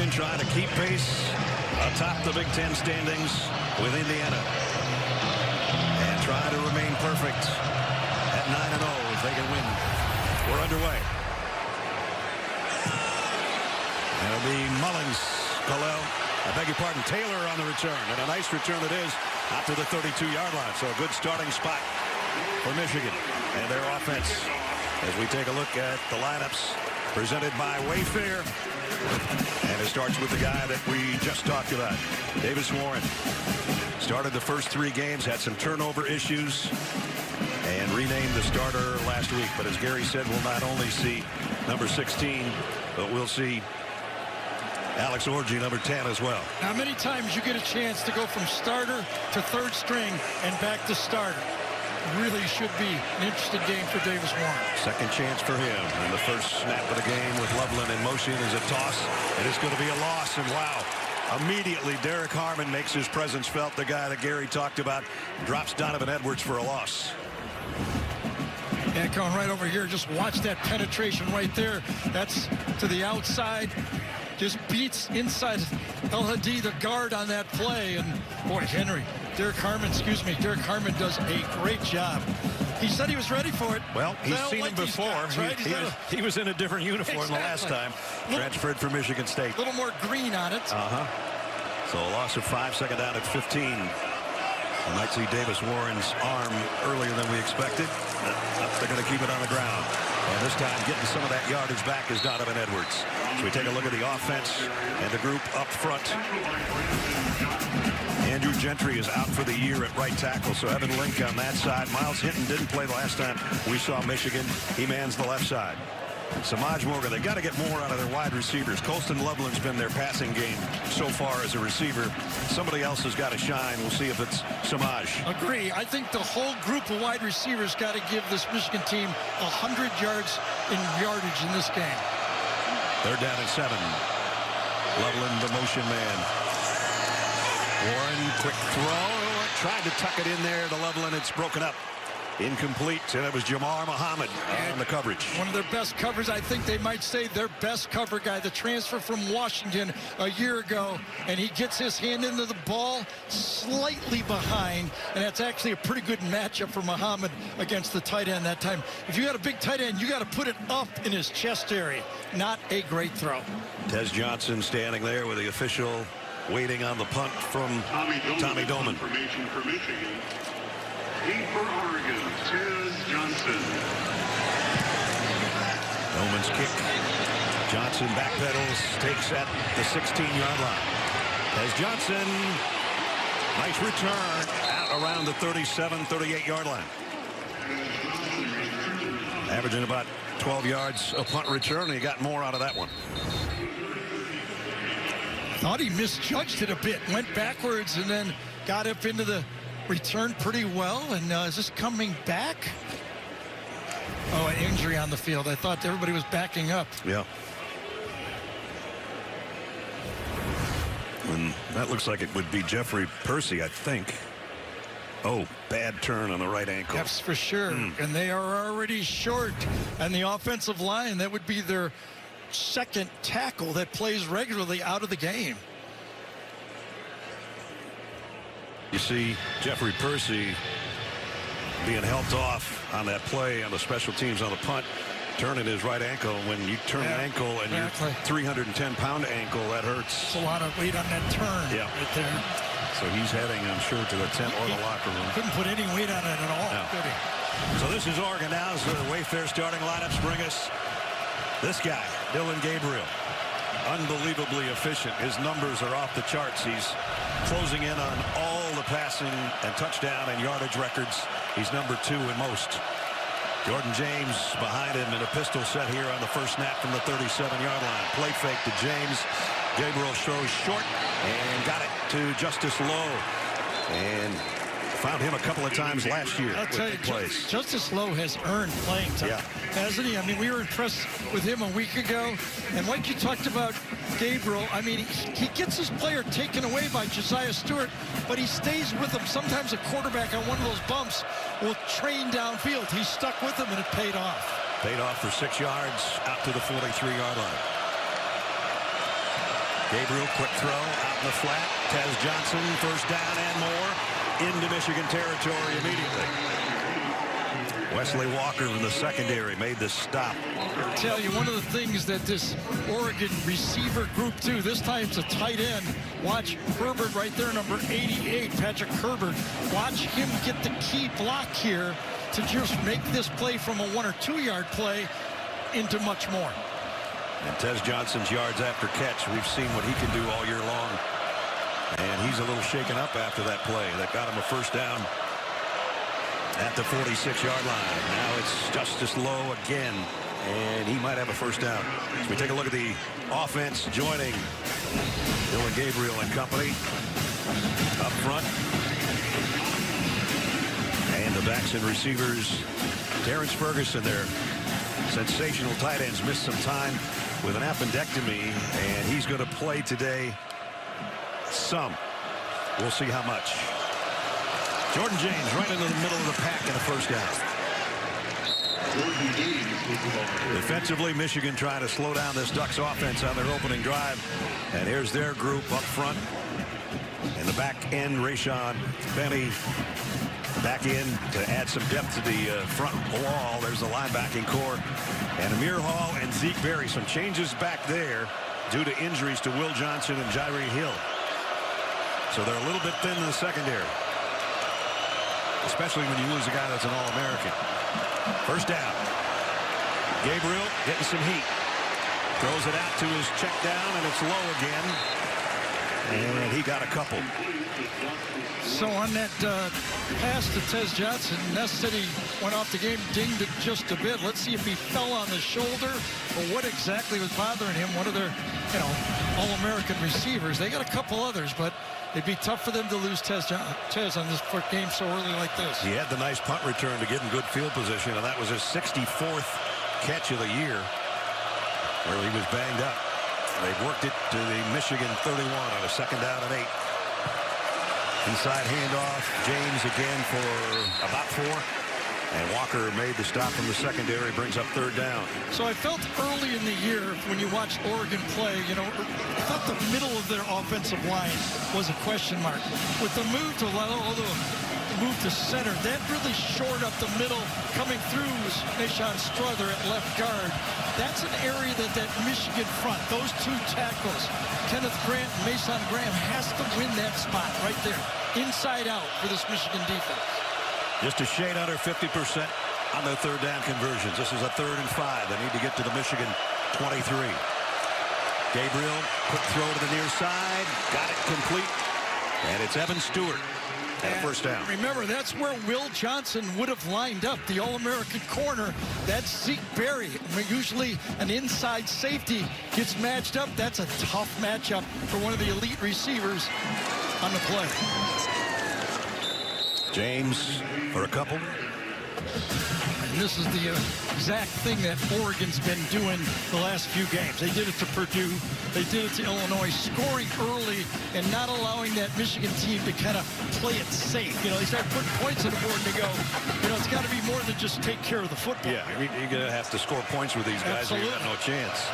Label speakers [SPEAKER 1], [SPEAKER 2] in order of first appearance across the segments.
[SPEAKER 1] Michigan trying to keep pace atop the Big Ten standings with Indiana. And try to remain perfect at 9-0 if they can win. We're underway. It'll be Mullins, I beg your pardon, Taylor on the return. And a nice return it is out to the 32-yard line. So a good starting spot for Michigan and their offense as we take a look at the lineups presented by Wayfair. And it starts with the guy that we just talked about, Davis Warren. Started the first 3 games, had some turnover issues, and renamed the starter last week. But as Gary said, we'll not only see number 16, but we'll see Alex Orji, number 10, as well.
[SPEAKER 2] How many times you get a chance to go from starter to third string and back to starter? Really should be an interesting game for Davis Warren.
[SPEAKER 1] Second chance for him. And the first snap of the game with Loveland in motion is a toss. And it's going to be a loss. And wow, immediately Derek Harmon makes his presence felt. The guy that Gary talked about drops Donovan Edwards for a loss.
[SPEAKER 2] Yeah, going right over here. Just watch that penetration right there. That's to the outside. Just beats inside El-Hadi, the guard on that play. And boy, Derek Harmon does a great job. He said he was ready for it.
[SPEAKER 1] Well, he's seen him before. Guys, right? He was in a different uniform the last time. Transferred from Michigan State.
[SPEAKER 2] A little more green on it.
[SPEAKER 1] So a loss of 5, second down at 15. We might see Davis Warren's arm earlier than we expected. They're going to keep it on the ground. And this time getting some of that yardage back is Donovan Edwards. So we take a look at the offense and the group up front. Andrew Gentry is out for the year at right tackle, so Evan Link on that side. Miles Hinton didn't play the last time we saw Michigan. He mans the left side. Samaj Morgan, they got to get more out of their wide receivers. Colston Loveland's been their passing game so far as a receiver. Somebody else has got to shine. We'll see if it's Samaj.
[SPEAKER 2] Agree. I think the whole group of wide receivers got to give this Michigan team 100 yards in yardage in this game.
[SPEAKER 1] They're down at 7. Loveland, the motion man. Warren, quick throw. Tried to tuck it in there to Loveland. It's broken up. Incomplete, and it was Jamar Muhammad on the coverage.
[SPEAKER 2] One of their best covers, I think they might say their best cover guy, the transfer from Washington a year ago, and he gets his hand into the ball slightly behind, and that's actually a pretty good matchup for Muhammad against the tight end that time. If you got a big tight end, you got to put it up in his chest area. Not a great throw.
[SPEAKER 1] Tez Johnson standing there with the official waiting on the punt from Tommy Doman.
[SPEAKER 3] Information for Michigan. 8 for Oregon, Tez Johnson.
[SPEAKER 1] Doman's kick. Johnson backpedals, takes at the 16-yard line. Tez Johnson, nice return out around the 37, 38-yard line. Averaging about 12 yards a punt return, and he got more out of that one.
[SPEAKER 2] Thought he misjudged it a bit, went backwards, and then got up into the return pretty well. And is this coming back? Oh, an injury on the field. I thought everybody was backing up.
[SPEAKER 1] Yeah. And that looks like it would be Jeffrey Percy, I think. Oh, bad turn on the right ankle.
[SPEAKER 2] That's for sure. And they are already short. And the offensive line, that would be their second tackle that plays regularly out of the game.
[SPEAKER 1] You see Jeffrey Percy being helped off on that play on the special teams on the punt, turning his right ankle. When you turn an ankle and your 310-pound ankle, that hurts.
[SPEAKER 2] It's a lot of weight on that turn right there.
[SPEAKER 1] So he's heading, I'm sure, to the tent or the locker room.
[SPEAKER 2] Couldn't put any weight on it at all, could he?
[SPEAKER 1] So this is Oregon now. So the Wayfair starting lineups bring us this guy, Dylan Gabriel. Unbelievably efficient. His numbers are off the charts. He's closing in on all the passing and touchdown and yardage records. He's number 2 in most. Jordan James behind him in a pistol set here on the first snap from the 37-yard line. Play fake to James. Gabriel throws short and got it to Justice Lowe. And found him a couple of times last year.
[SPEAKER 2] I'll tell you, Justice Lowe has earned playing time, hasn't he? I mean, we were impressed with him a week ago. And like you talked about Gabriel, I mean, he gets his player taken away by Josiah Stewart, but he stays with him. Sometimes a quarterback on one of those bumps will train downfield. He stuck with him, and it paid off.
[SPEAKER 1] Paid off for 6 yards out to the 43-yard line. Gabriel, quick throw out in the flat. Tez Johnson, first down and more into Michigan territory immediately. Wesley Walker in the secondary made the stop.
[SPEAKER 2] I tell you, one of the things that this Oregon receiver group do, this time it's a tight end. Watch Herbert right there, number 88, Patrick Herbert. Watch him get the key block here to just make this play from a 1 or 2 yard play into much more.
[SPEAKER 1] And Tez Johnson's yards after catch, we've seen what he can do all year long. And he's a little shaken up after that play that got him a first down at the 46-yard line. Now it's Justice Lowe again, and he might have a first down. So we take a look at the offense joining Dylan Gabriel and company up front. And the backs and receivers, Terrence Ferguson, their sensational tight ends, missed some time with an appendectomy, and he's going to play today some. We'll see how much. Jordan James right into the middle of the pack in a first down. Defensively, Michigan trying to slow down this Ducks offense on their opening drive. And here's their group up front. In the back end, Rayshon Benny back in to add some depth to the front wall. There's the linebacking core. And Amir Hall and Zeke Berry. Some changes back there due to injuries to Will Johnson and Jyree Hill. So they're a little bit thin in the secondary, especially when you lose a guy that's an All-American. First down. Gabriel getting some heat. Throws it out to his check down, and it's low again. And he got a couple.
[SPEAKER 2] So on that pass to Tez Johnson, Ness said he went off the game, dinged it just a bit. Let's see if he fell on the shoulder or what exactly was bothering him. One of their, All-American receivers. They got a couple others, but it'd be tough for them to lose Tez on this game so early like this.
[SPEAKER 1] He had the nice punt return to get in good field position, and that was his 64th catch of the year, where he was banged up. They worked it to the Michigan 31 on a second down and 8. Inside handoff, James again for about 4. And Walker made the stop from the secondary, brings up third down.
[SPEAKER 2] So I felt early in the year when you watched Oregon play, I thought the middle of their offensive line was a question mark. With the move to center, that really shored up the middle. Coming through was Nashon Strother at left guard. That's an area that Michigan front, those two tackles, Kenneth Grant and Mason Graham, has to win that spot right there, inside out for this Michigan defense.
[SPEAKER 1] Just a shade under 50% on their third down conversions. This is a 3rd and 5. They need to get to the Michigan 23. Gabriel, quick throw to the near side. Got it complete. And it's Evan Stewart at first down.
[SPEAKER 2] Remember, that's where Will Johnson would have lined up, the All-American corner. That's Zeke Berry. Usually an inside safety gets matched up. That's a tough matchup for one of the elite receivers on the play.
[SPEAKER 1] James for a couple.
[SPEAKER 2] And this is the exact thing that Oregon's been doing the last few games. They did it to Purdue. They did it to Illinois, scoring early and not allowing that Michigan team to kind of play it safe. They start putting points on the board and they go, it's got to be more than just take care of the football.
[SPEAKER 1] Yeah, you're going to have to score points with these guys. Absolutely. Or you got no chance.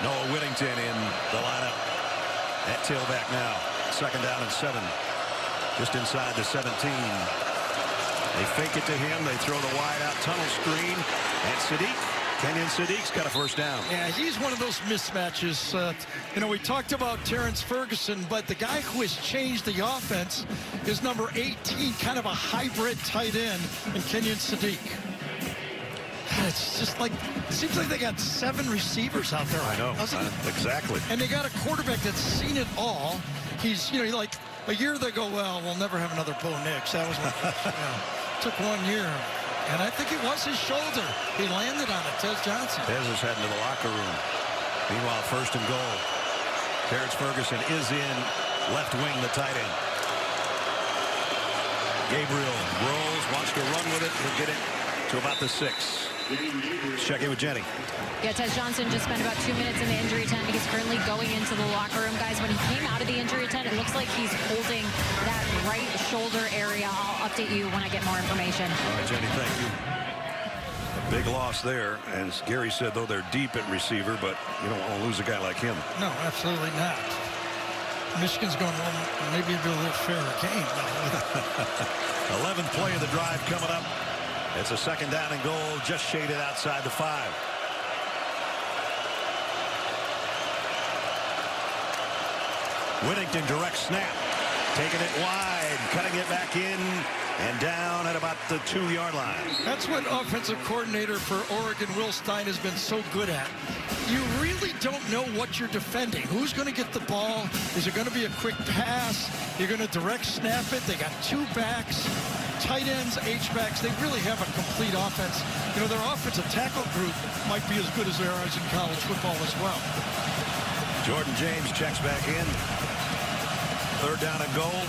[SPEAKER 1] Noah Whittington in the lineup at tailback now. Second down and 7. Just inside the 17. They fake it to him. They throw the wide out tunnel screen. And Kenyon Sadiq's got a first down.
[SPEAKER 2] Yeah, he's one of those mismatches. We talked about Terrence Ferguson, but the guy who has changed the offense is number 18, kind of a hybrid tight end, and Kenyon Sadiq. It's just like, it seems like they got 7 receivers out there.
[SPEAKER 1] I know, exactly.
[SPEAKER 2] And they got a quarterback that's seen it all. He's, like a year they go, well, we'll never have another Bo Nix. That was took 1 year. And I think it was his shoulder. He landed on it, Tez Johnson.
[SPEAKER 1] Tez is heading to the locker room. Meanwhile, first and goal. Terrence Ferguson is in left wing, the tight end. Gabriel rolls, wants to run with it. He'll get it to about the 6. Let's check in with Jenny.
[SPEAKER 4] Yeah, Tez Johnson just spent about 2 minutes in the injury tent. He's currently going into the locker room. Guys, when he came out of the injury tent, it looks like he's holding that right shoulder area. I'll update you when I get more information.
[SPEAKER 1] All right, Jenny, thank you. Big loss there. As Gary said, though, they're deep at receiver, but you don't want to lose a guy like him.
[SPEAKER 2] No, absolutely not. Michigan's going, well, maybe it'll be a little fairer game.
[SPEAKER 1] 11th play of the drive coming up. It's a second down and goal, just shaded outside the 5. Whittington direct snap. Taking it wide, cutting it back in, and down at about the 2-yard line.
[SPEAKER 2] That's what offensive coordinator for Oregon, Will Stein, has been so good at. You really don't know what you're defending. Who's going to get the ball? Is it going to be a quick pass? You're going to direct snap it. They got 2 backs, tight ends, H-backs. They really have a complete offense. You know, their offensive tackle group might be as good as theirs in college football as well.
[SPEAKER 1] Jordan James checks back in. 3rd down and goal.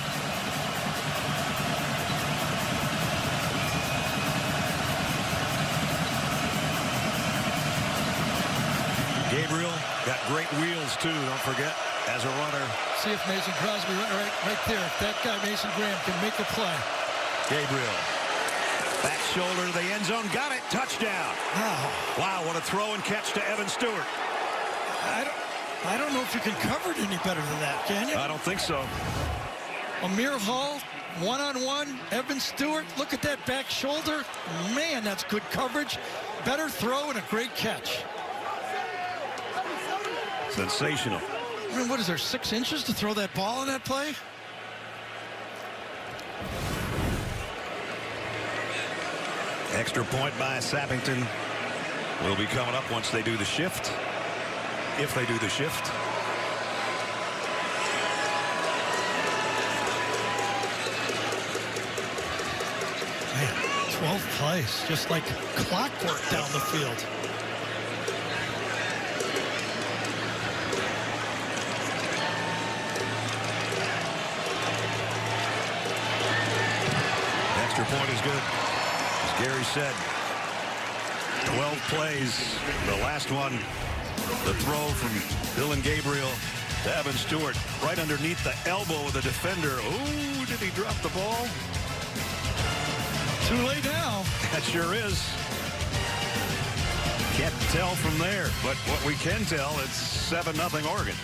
[SPEAKER 1] Gabriel got great wheels too, don't forget, as a runner.
[SPEAKER 2] See if Mason Crosby right there. If that guy Mason Graham can make a play.
[SPEAKER 1] Gabriel. Back shoulder to the end zone. Got it. Touchdown. Wow, what a throw and catch to Evan Stewart.
[SPEAKER 2] I don't know if you can cover it any better than that, can you?
[SPEAKER 1] I don't think so.
[SPEAKER 2] Amir Hall, one-on-one. Evan Stewart, look at that back shoulder. Man, that's good coverage. Better throw and a great catch.
[SPEAKER 1] Sensational.
[SPEAKER 2] I mean, what is there, 6 inches to throw that ball in that play?
[SPEAKER 1] Extra point by Sappington will be coming up once they do the shift. If they do the shift.
[SPEAKER 2] Man, 12 plays, just like clockwork down the field.
[SPEAKER 1] Extra point is good. As Gary said, 12 plays. The last one, the throw from Dylan Gabriel to Evan Stewart right underneath the elbow of the defender. Ooh, did he drop the ball?
[SPEAKER 2] Too late now.
[SPEAKER 1] That sure is. Can't tell from there, but what we can tell, it's 7-0 Oregon.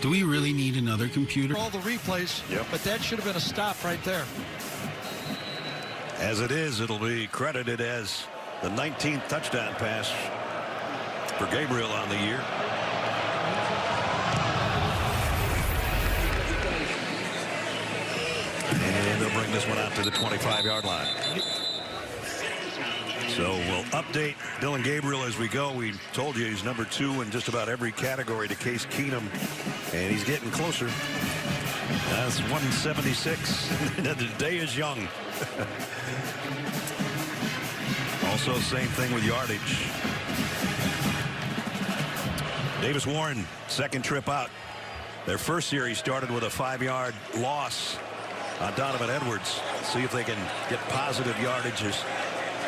[SPEAKER 5] Do we really need another computer?
[SPEAKER 2] All the replays,
[SPEAKER 1] Yep.
[SPEAKER 2] but that should have been a stop right there.
[SPEAKER 1] As it is, it'll be credited as the 19th touchdown pass for Gabriel on the year. And they'll bring this one out to the 25-yard line. So we'll update Dylan Gabriel as we go. We told you he's number 2 in just about every category to Case Keenum, and he's getting closer. That's 176. The day is young. Also, same thing with yardage. Davis Warren, second trip out. Their first series started with a 5-yard loss on Donovan Edwards. See if they can get positive yardage as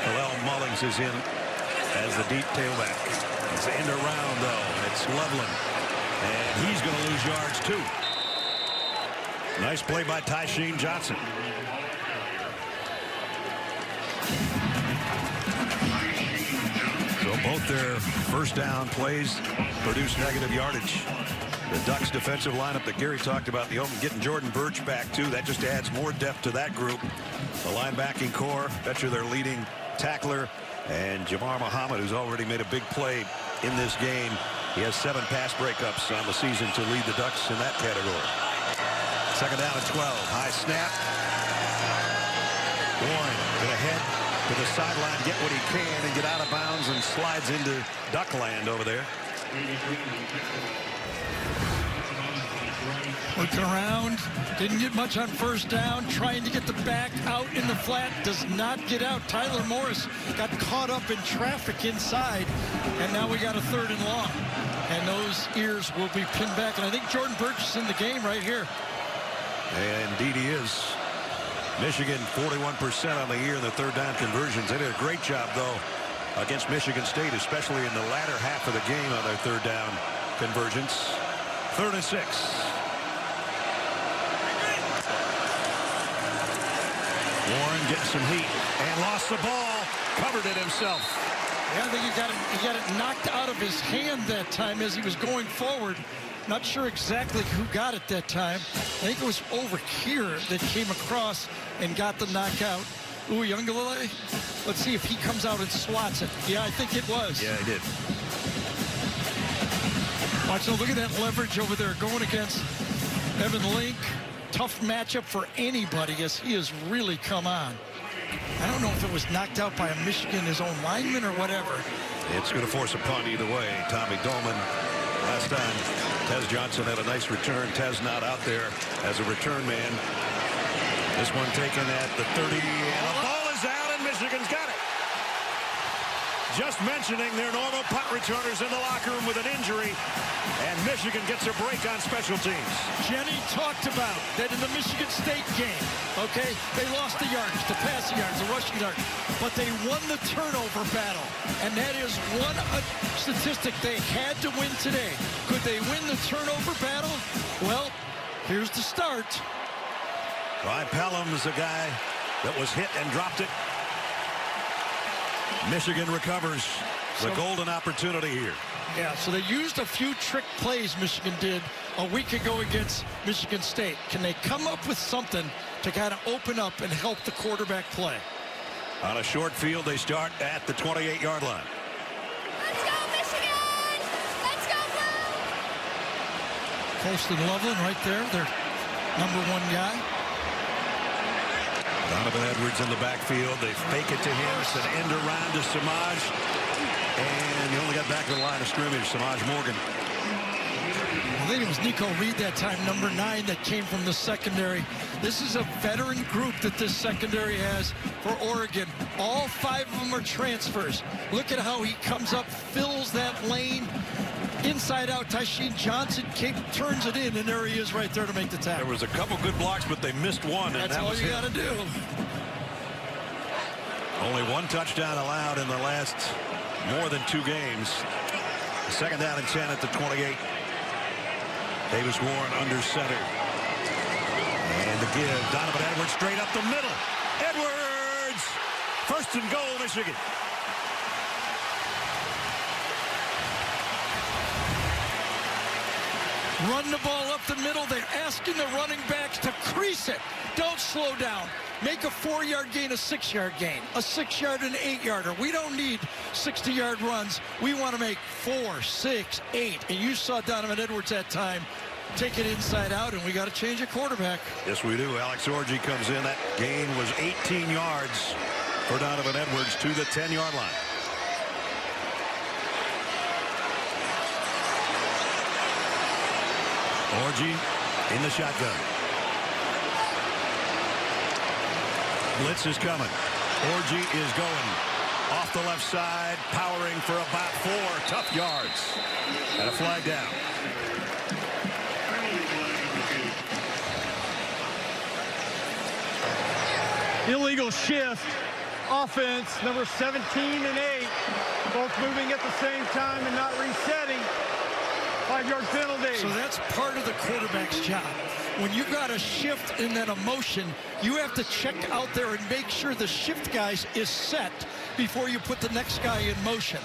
[SPEAKER 1] Hillel Mullings is in as the deep tailback. It's end around, though. It's Loveland. And he's going to lose yards, too. Nice play by Tysheen Johnson. So both their first down plays produce negative yardage. The Ducks defensive lineup that Gary talked about, the open, getting Jordan Birch back, too. That just adds more depth to that group. The linebacking core, bet you their leading tackler, and Jamar Muhammad, who's already made a big play in this game. He has 7 pass breakups on the season to lead the Ducks in that category. Second down and 12. High snap. Warren gonna head to the sideline, get what he can, and get out of bounds, and slides into Duckland over there.
[SPEAKER 2] Looking around, didn't get much on first down, trying to get the back out in the flat, does not get out. Tyler Morris got caught up in traffic inside, and now we got a 3rd and long. And those ears will be pinned back, and I think Jordan Birch is in the game right here.
[SPEAKER 1] And indeed he is. Michigan 41% on the year in the 3rd down conversions. They did a great job, though, against Michigan State, especially in the latter half of the game on their 3rd down conversions. 3rd and 6. Warren getting some heat and lost the ball. Covered it himself.
[SPEAKER 2] Yeah, I think he got it knocked out of his hand that time as he was going forward. Not sure exactly who got it that time. I think it was over here that came across and got the knockout. Ooh, Younglele. Let's see if he comes out and swats it. Yeah, I think it was.
[SPEAKER 1] Yeah, he did.
[SPEAKER 2] Watch, look at that leverage over there going against Evan Link. Tough matchup for anybody as he has really come on. I don't know if it was knocked out by a Michigan, his own lineman or whatever.
[SPEAKER 1] It's going to force a punt either way. Tommy Dolman. Last time, Tez Johnson had a nice return. Tez not out there as a return man. This one taken at the 30, and the ball is out, and Michigan's got it. Just mentioning their normal punt returners in the locker room with an injury, and Michigan gets a break on special teams.
[SPEAKER 2] Jenny talked about that in the Michigan State game, okay? They lost the yardage, the passing yards, the rushing yards, but they won the turnover battle, and that is one statistic they had to win today. Could they win the turnover battle? Well, here's the start.
[SPEAKER 1] Ryan Pelham is a guy that was hit and dropped it. Michigan recovers the golden opportunity here.
[SPEAKER 2] Yeah, so they used a few trick plays Michigan did a week ago against Michigan State. Can they come up with something to kind of open up and help the quarterback play?
[SPEAKER 1] On a short field, they start at the 28-yard line.
[SPEAKER 6] Let's go, Michigan! Let's go, Blue!
[SPEAKER 2] Colston Loveland right there, their #1 guy.
[SPEAKER 1] Donovan Edwards in the backfield. They fake it to him. It's an end around to Samaj. And he only got back to the line of scrimmage. Samaj Morgan.
[SPEAKER 2] I think it was Nico Reed that time, #9, that came from the secondary. This is a veteran group that this secondary has for Oregon. All 5 of them are transfers. Look at how he comes up, fills that lane. Inside out, Tysheem Johnson turns it in, and there he is right there to make the tackle.
[SPEAKER 1] There was a couple good blocks, but they missed one, and
[SPEAKER 2] that's all you got to do.
[SPEAKER 1] Only 1 touchdown allowed in the last more than 2 games. Second down and 10 at the 28. Davis Warren under center. And the give, Donovan Edwards straight up the middle. Edwards! First and goal, Michigan.
[SPEAKER 2] Run the ball up the middle. They're asking the running backs to crease it. Don't slow down. Make a 4-yard gain, a 6-yard gain, a 6-yard and 8-yarder. We don't need 60-yard runs. We want to make 4, 6, 8. And you saw Donovan Edwards that time take it inside out, and we got to change a quarterback.
[SPEAKER 1] Yes, we do. Alex Orji comes in. That gain was 18 yards for Donovan Edwards to the 10-yard line. Orji in the shotgun. Blitz is coming. Orji is going off the left side, powering for about 4 tough yards. And a flag down.
[SPEAKER 7] Illegal shift. Offense, number 17 and 8. Both moving at the same time and not resetting. 5-yard penalty.
[SPEAKER 2] So that's part of the quarterback's job. When you got a shift and then a motion, you have to check out there and make sure the shift guys is set before you put the next guy in motion.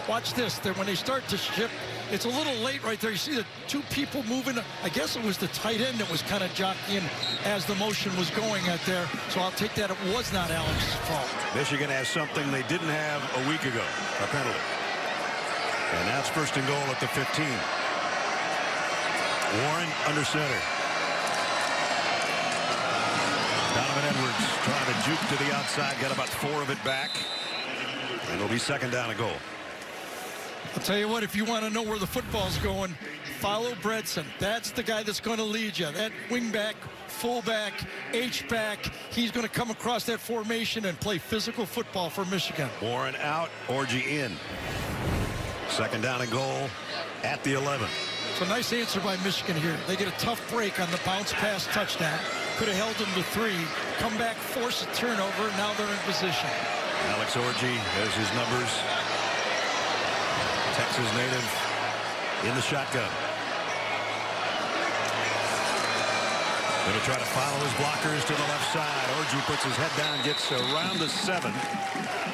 [SPEAKER 2] Watch this. Then when they start to shift, it's a little late right there. You see the 2 people moving. I guess it was the tight end that was kind of jockeying as the motion was going out there. So I'll take that. It was not Alex's fault.
[SPEAKER 1] Michigan has something they didn't have a week ago, a penalty. And now it's first and goal at the 15. Warren under center. Donovan Edwards trying to juke to the outside, got about 4 of it back. And it'll be second down and goal.
[SPEAKER 2] I'll tell you what, if you want to know where the football's going, follow Bredson. That's the guy that's going to lead you. That wingback, fullback, H-back, he's going to come across that formation and play physical football for Michigan.
[SPEAKER 1] Warren out, Orji in. Second down and goal at the 11.
[SPEAKER 2] So nice answer by Michigan here. They get a tough break on the bounce pass touchdown. Could have held them to 3. Come back, force a turnover. Now they're in position.
[SPEAKER 1] Alex Orji has his numbers. Texas native in the shotgun. Going to try to follow his blockers to the left side. Orji puts his head down, gets around the 7.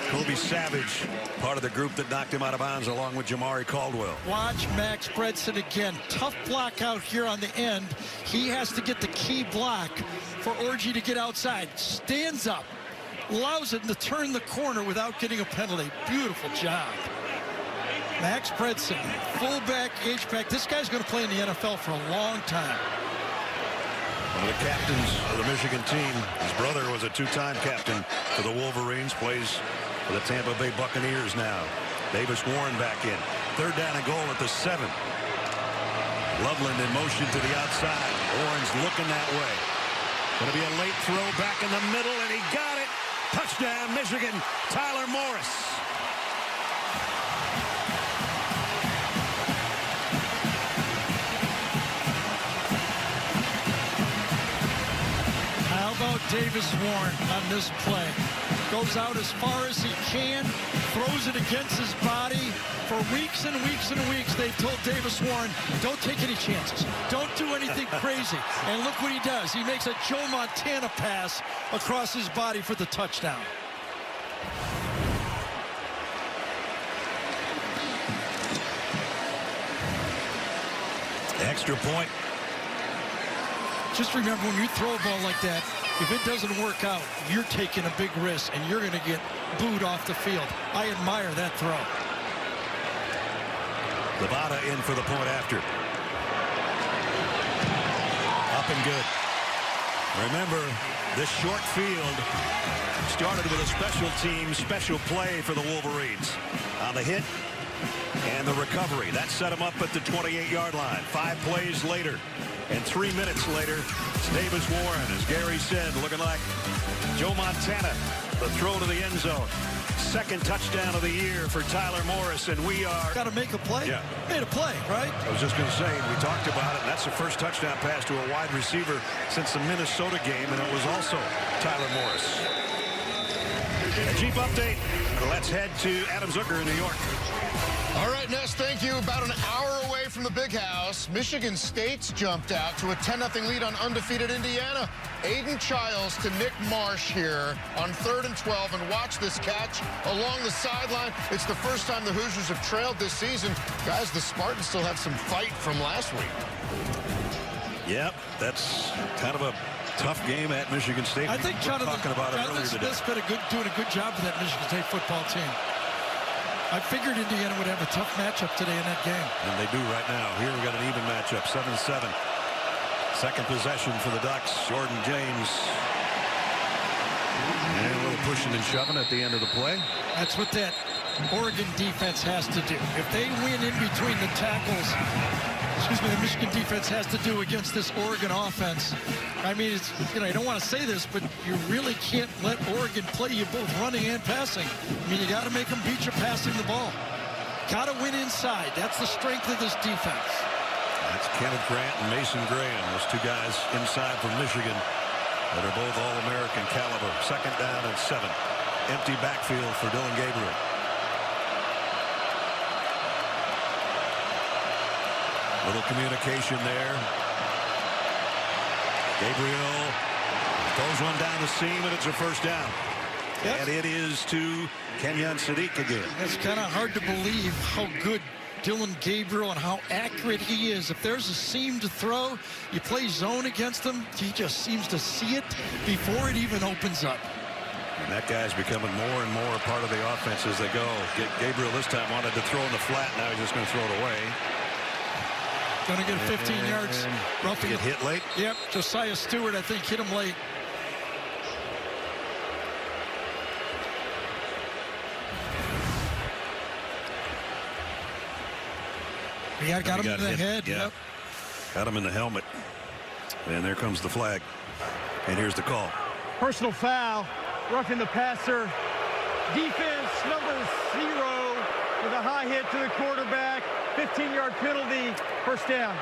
[SPEAKER 1] Colby Savage, part of the group that knocked him out of bounds along with Jamari Caldwell.
[SPEAKER 2] Watch Max Bredson again. Tough block out here on the end. He has to get the key block for Orji to get outside. Stands up, allows him to turn the corner without getting a penalty. Beautiful job. Max Bredson, fullback, H-back. This guy's going to play in the NFL for a long time.
[SPEAKER 1] One of the captains of the Michigan team. His brother was a two-time captain for the Wolverines. Plays for the Tampa Bay Buccaneers now. Davis Warren back in. 3rd down and goal at the 7. Loveland in motion to the outside. Warren's looking that way. Going to be a late throw back in the middle, and he got it. Touchdown, Michigan. Tyler Morris.
[SPEAKER 2] How about Davis Warren on this play? Goes out as far as he can, throws it against his body. For weeks and weeks and weeks, they've told Davis Warren, don't take any chances. Don't do anything crazy. And look what he does. He makes a Joe Montana pass across his body for the touchdown.
[SPEAKER 1] Extra point.
[SPEAKER 2] Just remember, when you throw a ball like that, if it doesn't work out, you're taking a big risk, and you're going to get booed off the field. I admire that throw.
[SPEAKER 1] Nevada in for the point after. Up and good. Remember, this short field started with a special play for the Wolverines. On the hit and the recovery. That set him up at the 28-yard line. 5 plays later. And 3 minutes later, it's Davis Warren, as Gary said, looking like Joe Montana. The throw to the end zone. 2nd touchdown of the year for Tyler Morris, and we are...
[SPEAKER 2] Got to make a play?
[SPEAKER 1] Yeah.
[SPEAKER 2] Made a play, right?
[SPEAKER 1] I was just going to say, we talked about it, and that's the first touchdown pass to a wide receiver since the Minnesota game, and it was also Tyler Morris. A Jeep update. Let's head to Adam Zucker in New York.
[SPEAKER 8] All right, Ness, thank you. About an hour away from the big house, Michigan State's jumped out to a 10-0 lead on undefeated Indiana. Aiden Childs to Nick Marsh here on 3rd and 12, and watch this catch along the sideline. It's the first time the Hoosiers have trailed this season. Guys, the Spartans still have some fight from last week.
[SPEAKER 1] Yep, that's kind of a tough game at Michigan State.
[SPEAKER 2] I think Jonathan
[SPEAKER 1] Smith's
[SPEAKER 2] been doing a good job for that Michigan State football team. I figured Indiana would have a tough matchup today in that game.
[SPEAKER 1] And they do right now. Here we got an even matchup, 7-7. 2nd possession for the Ducks. Jordan James. And a little pushing and shoving at the end of the play.
[SPEAKER 2] That's what that Oregon defense has to do. If they win in between the tackles, the Michigan defense has to do against this Oregon offense. I mean, it's, you know, I don't want to say this, but you really can't let Oregon play you both running and passing. I mean, you got to make them beat you passing the ball. Got to win inside. That's the strength of this defense.
[SPEAKER 1] That's Kenneth Grant and Mason Graham, those 2 guys inside from Michigan that are both All-American caliber. 2nd down and 7. Empty backfield for Dylan Gabriel. Little communication there. Gabriel throws one down the seam, and it's a 1st down. Yep. And it is to Kenyon Sadiq again.
[SPEAKER 2] It's kind of hard to believe how good Dylan Gabriel and how accurate he is. If there's a seam to throw, you play zone against him, he just seems to see it before it even opens up.
[SPEAKER 1] And that guy's becoming more and more a part of the offense as they go. Gabriel this time wanted to throw in the flat. Now he's just going to throw it away.
[SPEAKER 2] Going to get 15 yards. Roughing
[SPEAKER 1] get hit late?
[SPEAKER 2] Yep. Josiah Stewart, I think, hit him late. Yeah, got him in the head.
[SPEAKER 1] Yeah.
[SPEAKER 2] Yep.
[SPEAKER 1] Got him in the helmet. And there comes the flag. And here's the call.
[SPEAKER 7] Personal foul, roughing the passer. Defense number 0 with a high hit to the quarterback. 15-yard penalty, 1st down.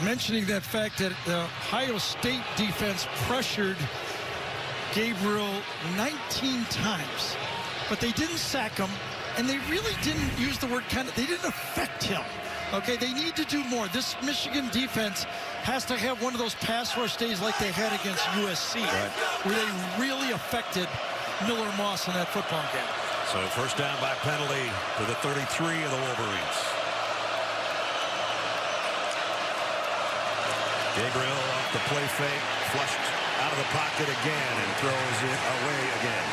[SPEAKER 2] Mentioning that fact that the Ohio State defense pressured Gabriel 19 times, but they didn't sack him, and they really didn't use the word they didn't affect him. Okay, they need to do more. This Michigan defense has to have one of those pass rush days like they had against USC, where they really affected Miller Moss in that football game.
[SPEAKER 1] So first down by penalty to the 33 of the Wolverines. Gabriel off the play fake, flushed out of the pocket again and throws it away again.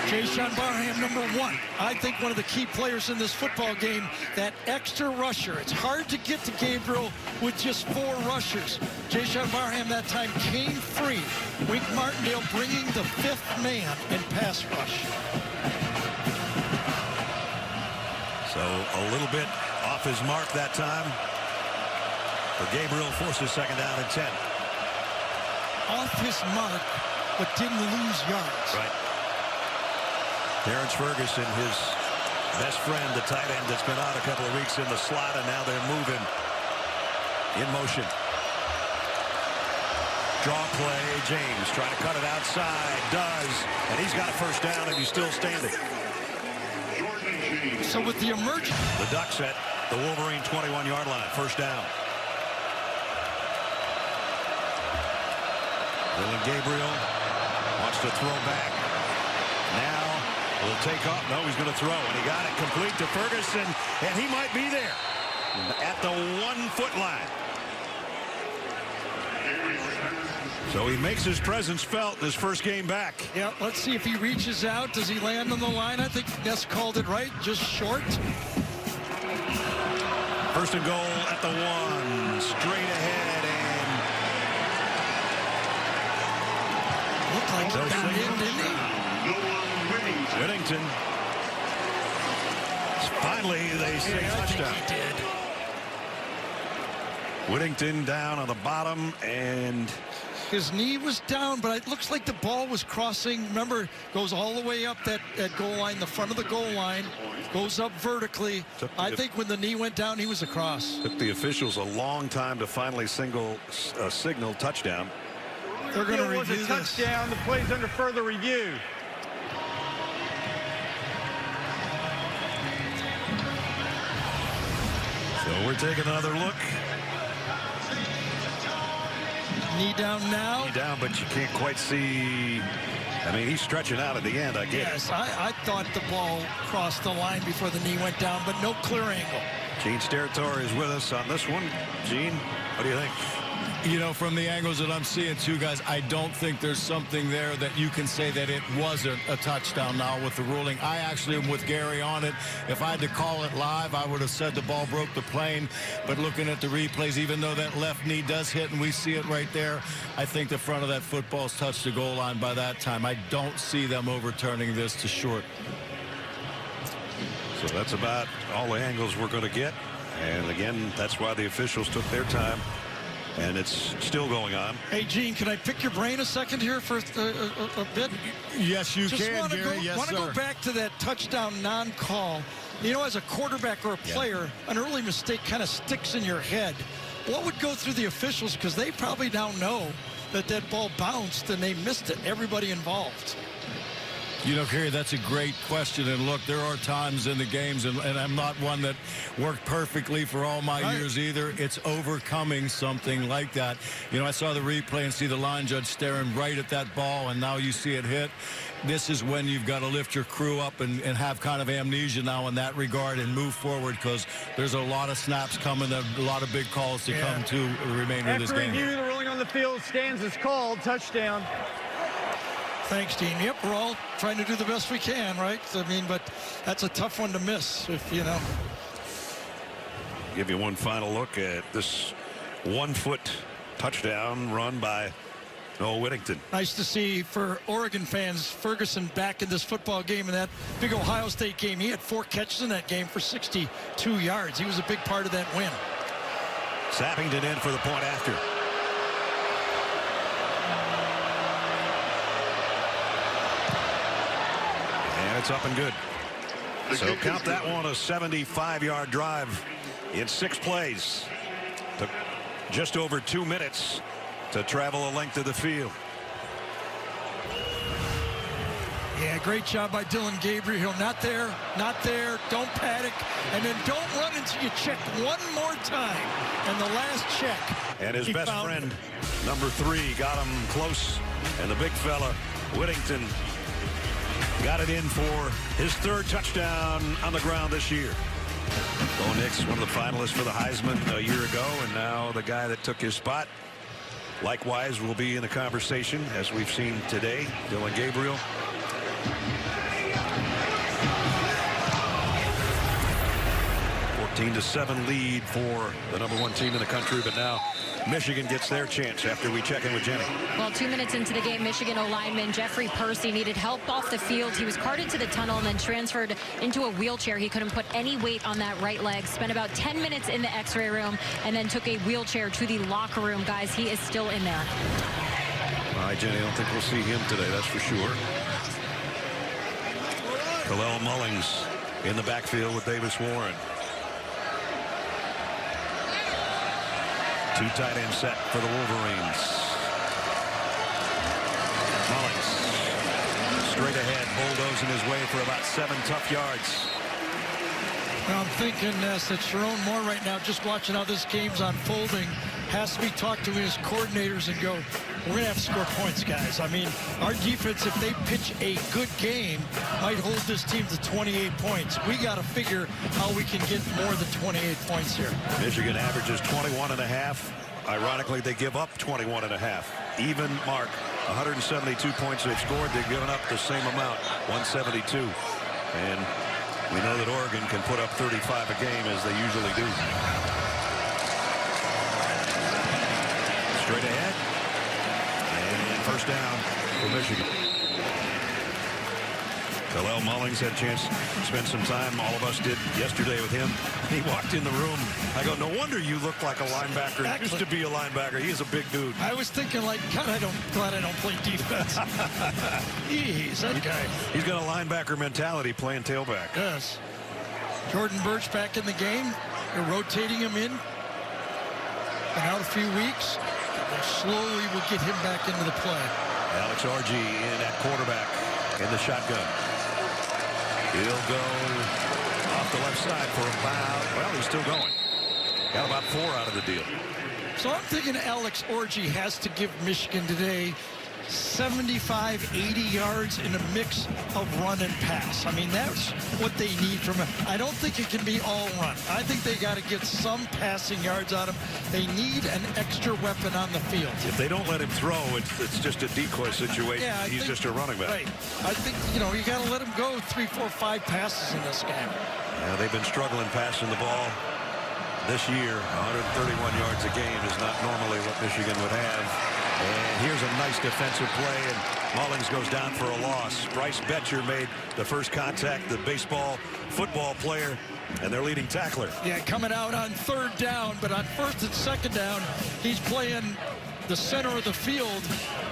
[SPEAKER 2] Jayshon Barham, number 1. I think one of the key players in this football game, that extra rusher. It's hard to get to Gabriel with just 4 rushers. Jayshon Barham that time came free. Wink Martindale bringing the 5th man in pass rush.
[SPEAKER 1] So a little bit off his mark that time. But Gabriel forces second down and 10.
[SPEAKER 2] Off his mark, but didn't lose yards.
[SPEAKER 1] Right. Terrence Ferguson, his best friend, the tight end that's been out a couple of weeks in the slot, and now they're moving in motion. Draw play, James trying to cut it outside, does, and he's got a first down, and he's still standing.
[SPEAKER 2] So with the emergence,
[SPEAKER 1] the Ducks at the Wolverine 21-yard line, first down. Dylan Gabriel wants to throw back. Now will take off. No, he's going to throw, and he got it complete to Ferguson, and he might be there at the 1-foot line. So he makes his presence felt this first game back.
[SPEAKER 2] Yeah, let's see if he reaches out. Does he land on the line? I think Ness called it right, just short.
[SPEAKER 1] First and goal at the 1, straight ahead, and
[SPEAKER 2] looked like he got in, didn't he?
[SPEAKER 1] Whittington. Finally, they say touchdown.
[SPEAKER 2] He did.
[SPEAKER 1] Whittington down on the bottom, and
[SPEAKER 2] his knee was down, but it looks like the ball was crossing. Remember, goes all the way up that goal line, the front of the goal line, goes up vertically. I think when the knee went down, he was across.
[SPEAKER 1] Took the officials a long time to finally signal touchdown.
[SPEAKER 2] They're going to review
[SPEAKER 7] this. It was a touchdown. The play's under further review.
[SPEAKER 1] So we're taking another look.
[SPEAKER 2] Knee down now.
[SPEAKER 1] Knee down, but you can't quite see. I mean, he's stretching out at the end, I guess.
[SPEAKER 2] Yes, I thought the ball crossed the line before the knee went down, but no clear angle.
[SPEAKER 1] Gene Steratore is with us on this one. Gene, what do you think?
[SPEAKER 9] You know, from the angles that I'm seeing too, guys, I don't think there's something there that you can say that it wasn't a touchdown now with the ruling. I actually am with Gary on it. If I had to call it live, I would have said the ball broke the plane. But looking at the replays, even though that left knee does hit and we see it right there, I think the front of that football's touched the goal line by that time. I don't see them overturning this to short.
[SPEAKER 1] So that's about all the angles we're going to get. And again, that's why the officials took their time. And it's still going on.
[SPEAKER 2] Hey, Gene, can I pick your brain a second here for a bit?
[SPEAKER 9] Yes, you
[SPEAKER 2] Just
[SPEAKER 9] can, Gary. Yes,
[SPEAKER 2] want to
[SPEAKER 9] sir.
[SPEAKER 2] go back to that touchdown non-call. You know, as a quarterback or a player, an early mistake kind of sticks in your head. What would go through the officials? Because they probably now know that that ball bounced and they missed it. Everybody involved.
[SPEAKER 9] You know, Kerry, that's a great question. And look, there are times in the games, and I'm not one that worked perfectly for all my years either. It's overcoming something like that. You know, I saw the replay and see the line judge staring right at that ball, and now you see it hit. This is when you've got to lift your crew up and have kind of amnesia now in that regard and move forward, because there's a lot of snaps coming, a lot of big calls to come to the remainder of this game.
[SPEAKER 7] After review, the ruling on the field stands as called. Touchdown.
[SPEAKER 2] Thanks, Dean. Yep, we're all trying to do the best we can, right? I mean, but that's a tough one to miss, if you know.
[SPEAKER 1] Give you one final look at this 1-foot touchdown run by Noah Whittington.
[SPEAKER 2] Nice to see for Oregon fans, Ferguson back in this football game. In that big Ohio State game, he had 4 catches in that game for 62 yards. He was a big part of that win.
[SPEAKER 1] Sappington in for the point after. And it's up and good. So count that one a 75-yard drive in 6 plays. Took just over 2 minutes to travel the length of the field.
[SPEAKER 2] Yeah, great job by Dylan Gabriel. Not there, don't panic, and then don't run until you check one more time. And the last check.
[SPEAKER 1] And his best friend, number 3, got him close. And the big fella, Whittington, got it in for his 3rd touchdown on the ground this year. Bo Nix, one of the finalists for the Heisman a year ago, and now the guy that took his spot. Likewise, will be in the conversation, as we've seen today, Dylan Gabriel. 14-7 lead for the number 1 team in the country, but now Michigan gets their chance after we check in with Jenny.
[SPEAKER 4] Well, 2 minutes into the game, Michigan O-lineman Jeffrey Percy needed help off the field. He was carted to the tunnel and then transferred into a wheelchair. He couldn't put any weight on that right leg. Spent about 10 minutes in the x-ray room and then took a wheelchair to the locker room. Guys, he is still in there.
[SPEAKER 1] All right, Jenny, I don't think we'll see him today, that's for sure. Khalil Mullings in the backfield with Davis Warren. 2 tight end set for the Wolverines. Mullings straight ahead, bulldozing his way for about 7 tough yards.
[SPEAKER 2] Well, I'm thinking that Sharon Moore right now, just watching how this game's unfolding, has to be talked to his coordinators and go, we're going to have to score points, guys. I mean, our defense, if they pitch a good game, might hold this team to 28 points. We got to figure how we can get more than 28 points here.
[SPEAKER 1] Michigan averages 21.5. Ironically, they give up 21.5. Even mark, 172 points they've scored. They've given up the same amount, 172. And we know that Oregon can put up 35 a game, as they usually do. Straight ahead. And first down for Michigan. Khalil Mullings had a chance to spend some time. All of us did yesterday with him. He walked in the room. I go, no wonder you look like a linebacker. He used to be a linebacker. He is a big dude.
[SPEAKER 2] I was thinking, like, God, glad I don't play defense. Jeez, that guy.
[SPEAKER 1] He's got a linebacker mentality playing tailback.
[SPEAKER 2] Yes. Jordan Birch back in the game. They're rotating him in. And out a few weeks. Slowly we'll get him back into the play.
[SPEAKER 1] Alex Orji in at quarterback in the shotgun. He'll go off the left side for about, well, he's still going. Got about 4 out of the deal.
[SPEAKER 2] So I'm thinking Alex Orji has to give Michigan today 75, 80 yards in a mix of run and pass. I mean, that's what they need from him. I don't think it can be all run. I think they got to get some passing yards out of him. They need an extra weapon on the field.
[SPEAKER 1] If they don't let him throw, it's just a decoy situation.
[SPEAKER 2] Yeah,
[SPEAKER 1] He's just a running back.
[SPEAKER 2] Right. I think, you know, you got to let him go 3, 4, 5 passes in this game.
[SPEAKER 1] Yeah, they've been struggling passing the ball this year. 131 yards a game is not normally what Michigan would have. And here's a nice defensive play, and Mullings goes down for a loss. Bryce Betcher made the first contact, the football player, and their leading tackler.
[SPEAKER 2] Yeah, coming out on 3rd down, but on 1st and 2nd down, he's playing the center of the field,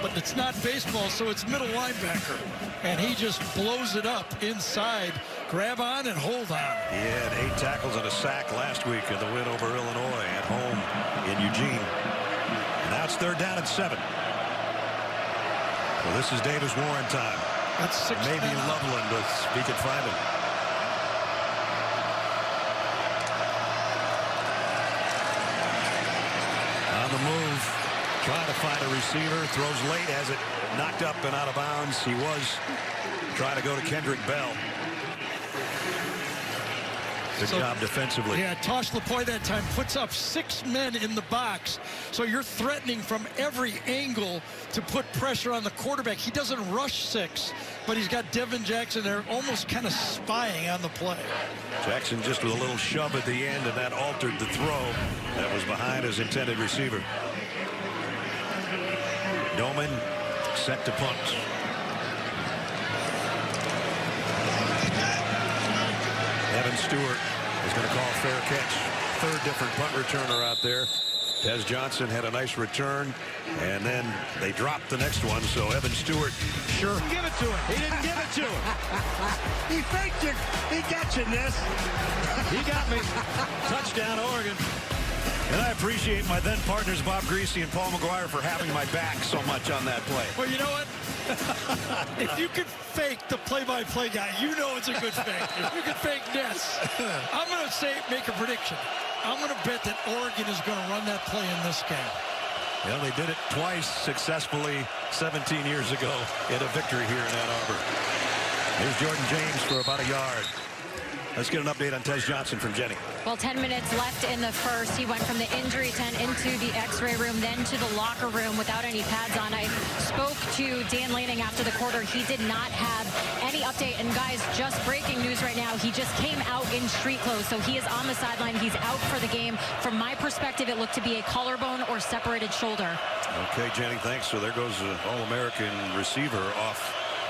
[SPEAKER 2] but it's not baseball, so it's middle linebacker. And he just blows it up inside. Grab on and hold on.
[SPEAKER 1] He had 8 tackles and a sack last week in the win over Illinois at home in Eugene. Now it's 3rd down and 7. So this is Davis Warren time.
[SPEAKER 2] That's 6.
[SPEAKER 1] Maybe Loveland if he could find him. On the move, trying to find a receiver. Throws late, has it knocked up and out of bounds. He was trying to go to Kendrick Bell. Good job defensively.
[SPEAKER 2] Yeah, Tosh Lapoy that time puts up 6 men in the box. So you're threatening from every angle to put pressure on the quarterback. He doesn't rush 6, but he's got Devin Jackson there almost kind of spying on the play.
[SPEAKER 1] Jackson just with a little shove at the end, and that altered the throw that was behind his intended receiver. Doman set to punt. Evan Stewart is going to call fair catch. 3rd different punt returner out there. Des Johnson had a nice return, and then they dropped the next one, so Evan Stewart
[SPEAKER 7] Sure. Give it to him. He didn't give it to him.
[SPEAKER 10] He faked you. He got you, Ness.
[SPEAKER 1] He got me. Touchdown, Oregon. And I appreciate my then partners Bob Greasy and Paul McGuire for having my back so much on that play.
[SPEAKER 2] Well, you know what? If you can fake the play-by-play guy, you know it's a good fake. If you can fake Ness, I'm going to make a prediction. I'm going to bet that Oregon is going to run that play in this game.
[SPEAKER 1] Well, they did it twice successfully 17 years ago in a victory here in Ann Arbor. Here's Jordan James for about a yard. Let's get an update on Tez Johnson from Jenny.
[SPEAKER 4] Well, 10 minutes left in the first. He went from the injury tent into the x-ray room, then to the locker room without any pads on. I spoke to Dan Lanning after the quarter. He did not have any update. And guys, just breaking news right now. He just came out in street clothes, so he is on the sideline. He's out for the game. From my perspective, it looked to be a collarbone or separated shoulder.
[SPEAKER 1] Okay, Jenny, thanks. So there goes the All-American receiver off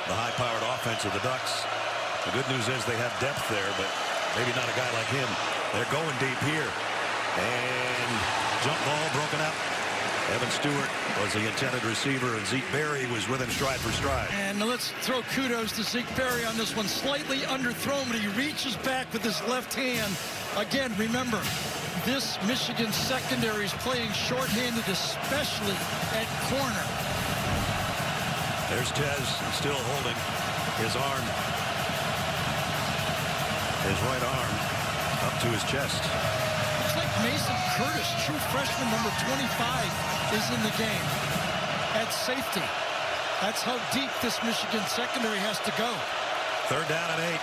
[SPEAKER 1] the high-powered offense of the Ducks. The good news is they have depth there, but maybe not a guy like him. They're going deep here. And jump ball broken up. Evan Stewart was the intended receiver, and Zeke Berry was with him stride for stride.
[SPEAKER 2] And let's throw kudos to Zeke Berry on this one. Slightly underthrown, but he reaches back with his left hand. Again, remember, this Michigan secondary is playing shorthanded, especially at corner.
[SPEAKER 1] There's Tez still holding his arm. His right arm up to his chest.
[SPEAKER 2] Looks like Mason Curtis, true freshman number 25, is in the game at safety. That's how deep this Michigan secondary has to go.
[SPEAKER 1] Third down and 8.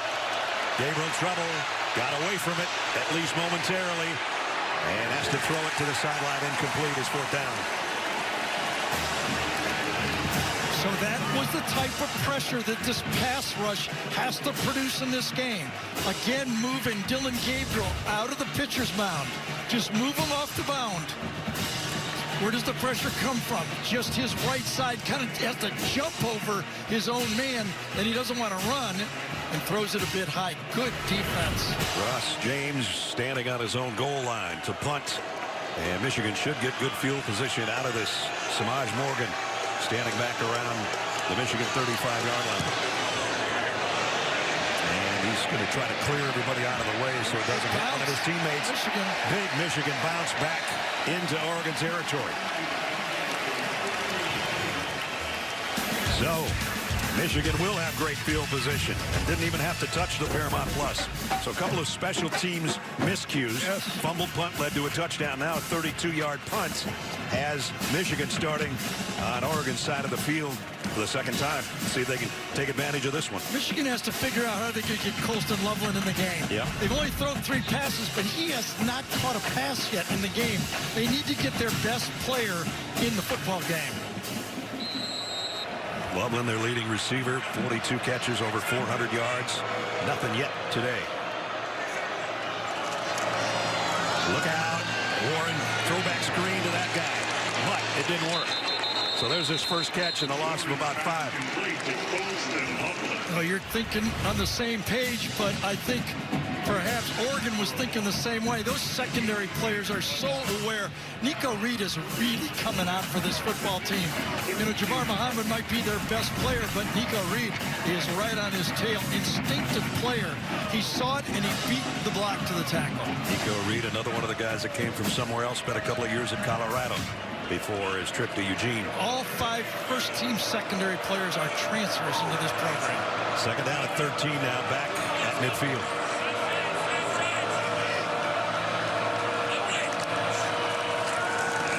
[SPEAKER 1] Gabriel trouble. Got away from it, at least momentarily. And has to throw it to the sideline. Incomplete. Is fourth down.
[SPEAKER 2] So that was the type of pressure that this pass rush has to produce in this game. Again, moving Dylan Gabriel out of the pitcher's mound. Just move him off the mound. Where does the pressure come from? Just his right side kind of has to jump over his own man, and he doesn't want to run, and throws it a bit high. Good defense.
[SPEAKER 1] Ross James standing on his own goal line to punt. And Michigan should get good field position out of this. Samaj Morgan standing back around the Michigan 35-yard line. And he's going to try to clear everybody out of the way so it doesn't hit one of his teammates. Big Michigan bounce back into Oregon territory. So Michigan will have great field position and didn't even have to touch the Paramount Plus. So a couple of special teams miscues.
[SPEAKER 2] Yes.
[SPEAKER 1] Fumbled punt led to a touchdown. Now a 32-yard punt has Michigan starting on Oregon's side of the field for the second time. See if they can take advantage of this one.
[SPEAKER 2] Michigan has to figure out how they can get Colston Loveland in the game.
[SPEAKER 1] Yep.
[SPEAKER 2] They've only thrown 3 passes, but he has not caught a pass yet in the game. They need to get their best player in the football game.
[SPEAKER 1] Loveland, their leading receiver, 42 catches, over 400 yards. Nothing yet today. Look out. Warren, throwback screen to that guy. But it didn't work. So there's his first catch and a loss of about 5.
[SPEAKER 2] Well, you're thinking on the same page, but I think perhaps Oregon was thinking the same way. Those secondary players are so aware. Nico Reed is really coming out for this football team. You know, Jabbar Muhammad might be their best player, but Nico Reed is right on his tail. Instinctive player. He saw it, and he beat the block to the tackle.
[SPEAKER 1] Nico Reed, another one of the guys that came from somewhere else, spent a couple of years in Colorado before his trip to Eugene.
[SPEAKER 2] All 5 first-team secondary players are transfers into this program.
[SPEAKER 1] Second down at 13 now, back at midfield.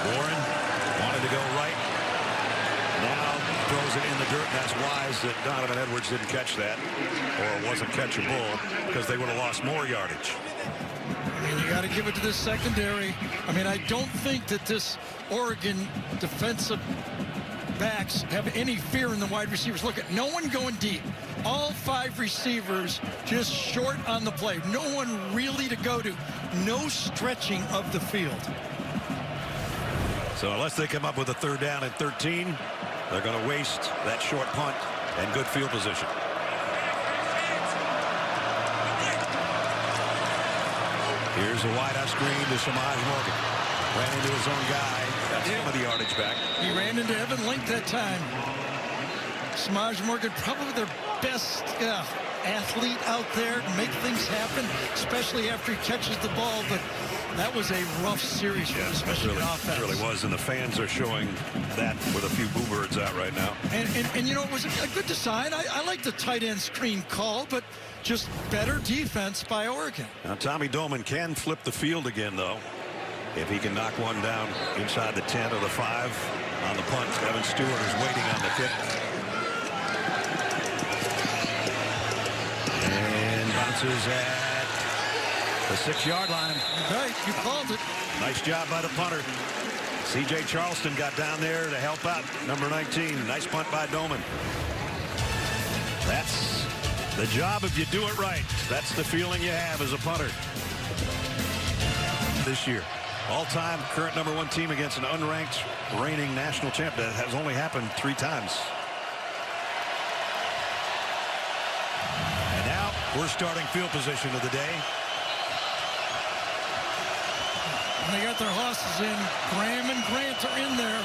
[SPEAKER 1] Warren wanted to go right. Now throws it in the dirt. That's wise that Donovan Edwards didn't catch that, or it wasn't catchable, because they would have lost more yardage.
[SPEAKER 2] I mean, you got to give it to this secondary. I mean, I don't think that this Oregon defensive backs have any fear in the wide receivers. Look at no one going deep. All 5 receivers just short on the play. No one really to go to. No stretching of the field.
[SPEAKER 1] So unless they come up with a third down at 13, they're going to waste that short punt and good field position. Here's a wide-out screen to Samaj Morgan. Ran into his own guy. Got some of the yardage back.
[SPEAKER 2] He ran into Evan Link that time. Samaj Morgan, probably their best athlete out there to make things happen, especially after he catches the ball. But that was a rough series for this Michigan offense.
[SPEAKER 1] It really was, and the fans are showing that with a few boo birds out right now.
[SPEAKER 2] And you know, it was a good design. I like the tight end screen call, but just better defense by Oregon.
[SPEAKER 1] Now, Tommy Doman can flip the field again, though, if he can knock one down inside the 10 or the 5 on the punt. Evan Stewart is waiting on the kick. And bounces at the 6-yard line.
[SPEAKER 2] Right, you called it.
[SPEAKER 1] Nice job by the punter. C.J. Charleston got down there to help out. Number 19. Nice punt by Doman. That's the job if you do it right. That's the feeling you have as a punter this year. All-time current number 1 team against an unranked reigning national champ. That has only happened 3 times. And now we're starting field position of the day.
[SPEAKER 2] And they got their horses in. Graham and Grant are in there.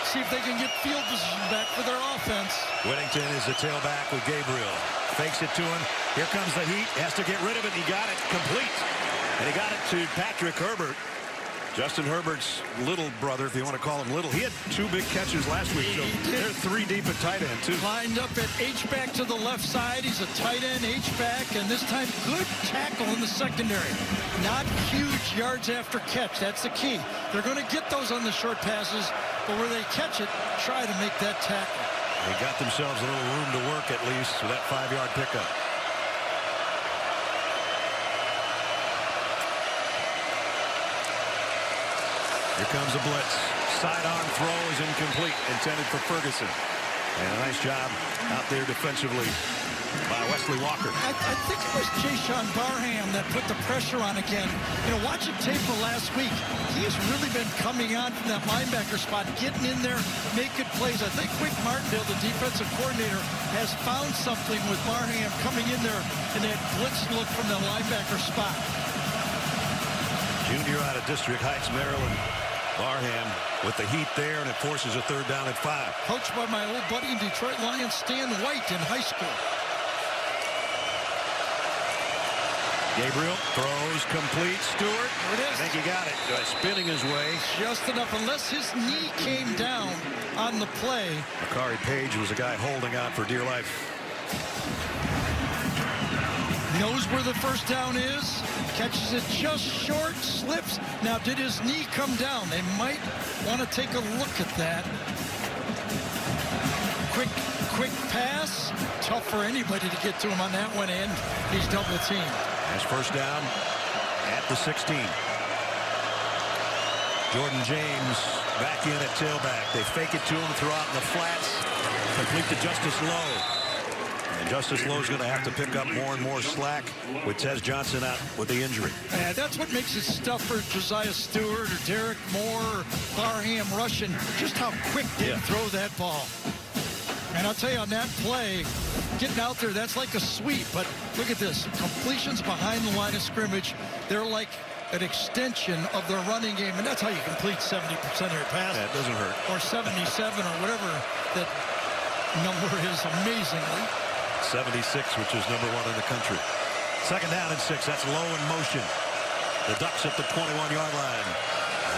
[SPEAKER 2] See if they can get field position back for their offense.
[SPEAKER 1] Whittington is the tailback with Gabriel. Fakes it to him. Here comes the heat. Has to get rid of it. He got it complete. And he got it to Patrick Herbert. Justin Herbert's little brother, if you want to call him little. He had 2 big catches last week. So they're 3 deep at tight end, too.
[SPEAKER 2] Lined up at H-back to the left side. He's a tight end H-back, and this time good tackle in the secondary. Not huge yards after catch. That's the key. They're going to get those on the short passes, but where they catch it, try to make that tackle.
[SPEAKER 1] They got themselves a little room to work, at least, with that 5-yard pickup. Here comes a blitz. Sidearm throw is incomplete, intended for Ferguson. And a nice job out there defensively by Wesley Walker.
[SPEAKER 2] I think it was Jason Barham that put the pressure on again. You know, watching tape for last week, he's really been coming on from that linebacker spot, getting in there, making plays. I think Wick Martindale, the defensive coordinator, has found something with Barham coming in there in that blitz look from the linebacker spot.
[SPEAKER 1] Junior out of District Heights, Maryland. Barham with the heat there, and it forces a 3rd down at 5.
[SPEAKER 2] Coached by my old buddy in Detroit Lions, Stan White, in high school.
[SPEAKER 1] Gabriel throws complete. Stewart.
[SPEAKER 2] There it is.
[SPEAKER 1] I think he got it. Spinning his way.
[SPEAKER 2] Just enough, unless his knee came down on the play.
[SPEAKER 1] Makari Page was a guy holding out for dear life.
[SPEAKER 2] Knows where the first down is. Catches it just short, slips. Now, did his knee come down? They might want to take a look at that. Quick pass. Tough for anybody to get to him on that one, and he's double teamed.
[SPEAKER 1] As first down at the 16. Jordan James back in at tailback. They fake it to him, throw out in the flats. Complete to Justice Lowe. And Justice Lowe's going to have to pick up more and more slack with Tez Johnson out with the injury.
[SPEAKER 2] Yeah, that's what makes it tough for Josiah Stewart or Derek Moore or Barham rushing. Just how quick they throw that ball. And I'll tell you, on that play, getting out there, that's like a sweep. But look at this. Completions behind the line of scrimmage. They're like an extension of their running game. And that's how you complete 70% of your passes.
[SPEAKER 1] That doesn't hurt.
[SPEAKER 2] Or 77 or whatever that number is, amazingly.
[SPEAKER 1] 76, which is number 1 in the country. 2nd down and 6. That's Lowe in motion. The Ducks at the 21-yard line.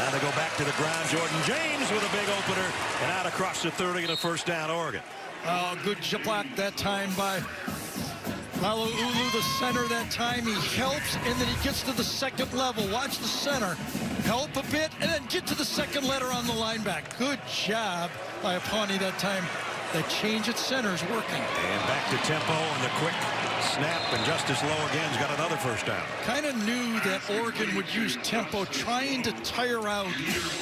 [SPEAKER 1] And they go back to the ground. Jordan James with a big opener. And out across the 30 and a 1st down, Oregon.
[SPEAKER 2] Oh, good block that time by Malauulu, the center that time. He helps, and then he gets to the 2nd level. Watch the center. Help a bit, and then get to the 2nd letter on the linebacker. Good job by Apani that time. That change at center is working.
[SPEAKER 1] And back to tempo and the quick snap, and Justice Lowe again's got another 1st down.
[SPEAKER 2] Kind of knew that Oregon would use tempo, trying to tire out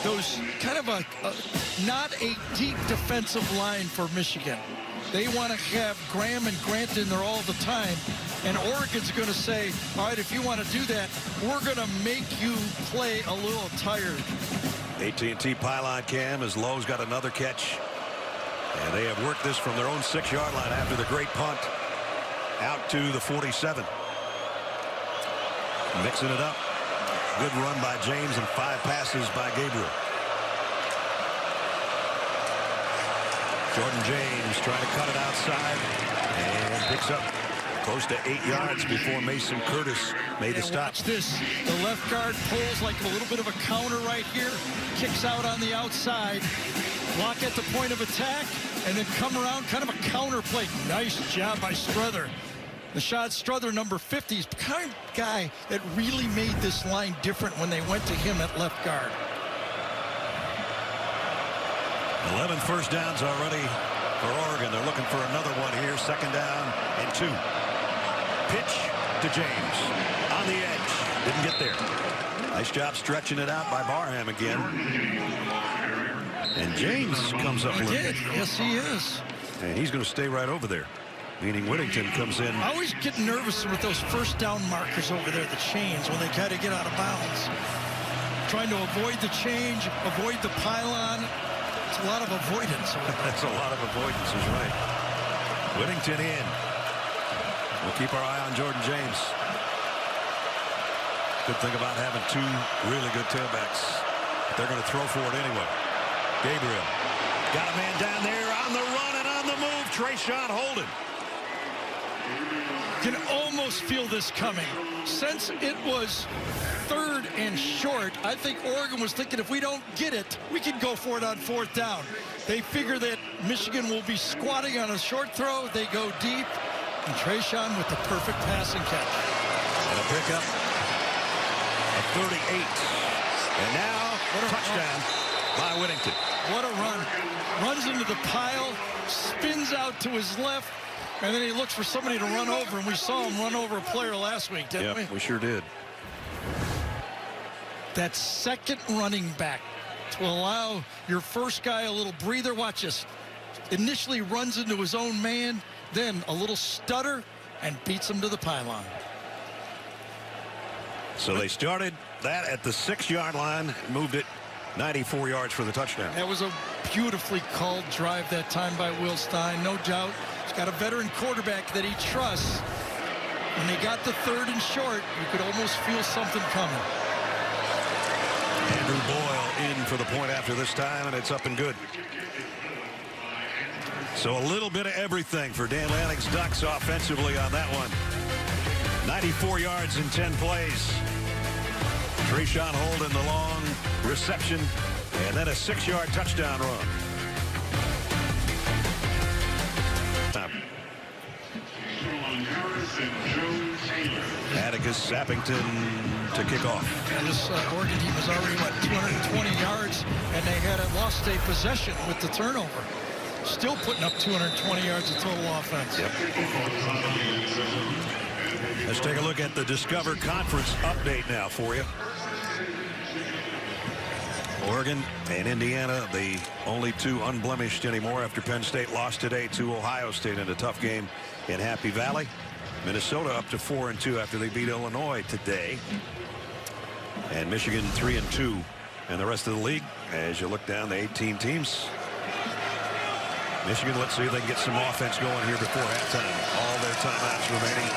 [SPEAKER 2] those kind of not a deep defensive line for Michigan. They want to have Graham and Grant in there all the time, and Oregon's going to say, all right, if you want to do that, we're going to make you play a little tired.
[SPEAKER 1] AT&T pylon cam as Lowe's got another catch. And they have worked this from their own 6-yard line after the great punt out to the 47. Mixing it up. Good run by James and 5 passes by Gabriel. Jordan James trying to cut it outside and picks up close to 8 yards before Mason Curtis made the stop.
[SPEAKER 2] Watch this. The left guard pulls like a little bit of a counter right here, kicks out on the outside, block at the point of attack, and then come around, kind of a counter play. Nice job by Strother. Rashad Strother, number 50, is the kind of guy that really made this line different when they went to him at left guard.
[SPEAKER 1] 11 first downs already for Oregon. They're looking for another one here. 2nd down and 2. Pitch to James on the edge. Didn't get there. Nice job stretching it out by Barham again. And James comes up with it.
[SPEAKER 2] Yes, he is.
[SPEAKER 1] And he's going to stay right over there. Meaning Whittington comes in.
[SPEAKER 2] I always get nervous with those first down markers over there, the chains, when they try to get out of bounds. Trying to avoid the change, avoid the pylon. It's a lot of avoidance.
[SPEAKER 1] That's a lot of avoidance, is right. Whittington in. We'll keep our eye on Jordan James. Good thing about having 2 really good tailbacks. They're going to throw for it anyway. Gabriel got a man down there on the run and on the move. Trayshawn Holden.
[SPEAKER 2] Can almost feel this coming. Since it was 3rd and short, I think Oregon was thinking if we don't get it, we can go for it on 4th down. They figure that Michigan will be squatting on a short throw. They go deep, and Trayshawn with the perfect passing catch.
[SPEAKER 1] And a pickup of 38. And now what a touchdown by Whittington.
[SPEAKER 2] What a run. Runs into the pile, spins out to his left, and then he looks for somebody to run over, and we saw him run over a player last week, didn't we?
[SPEAKER 1] We sure did.
[SPEAKER 2] That second running back to allow your first guy a little breather. Watch this. Initially runs into his own man, then a little stutter, and beats him to the pylon.
[SPEAKER 1] So they started that at the 6-yard line, moved it 94 yards for the touchdown.
[SPEAKER 2] That was a beautifully called drive that time by Will Stein, no doubt. He's got a veteran quarterback that he trusts. When they got the 3rd and short, you could almost feel something coming.
[SPEAKER 1] Andrew Boyle in for the point after this time, and it's up and good. So a little bit of everything for Dan Lanning's Ducks offensively on that one. 94 yards in 10 plays. Trayshawn Holden, the long reception, and then a 6-yard touchdown run. Atticus Sappington to kick off.
[SPEAKER 2] And this Oregon team was already, 220 yards, and they had lost a possession with the turnover. Still putting up 220 yards of total offense.
[SPEAKER 1] Yep. Let's take a look at the Discover Conference update now for you. Oregon and Indiana, the only 2 unblemished anymore after Penn State lost today to Ohio State in a tough game in Happy Valley. Minnesota up to 4-2 after they beat Illinois today. And Michigan 3-2. And the rest of the league, as you look down the 18 teams. Michigan, let's see if they can get some offense going here before halftime. All their timeouts remaining.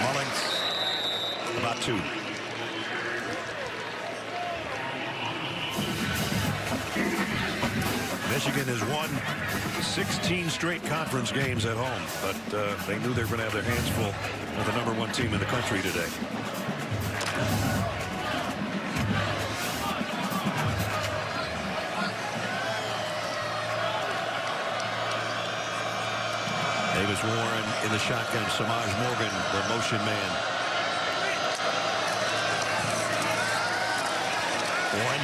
[SPEAKER 1] Mullins, about 2. Michigan has won 16 straight conference games at home, but they knew they were going to have their hands full with the #1 team in the country today. Davis Warren in the shotgun. Samaj Morgan, the motion man. Warren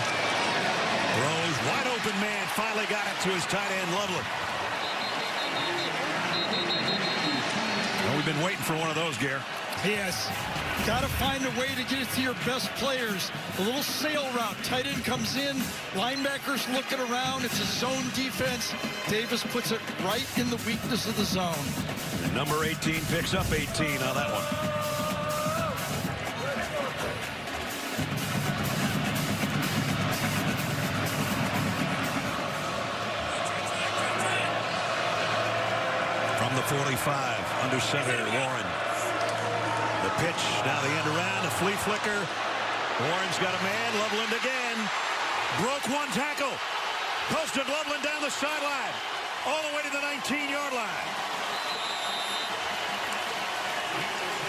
[SPEAKER 1] throws, wide open man, finally got it to his tight end, Loveland. Well, we've been waiting for one of those, Gare.
[SPEAKER 2] Yes. Got to find a way to get it to your best players. A little sail route. Tight end comes in. Linebackers looking around. It's a zone defense. Davis puts it right in the weakness of the zone.
[SPEAKER 1] And number 18 picks up 18 on that one. From the 45, under center, Warren. The pitch, now the end around, a flea flicker. Warren's got a man, Loveland again. Broke one tackle. Posted Loveland down the sideline. All the way to the 19-yard line.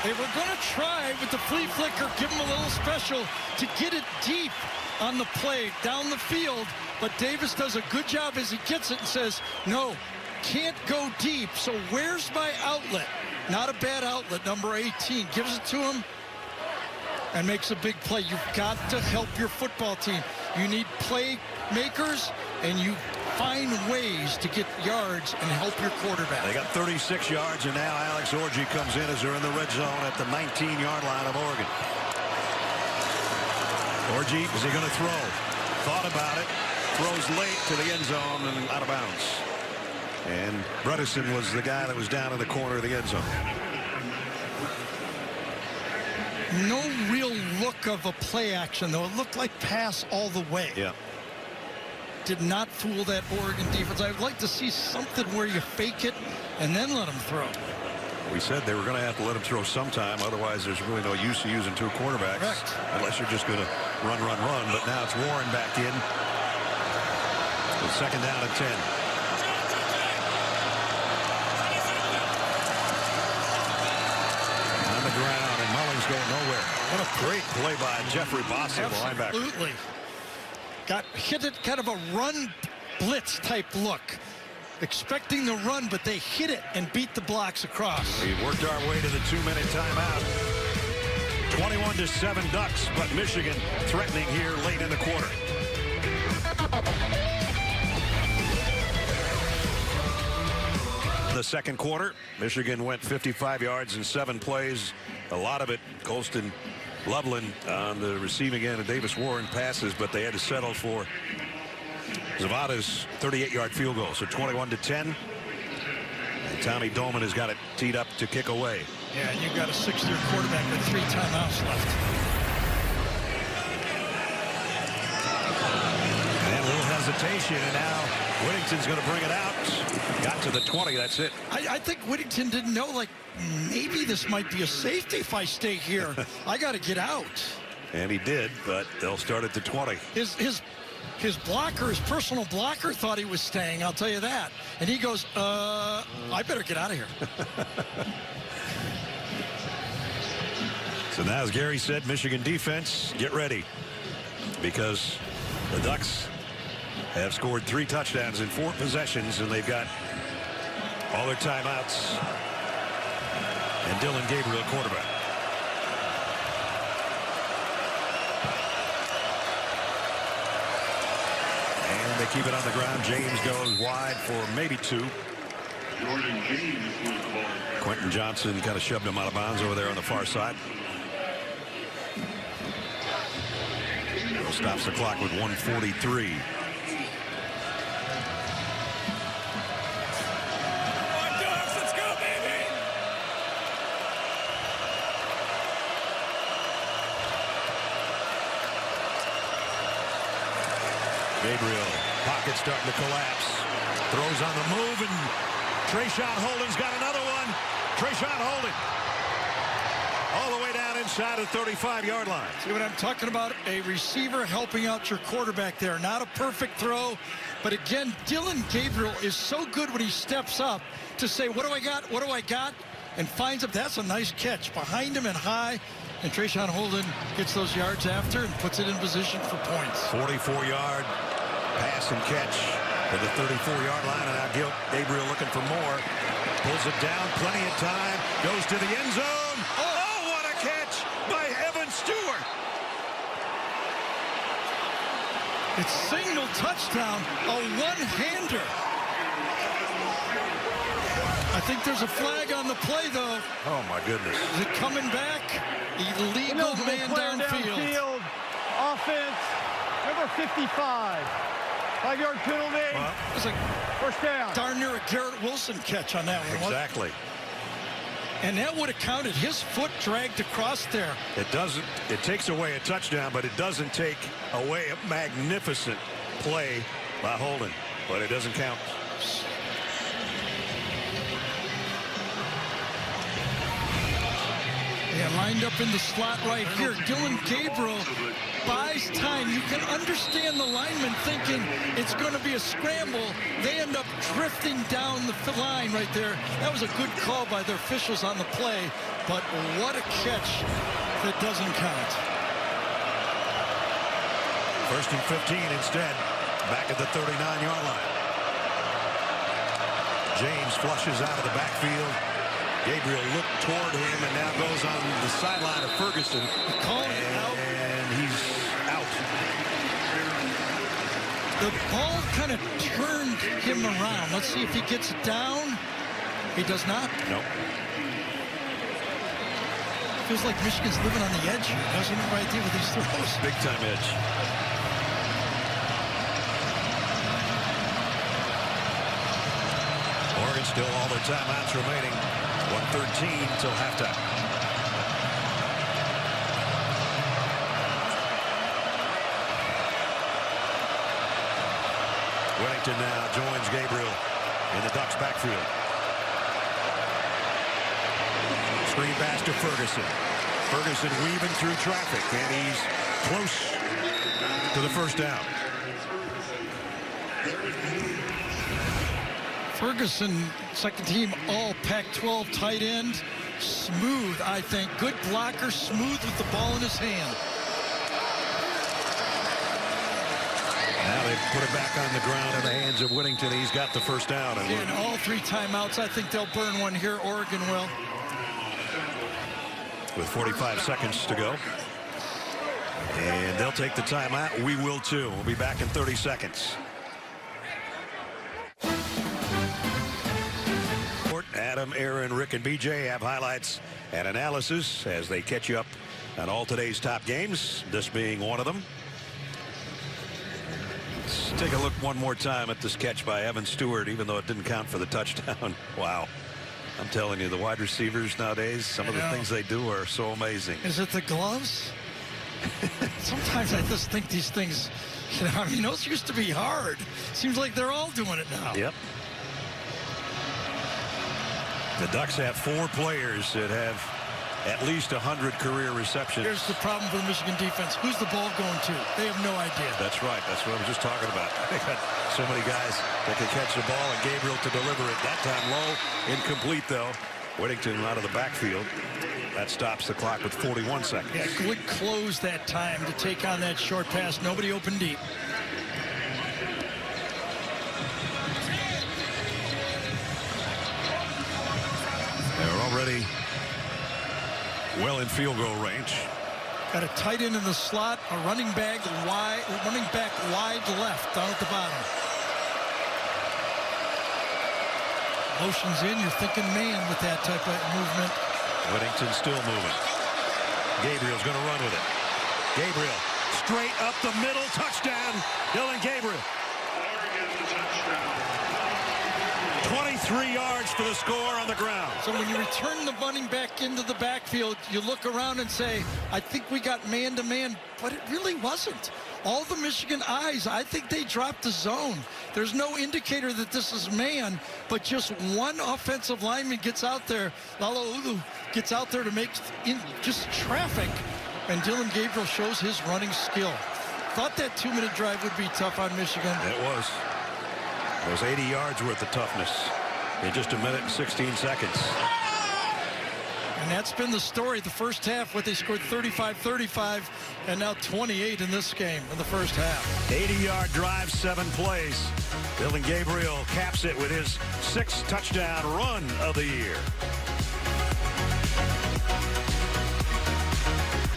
[SPEAKER 2] They were going to try with the flea flicker, give him a little special to get it deep on the play, down the field. But Davis does a good job as he gets it and says, no, can't go deep. So where's my outlet? Not a bad outlet, number 18. Gives it to him and makes a big play. You've got to help your football team. You need playmakers, and you find ways to get yards and help your quarterback.
[SPEAKER 1] They got 36 yards, and now Alex Orji comes in as they're in the red zone at the 19-yard line of Oregon. Orji, is he going to throw? Thought about it. Throws late to the end zone and out of bounds. And Bredesen was the guy that was down in the corner of the end zone.
[SPEAKER 2] No real look of a play action, though. It looked like pass all the way.
[SPEAKER 1] Yeah.
[SPEAKER 2] Did not fool that Oregon defense. I'd like to see something where you fake it and then let them throw.
[SPEAKER 1] We said they were going to have to let him throw sometime. Otherwise, there's really no use of using two quarterbacks.
[SPEAKER 2] Correct.
[SPEAKER 1] Unless you're just going to run. But now it's Warren back in. So second down at 10. On the ground, and Mullins going nowhere. What a great play by Jeffrey Boston, the linebacker.
[SPEAKER 2] Absolutely. Got hit it, kind of a run blitz type look. Expecting the run, but they hit it and beat the blocks across.
[SPEAKER 1] We worked our way to the 2-minute timeout. 21-7 Ducks, but Michigan threatening here late in the quarter. The second quarter, Michigan went 55 yards in 7 plays. A lot of it, Colston Loveland on the receiving end of Davis Warren passes, but they had to settle for Zavada's 38-yard field goal. So 21-10. And Tommy Dolman has got it teed up to kick away.
[SPEAKER 2] Yeah, and you've got a 6-year quarterback with 3 timeouts left.
[SPEAKER 1] And a little hesitation, and now Whittington's going to bring it out. Got to the 20. That's it.
[SPEAKER 2] I think Whittington didn't know, like, maybe this might be a safety if I stay here. I got to get out.
[SPEAKER 1] And he did, but they'll start at the 20.
[SPEAKER 2] His blocker, his personal blocker, thought he was staying, I'll tell you that. And he goes, I better get out of here.
[SPEAKER 1] So now, as Gary said, Michigan defense, get ready. Because the Ducks have scored 3 touchdowns in 4 possessions, and they've got all their timeouts. And Dylan Gabriel, quarterback. And they keep it on the ground. James goes wide for maybe 2. Quentin Johnson kind of shoved him out of bounds over there on the far side. Stops the clock with 1:43. Gabriel, pocket starting to collapse. Throws on the move, and Trayshawn Holden's got another one. Trayshawn Holden. All the way down inside the 35-yard line.
[SPEAKER 2] See what I'm talking about? A receiver helping out your quarterback there. Not a perfect throw, but again, Dylan Gabriel is so good when he steps up to say, what do I got? What do I got? And finds him. That's a nice catch. Behind him and high. And Trayshawn Holden gets those yards after and puts it in position for points.
[SPEAKER 1] 44-yard pass and catch to the 34-yard line. And now Gabriel looking for more. Pulls it down. Plenty of time. Goes to the end zone. Oh, what a catch by Evan Stewart.
[SPEAKER 2] It's signal touchdown. A one-hander. I think there's a flag on the play, though.
[SPEAKER 1] Oh, my goodness.
[SPEAKER 2] Is it coming back? Illegal man downfield.
[SPEAKER 7] Offense, number 55. 5-yard penalty.
[SPEAKER 2] Well, it was like
[SPEAKER 7] first down.
[SPEAKER 2] Darn near a Garrett Wilson catch on that one.
[SPEAKER 1] Exactly.
[SPEAKER 2] And that would have counted. His foot dragged across there.
[SPEAKER 1] It doesn't. It takes away a touchdown, but it doesn't take away a magnificent play by Holden. But it doesn't count.
[SPEAKER 2] Yeah, lined up in the slot right here. Dylan Gabriel buys time. You can understand the lineman thinking it's going to be a scramble. They end up drifting down the line right there. That was a good call by their officials on the play, but what a catch that doesn't count.
[SPEAKER 1] 1st and 15 instead, back at the 39-yard line. James flushes out of the backfield. Gabriel looked toward him and now goes on the sideline of Ferguson. And he's out.
[SPEAKER 2] The ball kind of turned him around. Let's see if he gets it down. He does not.
[SPEAKER 1] Nope.
[SPEAKER 2] Feels like Michigan's living on the edge here, doesn't it, right there with these throws?
[SPEAKER 1] Big time edge. Oregon still all their timeouts remaining. 1:13 till halftime. Whittington now joins Gabriel in the Ducks backfield. Screen pass to Ferguson. Ferguson weaving through traffic, and he's close to the first down.
[SPEAKER 2] Ferguson, second team all Pac-12 tight end. Smooth, I think. Good blocker, smooth with the ball in his hand.
[SPEAKER 1] Now they put it back on the ground in the hands of Whittington. He's got the first down.
[SPEAKER 2] And all 3 timeouts, I think they'll burn one here. Oregon will.
[SPEAKER 1] With 45 seconds to go. And they'll take the timeout. We will too. We'll be back in 30 seconds. Adam, Aaron, Rick, and BJ have highlights and analysis as they catch you up on all today's top games, this being one of them. Let's take a look one more time at this catch by Evan Stewart, even though it didn't count for the touchdown. Wow. I'm telling you, the wide receivers nowadays, some of the things they do are so amazing.
[SPEAKER 2] Is it the gloves? Sometimes I just think these things, you know, I mean, those used to be hard. Seems like they're all doing it now.
[SPEAKER 1] Yep. The Ducks have 4 players that have at least 100 career receptions.
[SPEAKER 2] Here's the problem for the Michigan defense. Who's the ball going to? They have no idea.
[SPEAKER 1] That's right. That's what I was just talking about. They got so many guys that can catch the ball, and Gabriel to deliver it. That time low, incomplete though. Whittington out of the backfield. That stops the clock with 41 seconds.
[SPEAKER 2] Yeah, good close that time to take on that short pass. Nobody open deep.
[SPEAKER 1] They're already well in field goal range.
[SPEAKER 2] Got a tight end in the slot, a running back wide left down at the bottom. Motion's in, you're thinking man with that type of movement.
[SPEAKER 1] Whittington still moving. Gabriel's going to run with it. Gabriel straight up the middle, touchdown. Dylan Gabriel. 23 yards for the score on the ground.
[SPEAKER 2] So when you return the running back into the backfield, you look around and say, I think we got man-to-man, but it really wasn't. All the Michigan eyes, I think they dropped the zone. There's no indicator that this is man, but just one offensive lineman gets out there. Laloulu gets out there to make just traffic, and Dylan Gabriel shows his running skill. Thought that 2-minute drive would be tough on Michigan.
[SPEAKER 1] It was. It was 80 yards worth of toughness in just a minute and 16 seconds.
[SPEAKER 2] And that's been the story. The first half, what they scored 35-35, and now 28 in this game in the first half.
[SPEAKER 1] 80-yard drive, 7 plays. Dylan Gabriel caps it with his 6th touchdown run of the year.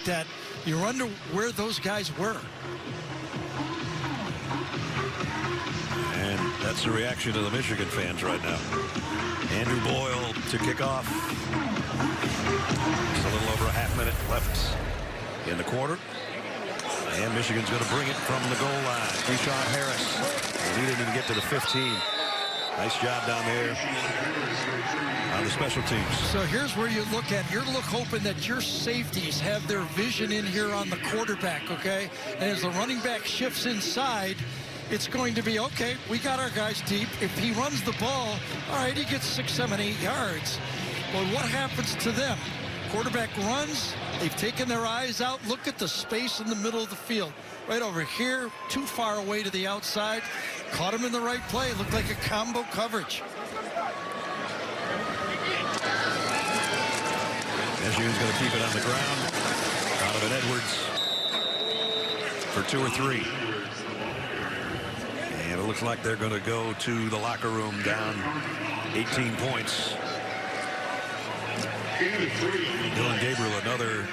[SPEAKER 2] That you wonder where those guys were.
[SPEAKER 1] And that's the reaction of the Michigan fans right now. Andrew Boyle to kick off. Just a little over a half-minute left in the quarter. And Michigan's going to bring it from the goal line. Keyshawn Harris. And he didn't even get to the 15. Nice job down there on the special teams.
[SPEAKER 2] So here's where you look at. You're hoping that your safeties have their vision in here on the quarterback, okay? And as the running back shifts inside, it's going to be, okay, we got our guys deep. If he runs the ball, all right, he gets 6, 7, 8 yards. But what happens to them? Quarterback runs. They've taken their eyes out. Look at the space in the middle of the field. Right over here, too far away to the outside. Caught him in the right play. Looked like a combo coverage.
[SPEAKER 1] Michigan's going to keep it on the ground. Donovan Edwards for 2 or 3. And it looks like they're going to go to the locker room down 18 points. Dylan Gabriel, another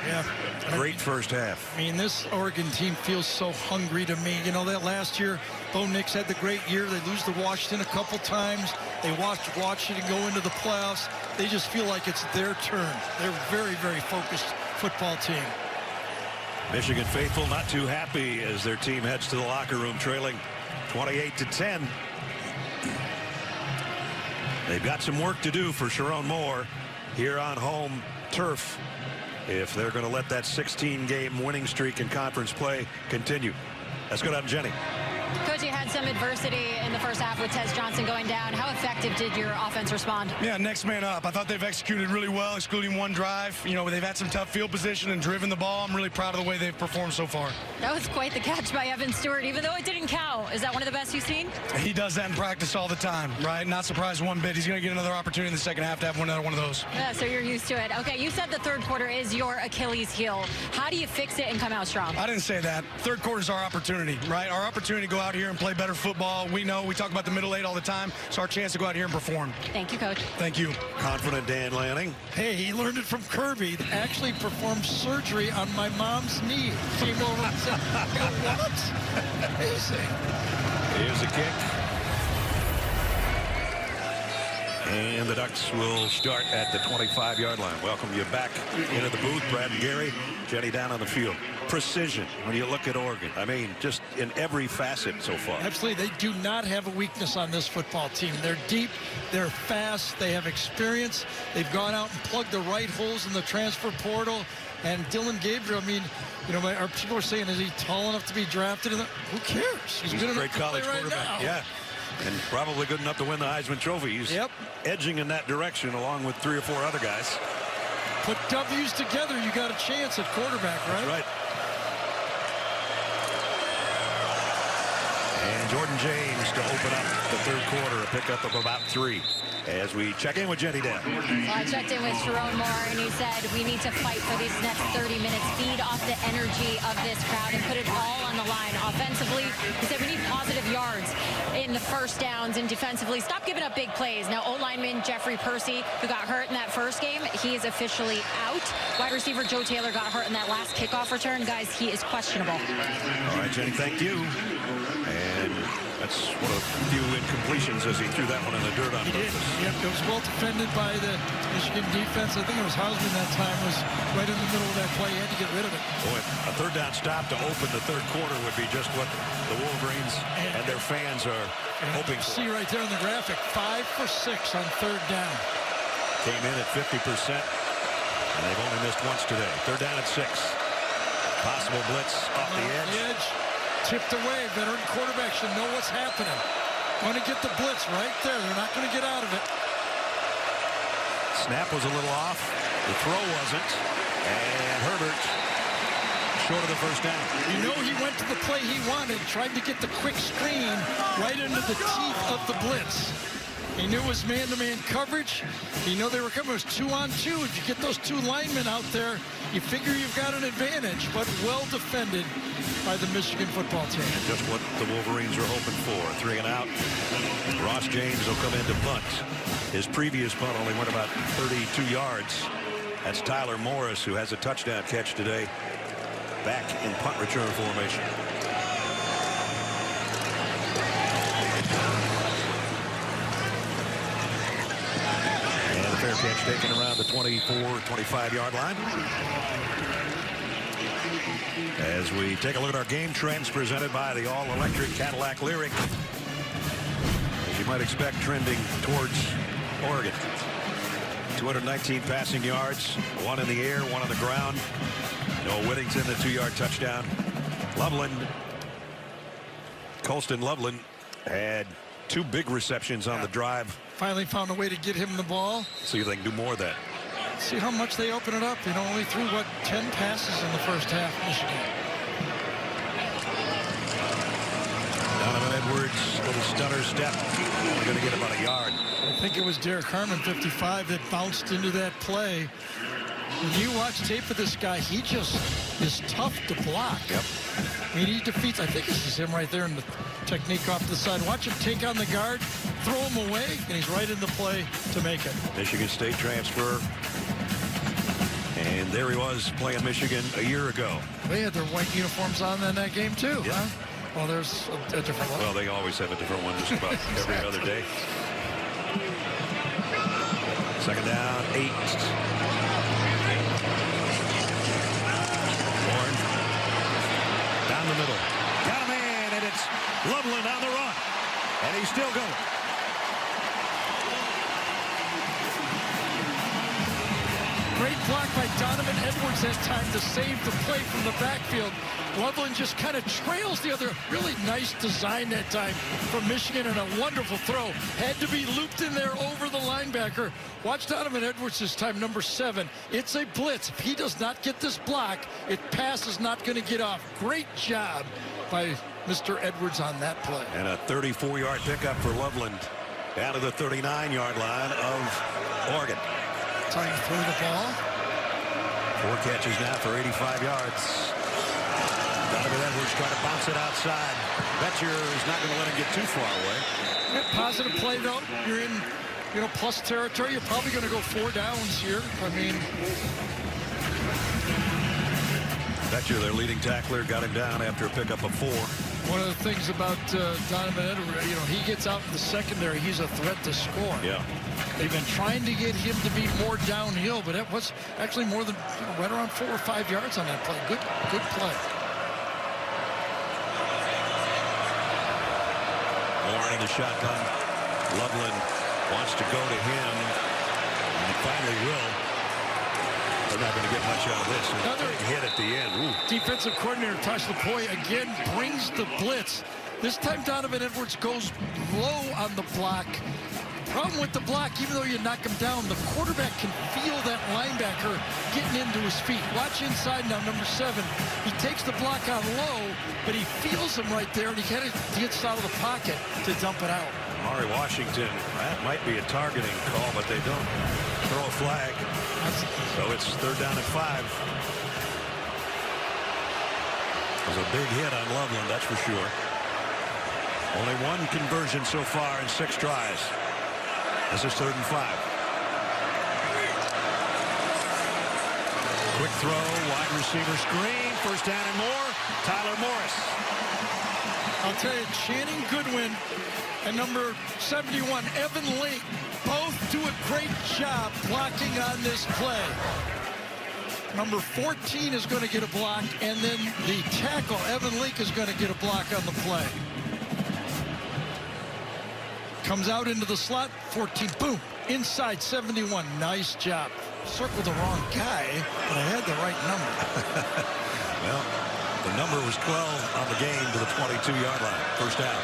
[SPEAKER 1] great first half.
[SPEAKER 2] I mean, this Oregon team feels so hungry to me. You know, that last year, Bo Nix had the great year. They lose to Washington a couple times. They watched Washington go into the playoffs. They just feel like it's their turn. They're a very, very focused football team.
[SPEAKER 1] Michigan faithful not too happy as their team heads to the locker room trailing 28-10. They've got some work to do for Sharon Moore here on home turf if they're going to let that 16-game winning streak in conference play continue. Let's go down to Jenny.
[SPEAKER 4] Coach, you had some adversity in the first half with Tez Johnson going down. How effective did your offense respond?
[SPEAKER 11] Yeah, next man up. I thought they've executed really well, excluding one drive. You know, they've had some tough field position and driven the ball. I'm really proud of the way they've performed so far.
[SPEAKER 4] That was quite the catch by Evan Stewart, even though it didn't count. Is that one of the best you've seen?
[SPEAKER 11] He does that in practice all the time, right? Not surprised one bit. He's going to get another opportunity in the second half to have another one of those.
[SPEAKER 4] Yeah, so you're used to it. Okay, you said the third quarter is your Achilles heel. How do you fix it and come out strong?
[SPEAKER 11] I didn't say that. Third quarter is our opportunity, right? Our opportunity to go out here and play better football. We talk about the middle eight all the time. It's our chance to go out here and perform.
[SPEAKER 4] Thank you, Coach.
[SPEAKER 11] Thank you.
[SPEAKER 1] Confident Dan Lanning.
[SPEAKER 2] Hey, he learned it from Kirby. Actually performed surgery on my mom's knee. Came over and said, what? Amazing.
[SPEAKER 1] Here's a kick. And the Ducks will start at the 25-yard line. Welcome you back into the booth, Brad and Gary. Jenny down on the field. Precision when you look at Oregon. I mean, just in every facet so far.
[SPEAKER 2] Absolutely. They do not have a weakness on this football team. They're deep. They're fast. They have experience. They've gone out and plugged the right holes in the transfer portal. And Dylan Gabriel, I mean, you know, our people are saying, is he tall enough to be drafted? Who cares?
[SPEAKER 1] He's a great college quarterback. Yeah. And probably good enough to win the Heisman Trophy. He's edging in that direction along with 3 or 4 other guys.
[SPEAKER 2] Put W's together, you got a chance at quarterback, right?
[SPEAKER 1] That's right. And Jordan James to open up the third quarter, a pickup of about 3. As we check in with Jenny Dan.
[SPEAKER 4] Well, I checked in with Sharon Moore, and he said we need to fight for these next 30 minutes, feed off the energy of this crowd, and put it all on the line. Offensively, he said we need positive yards in the first downs, and defensively, stop giving up big plays. Now, O-lineman Jeffrey Percy, who got hurt in that first game, he is officially out. Wide receiver Joe Taylor got hurt in that last kickoff return. Guys, he is questionable.
[SPEAKER 1] All right, Jenny, thank you. And that's one of the few incompletions as he threw that one in the dirt on purpose.
[SPEAKER 2] Yep, it was well defended by the Michigan defense. I think it was Hausman that time was right in the middle of that play. He had to get rid of it.
[SPEAKER 1] Boy, a third down stop to open the third quarter would be just what the Wolverines and their fans are hoping for.
[SPEAKER 2] See right there in the graphic, 5 for 6 on third down.
[SPEAKER 1] Came in at 50%, and they've only missed once today. Third down at 6. Possible blitz off the edge.
[SPEAKER 2] Tipped away. Veteran quarterback should know what's happening. Going to get the blitz right there. They're not going to get out of it.
[SPEAKER 1] Snap was a little off. The throw wasn't. And Herbert short of the first down.
[SPEAKER 2] You know he went to the play he wanted. Tried to get the quick screen right into the teeth of the blitz. He knew it was man-to-man coverage. He knew they were coming. It was 2-on-2. If you get those 2 linemen out there, you figure you've got an advantage, but well defended by the Michigan football team.
[SPEAKER 1] And just what the Wolverines are hoping for. 3 and out. Ross James will come in to punt. His previous punt only went about 32 yards. That's Tyler Morris, who has a touchdown catch today. Back in punt return formation. Fair catch taken around the 24-25-yard line. As we take a look at our game trends presented by the all-electric Cadillac Lyric. As you might expect, trending towards Oregon. 219 passing yards, 1 in the air, 1 on the ground. Noah Whittington, the 2-yard touchdown. Colston Loveland had 2 big receptions on the drive.
[SPEAKER 2] Finally found a way to get him the ball.
[SPEAKER 1] See if they can do more of that.
[SPEAKER 2] See how much they open it up. You know, only threw, what, 10 passes in the first half, Michigan.
[SPEAKER 1] Donovan Edwards, little stutter step. We're going to get about a yard.
[SPEAKER 2] I think it was Derek Harmon, 55, that bounced into that play. When you watch tape of this guy, he just is tough to block.
[SPEAKER 1] Yep.
[SPEAKER 2] I mean, he defeats, I think this is him right there in the technique off the side. Watch him take on the guard, throw him away, and he's right in the play to make it.
[SPEAKER 1] Michigan State transfer. And there he was playing Michigan a year ago.
[SPEAKER 2] They had their white uniforms on in that game, too.
[SPEAKER 1] Yeah.
[SPEAKER 2] Huh? Well, there's a different one.
[SPEAKER 1] Well, they always have a different one just about every other day. Second down, 8. Warren down the middle. Got him in, and it's Loveland on the run. And he's still going.
[SPEAKER 2] Great block by Donovan Edwards that time to save the play from the backfield. Loveland just kind of trails the other. Really nice design that time from Michigan, and a wonderful throw. Had to be looped in there over the linebacker. Watch Donovan Edwards this time, number 7. It's a blitz. If he does not get this block, it pass is not going to get off. Great job by Mr. Edwards on that play.
[SPEAKER 1] And a 34-yard pickup for Loveland down to the 39-yard line of Oregon.
[SPEAKER 2] That's how you throw the ball.
[SPEAKER 1] 4 catches now for 85 yards. Donovan Edwards trying to bounce it outside. Betcher is not going to let him get too far away.
[SPEAKER 2] Yeah, positive play, though. You're in, plus territory. You're probably going to go 4 downs here. I mean,
[SPEAKER 1] Betcher, their leading tackler, got him down after a pickup of 4.
[SPEAKER 2] One of the things about Donovan Edwards, he gets out in the secondary. He's a threat to score.
[SPEAKER 1] Yeah.
[SPEAKER 2] They've been trying to get him to be more downhill, but that was actually more than right around 4 or 5 yards on that play. Good play.
[SPEAKER 1] Warren in the shotgun. Loveland wants to go to him, and he finally will. They're not going to get much out of this. Another hit at the end. Ooh.
[SPEAKER 2] Defensive coordinator Tosh Lupoi again brings the blitz. This time Donovan Edwards goes low on the block. Problem with the block, even though you knock him down, the quarterback can feel that linebacker getting into his feet. Watch inside now, number 7. He takes the block on low, but he feels him right there, and he kind of gets out of the pocket to dump it out.
[SPEAKER 1] Mari Washington, that might be a targeting call, but they don't throw a flag. So it's 3rd down and 5. It was a big hit on Loveland, that's for sure. Only 1 conversion so far in 6 tries. This is 3rd and 5. Quick throw, wide receiver screen, 1st down and more. Tyler Morris.
[SPEAKER 2] I'll tell you, Channing Goodwin and number 71, Evan Link, both do a great job blocking on this play. Number 14 is going to get a block, and then the tackle, Evan Link, is going to get a block on the play. Comes out into the slot, 14, boom, inside 71. Nice job. Circled the wrong guy, but I had the right number.
[SPEAKER 1] Well, the number was 12 on the game to the 22-yard line. 1st down.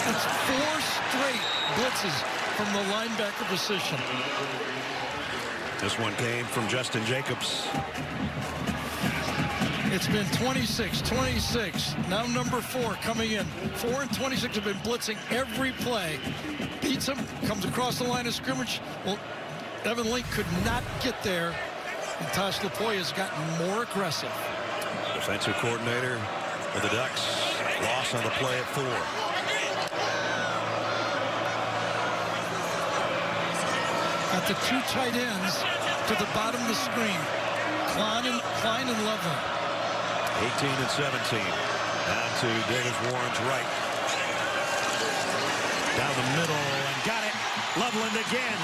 [SPEAKER 2] That's 4 straight blitzes from the linebacker position.
[SPEAKER 1] This one came from Justin Jacobs.
[SPEAKER 2] It's been 26, 26. Now number 4 coming in. 4 and 26 have been blitzing every play. Beats him, comes across the line of scrimmage. Well, Evan Link could not get there. And Tosh Lupoi has gotten more aggressive.
[SPEAKER 1] Defensive coordinator for the Ducks. Loss on the play at 4.
[SPEAKER 2] Got the 2 tight ends to the bottom of the screen. Klein and Loveland.
[SPEAKER 1] 18 and 17. Down to Davis Warren's right. Down the middle and got it. Loveland again.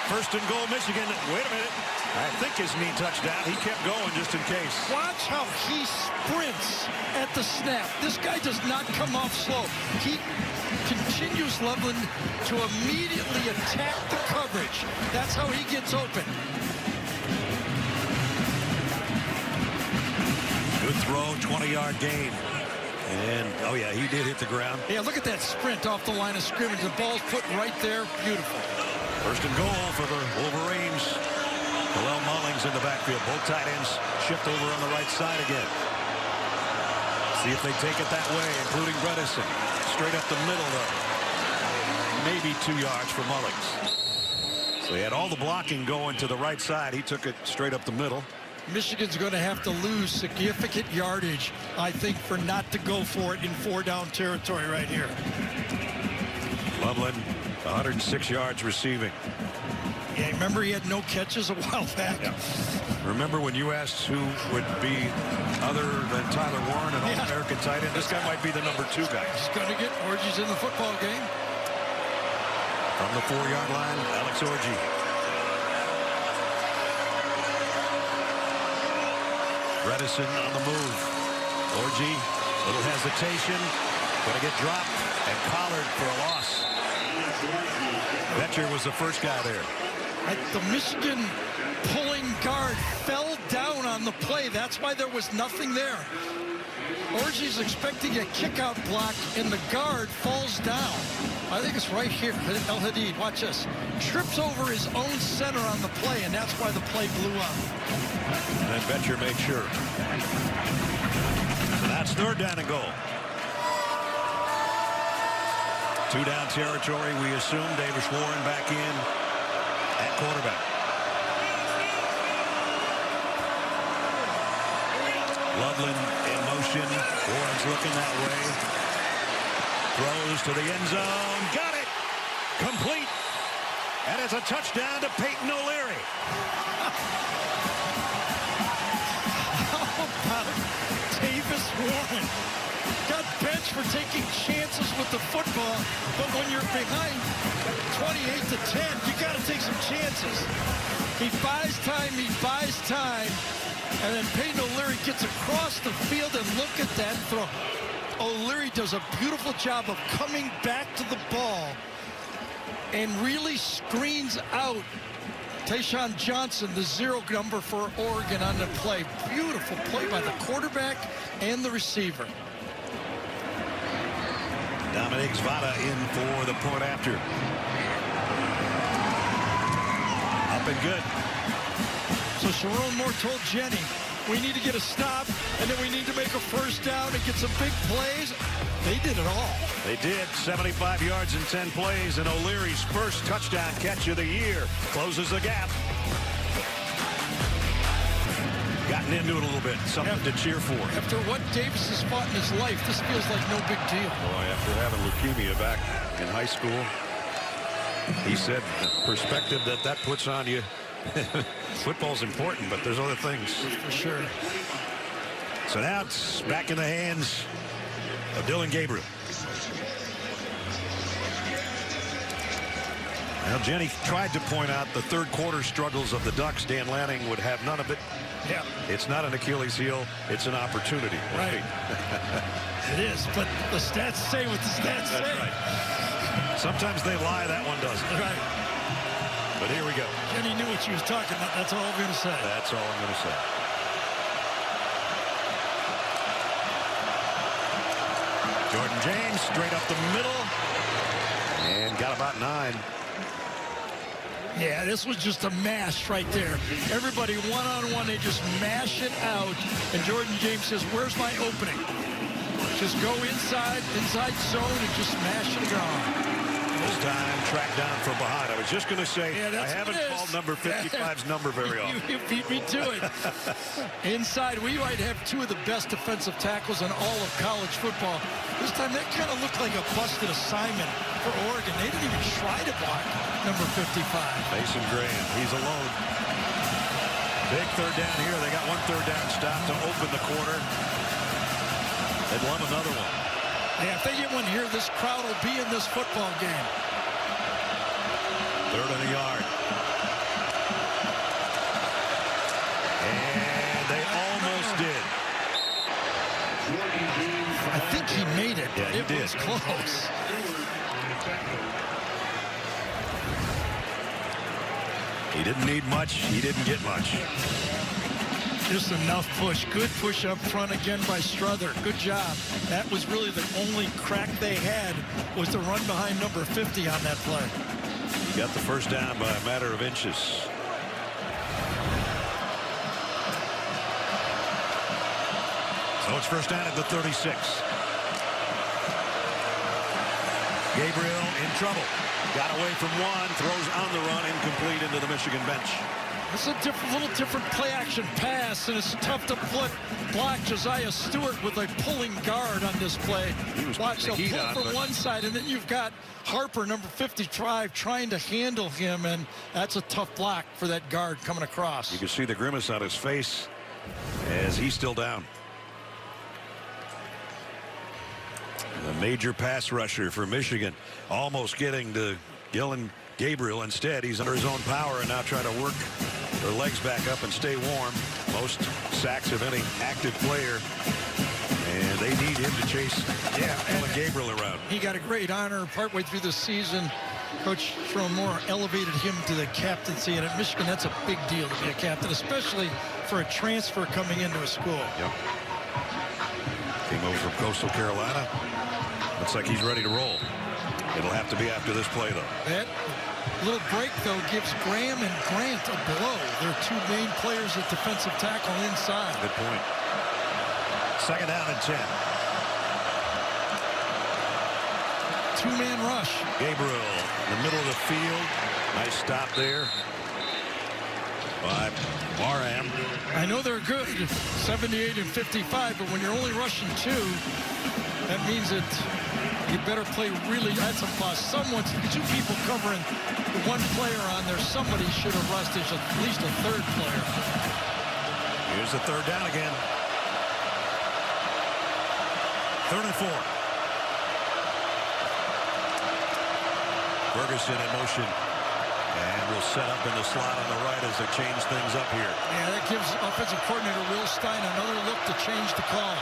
[SPEAKER 1] 1st and goal, Michigan. Wait a minute. I think his knee touched down. He kept going just in case.
[SPEAKER 2] Watch how he sprints at the snap. This guy does not come off slow. He continues, Loveland, to immediately attack the coverage. That's how he gets open.
[SPEAKER 1] Good throw, 20-yard gain. And, oh, yeah, he did hit the ground.
[SPEAKER 2] Yeah, look at that sprint off the line of scrimmage. The ball's put right there. Beautiful.
[SPEAKER 1] First and goal for the Wolverines. Khalil Mullings in the backfield. Both tight ends shift over on the right side again. See if they take it that way, including Bredesen. Straight up the middle, though. Maybe 2 yards for Mullings. So he had all the blocking going to the right side. He took it straight up the middle.
[SPEAKER 2] Michigan's going to have to lose significant yardage, I think, for not to go for it in 4-down territory right here.
[SPEAKER 1] Loveland, 106 yards receiving.
[SPEAKER 2] Yeah, remember he had no catches a while back.
[SPEAKER 1] Yeah. Remember when you asked who would be other than Tyler Warren, an All-American tight end? This guy might be the number 2 guy.
[SPEAKER 2] He's going to get Orji's in the football game.
[SPEAKER 1] From the 4-yard line, Alex Orji. Bredesen on the move. Orji, little hesitation. Going to get dropped and collared for a loss. Betcher was the first guy there.
[SPEAKER 2] The Michigan pulling guard fell down on the play. That's why there was nothing there. Orji's expecting a kick-out block, and the guard falls down. I think it's right here. El Hadid, watch this. Trips over his own center on the play, and that's why the play blew up.
[SPEAKER 1] And Betcher made sure. So that's 3rd down and goal. 2-down territory, we assume. Davis Warren back in at quarterback. Loveland in motion. Warren's looking that way. Throws to the end zone. Got it! Complete. And it's a touchdown to Peyton O'Leary.
[SPEAKER 2] How about Davis Warren? Got benched for taking chances with the football, but when you're behind 28-10, you got to take some chances. He buys time, and then Peyton O'Leary gets across the field, and look at that throw. O'Leary does a beautiful job of coming back to the ball and really screens out Tayshaun Johnson, the 0 number for Oregon on the play. Beautiful play by the quarterback and the receiver.
[SPEAKER 1] Dominic Zvada in for the point after. Up and good.
[SPEAKER 2] So Sharon Moore told Jenny, we need to get a stop, and then we need to make a 1st down and get some big plays. They did it all.
[SPEAKER 1] They did. 75 yards in 10 plays, and O'Leary's first touchdown catch of the year closes the gap. Gotten into it a little bit. Something to cheer for.
[SPEAKER 2] After what Davis has fought in his life, this feels like no big deal.
[SPEAKER 1] Boy, after having leukemia back in high school, he said the perspective that puts on you. Football's important, but there's other things.
[SPEAKER 2] For sure.
[SPEAKER 1] So now it's back in the hands of Dylan Gabriel. Well, Jenny tried to point out the 3rd quarter struggles of the Ducks. Dan Lanning would have none of it.
[SPEAKER 2] Yeah.
[SPEAKER 1] It's not an Achilles heel. It's an opportunity.
[SPEAKER 2] Right. It is, but the stats say what the stats say.
[SPEAKER 1] Right. Sometimes they lie. That one doesn't.
[SPEAKER 2] Right.
[SPEAKER 1] But here we go.
[SPEAKER 2] Jenny knew what she was talking about. That's all I'm going to say.
[SPEAKER 1] That's all I'm going to say. Jordan James straight up the middle. And got about 9.
[SPEAKER 2] Yeah, this was just a mash right there. Everybody one-on-one, they just mash it out. And Jordan James says, where's my opening? Just go inside zone and just smash it around.
[SPEAKER 1] This time tracked down from behind. I was just going to say, I haven't called number 55's number very often.
[SPEAKER 2] You beat me to it. Inside, we might have 2 of the best defensive tackles in all of college football. This time, that kind of looked like a busted assignment for Oregon. They didn't even try to block number 55.
[SPEAKER 1] Mason Graham, he's alone. Big 3rd down here. They got 1 3rd down stop to open the quarter. They'd love another one.
[SPEAKER 2] Yeah, if they get one here, this crowd will be in this football game.
[SPEAKER 1] 3rd and a yard. And they almost did.
[SPEAKER 2] I think he made it.
[SPEAKER 1] Yeah, he did.
[SPEAKER 2] It was close.
[SPEAKER 1] He didn't need much. He didn't get much.
[SPEAKER 2] Just enough push. Good push up front again by Strother. Good job. That was really the only crack they had, was the run behind number 50 on that play.
[SPEAKER 1] Got the first down by a matter of inches. So it's first down at the 36. Gabriel in trouble. Got away from one, throws on the run, incomplete into the Michigan bench.
[SPEAKER 2] It's a little different play action pass, and it's tough to block Josiah Stewart with a pulling guard on this play. Watch, they'll pull from one side, and then you've got Harper, number 55, trying to handle him, and that's a tough block for that guard coming across.
[SPEAKER 1] You can see the grimace on his face as he's still down. A major pass rusher for Michigan, almost getting to Gillen Gabriel. Instead, he's under his own power and now trying to work their legs back up and stay warm. Most sacks of any active player, and they need him to chase Gillen Gabriel around.
[SPEAKER 2] He got a great honor partway through the season. Coach Moore elevated him to the captaincy, and at Michigan, that's a big deal to be a captain, especially for a transfer coming into a school.
[SPEAKER 1] Yep. Came over from Coastal Carolina. Looks like he's ready to roll. It'll have to be after this play, though.
[SPEAKER 2] That little break, though, gives Graham and Grant a blow. They're two main players at defensive tackle inside.
[SPEAKER 1] Good point. Second down and 10.
[SPEAKER 2] Two-man rush.
[SPEAKER 1] Gabriel in the middle of the field. Nice stop there by Barham.
[SPEAKER 2] I know they're good, 78 and 55, but when you're only rushing two, that means that you better play really. That's a plus. Two people covering the one player on there. Somebody should have rushed. There's at least a third player.
[SPEAKER 1] Here's the third down again. 3rd and 4. Ferguson in motion. And will set up in the slot on the right as they change things up here.
[SPEAKER 2] Yeah, that gives offensive coordinator Will Stein another look to change the call.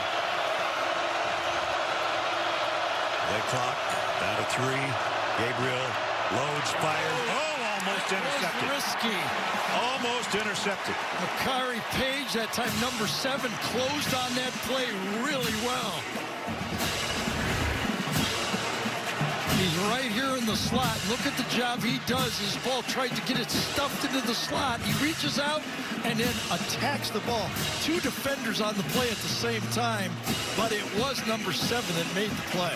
[SPEAKER 1] Play clock down to 3. Gabriel loads, fires. Oh, almost intercepted.
[SPEAKER 2] Risky.
[SPEAKER 1] Almost intercepted.
[SPEAKER 2] Makari Page, that time number 7, closed on that play really well. He's right here in the slot. Look at the job he does. His ball tried to get it stuffed into the slot. He reaches out and then attacks the ball. Two defenders on the play at the same time, but it was number 7 that made the play.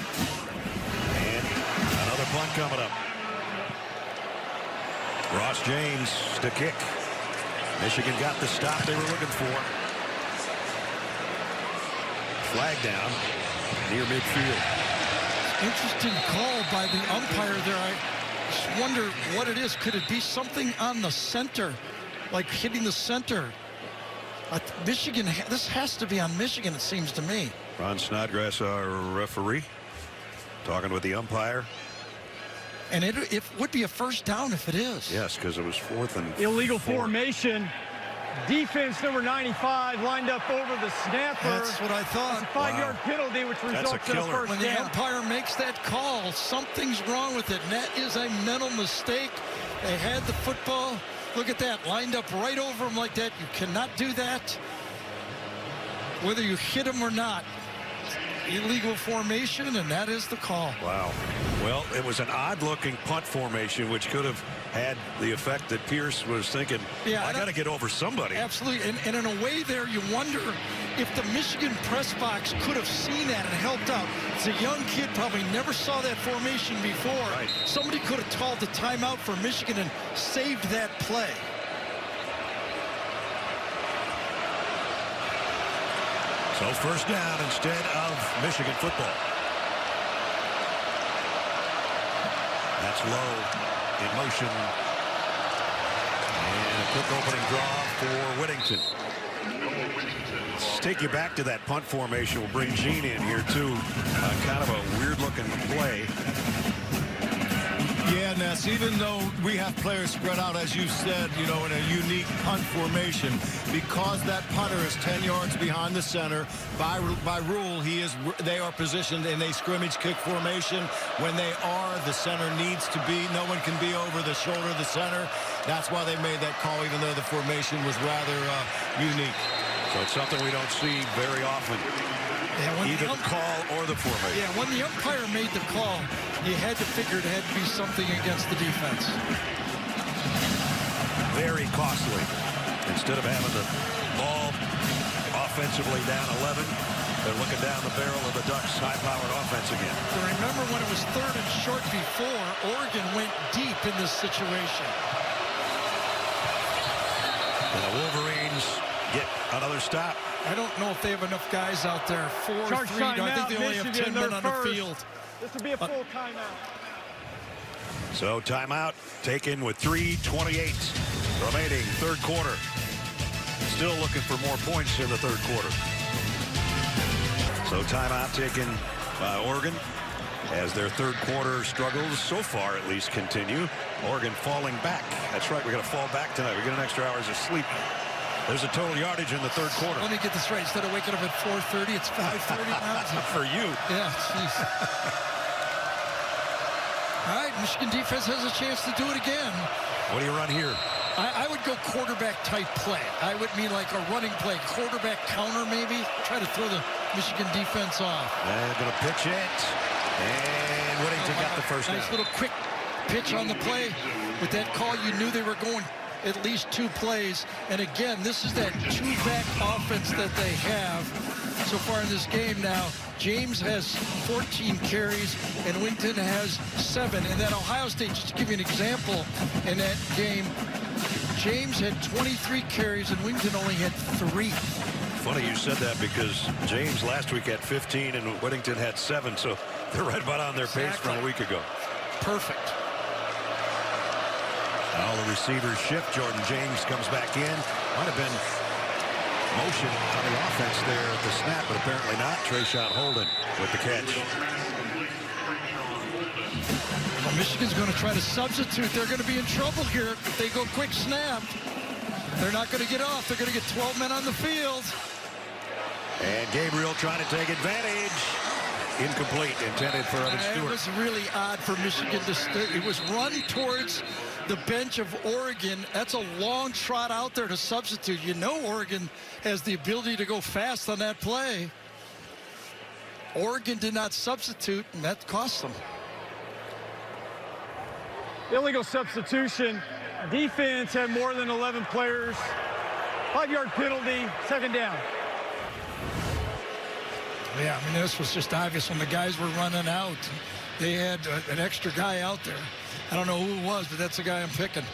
[SPEAKER 1] And another punt coming up. Ross James to kick. Michigan got the stop they were looking for. Flag down near midfield.
[SPEAKER 2] Interesting call by the umpire there. I just wonder what it is. Could it be something on the center, like hitting the center? Michigan, this has to be on Michigan, it seems to me.
[SPEAKER 1] Ron Snodgrass, our referee, talking with the umpire.
[SPEAKER 2] And it would be a first down if it is.
[SPEAKER 1] Yes, because it was 4th and 4.
[SPEAKER 7] Illegal formation. Defense number 95 lined up over the snapper.
[SPEAKER 2] That's what I thought.
[SPEAKER 7] It's a 5-yard penalty, which results in a first
[SPEAKER 2] when
[SPEAKER 7] down.
[SPEAKER 2] The umpire makes that call, something's wrong with it. And that is a mental mistake. They had the football. Look at that, lined up right over him like that. You cannot do that, whether you hit him or not. Illegal formation, and that is the call.
[SPEAKER 1] Wow. Well, it was an odd-looking punt formation, which could have had the effect that Pierce was thinking, well, I got to get over somebody.
[SPEAKER 2] Absolutely. And in a way there, you wonder if the Michigan press box could have seen that and helped out. It's a young kid, probably never saw that formation before.
[SPEAKER 1] Right.
[SPEAKER 2] Somebody could have called the timeout for Michigan and saved that play.
[SPEAKER 1] So first down instead of Michigan football. That's Lowe in motion. And a quick opening draw for Whittington. Let's take you back to that punt formation. We'll bring Gene in here too. Kind of a weird looking play.
[SPEAKER 9] Yeah, Ness, even though we have players spread out, as you said, you know, in a unique punt formation, because that punter is 10 yards behind the center, by rule, they are positioned in a scrimmage kick formation. When they are, the center needs to be, no one can be over the shoulder of the center. That's why they made that call, even though the formation was rather unique.
[SPEAKER 1] So it's something we don't see very often. Either the call or the formation.
[SPEAKER 2] Yeah, when the umpire made the call, you had to figure it had to be something against the defense.
[SPEAKER 1] Very costly. Instead of having the ball offensively down 11, they're looking down the barrel of the Ducks' high-powered offense again.
[SPEAKER 2] So remember when it was 3rd and short before, Oregon went deep in this situation.
[SPEAKER 1] And the Wolverines get another stop.
[SPEAKER 2] I don't know if they have enough guys out there. 4-3. I think they only have 10 men on the field.
[SPEAKER 7] This would be a full timeout.
[SPEAKER 1] So timeout taken with 3:28 remaining, third quarter. Still looking for more points in the third quarter. So timeout taken by Oregon as their third quarter struggles, so far at least, continue. Oregon falling back. That's right, we're going to fall back tonight. We get an extra hours of sleep. There's a total yardage in the third quarter.
[SPEAKER 2] Let me get this right. Instead of waking up at 4:30, it's 5:30 now.
[SPEAKER 1] For you.
[SPEAKER 2] Yeah, jeez. All right, Michigan defense has a chance to do it again.
[SPEAKER 1] What do you run here?
[SPEAKER 2] I would go quarterback type play. I would mean like a running play, quarterback counter maybe. Try to throw the Michigan defense off.
[SPEAKER 1] And going to pitch it. And Whittington got the first down.
[SPEAKER 2] Nice little quick pitch on the play. With that call, you knew they were going at least 2 plays. And again, this is that 2-back offense that they have so far in this game now. James has 14 carries and Wington has 7. And that Ohio State, just to give you an example, in that game, James had 23 carries and Wington only had 3.
[SPEAKER 1] Funny you said that because James last week had 15 and Whittington had 7. So they're right about on their pace from a week ago.
[SPEAKER 2] Perfect.
[SPEAKER 1] All the receivers shift. Jordan James comes back in. Might have been motion on the offense there at the snap, but apparently not. Trayshawn Holden with the catch.
[SPEAKER 2] Well, Michigan's going to try to substitute. They're going to be in trouble here if they go quick snap. They're not going to get off. They're going to get 12 men on the field.
[SPEAKER 1] And Gabriel trying to take advantage. Incomplete, intended for Evan Stewart.
[SPEAKER 2] It was really odd for Michigan to it was run towards the bench of Oregon. That's a long trot out there to substitute. You know Oregon has the ability to go fast on that play. Oregon did not substitute, and that cost them.
[SPEAKER 7] Illegal substitution. Defense had more than 11 players. 5-yard penalty, second down.
[SPEAKER 2] Yeah, I mean, this was just obvious when the guys were running out. They had an extra guy out there. I don't know who it was, but that's the guy I'm picking.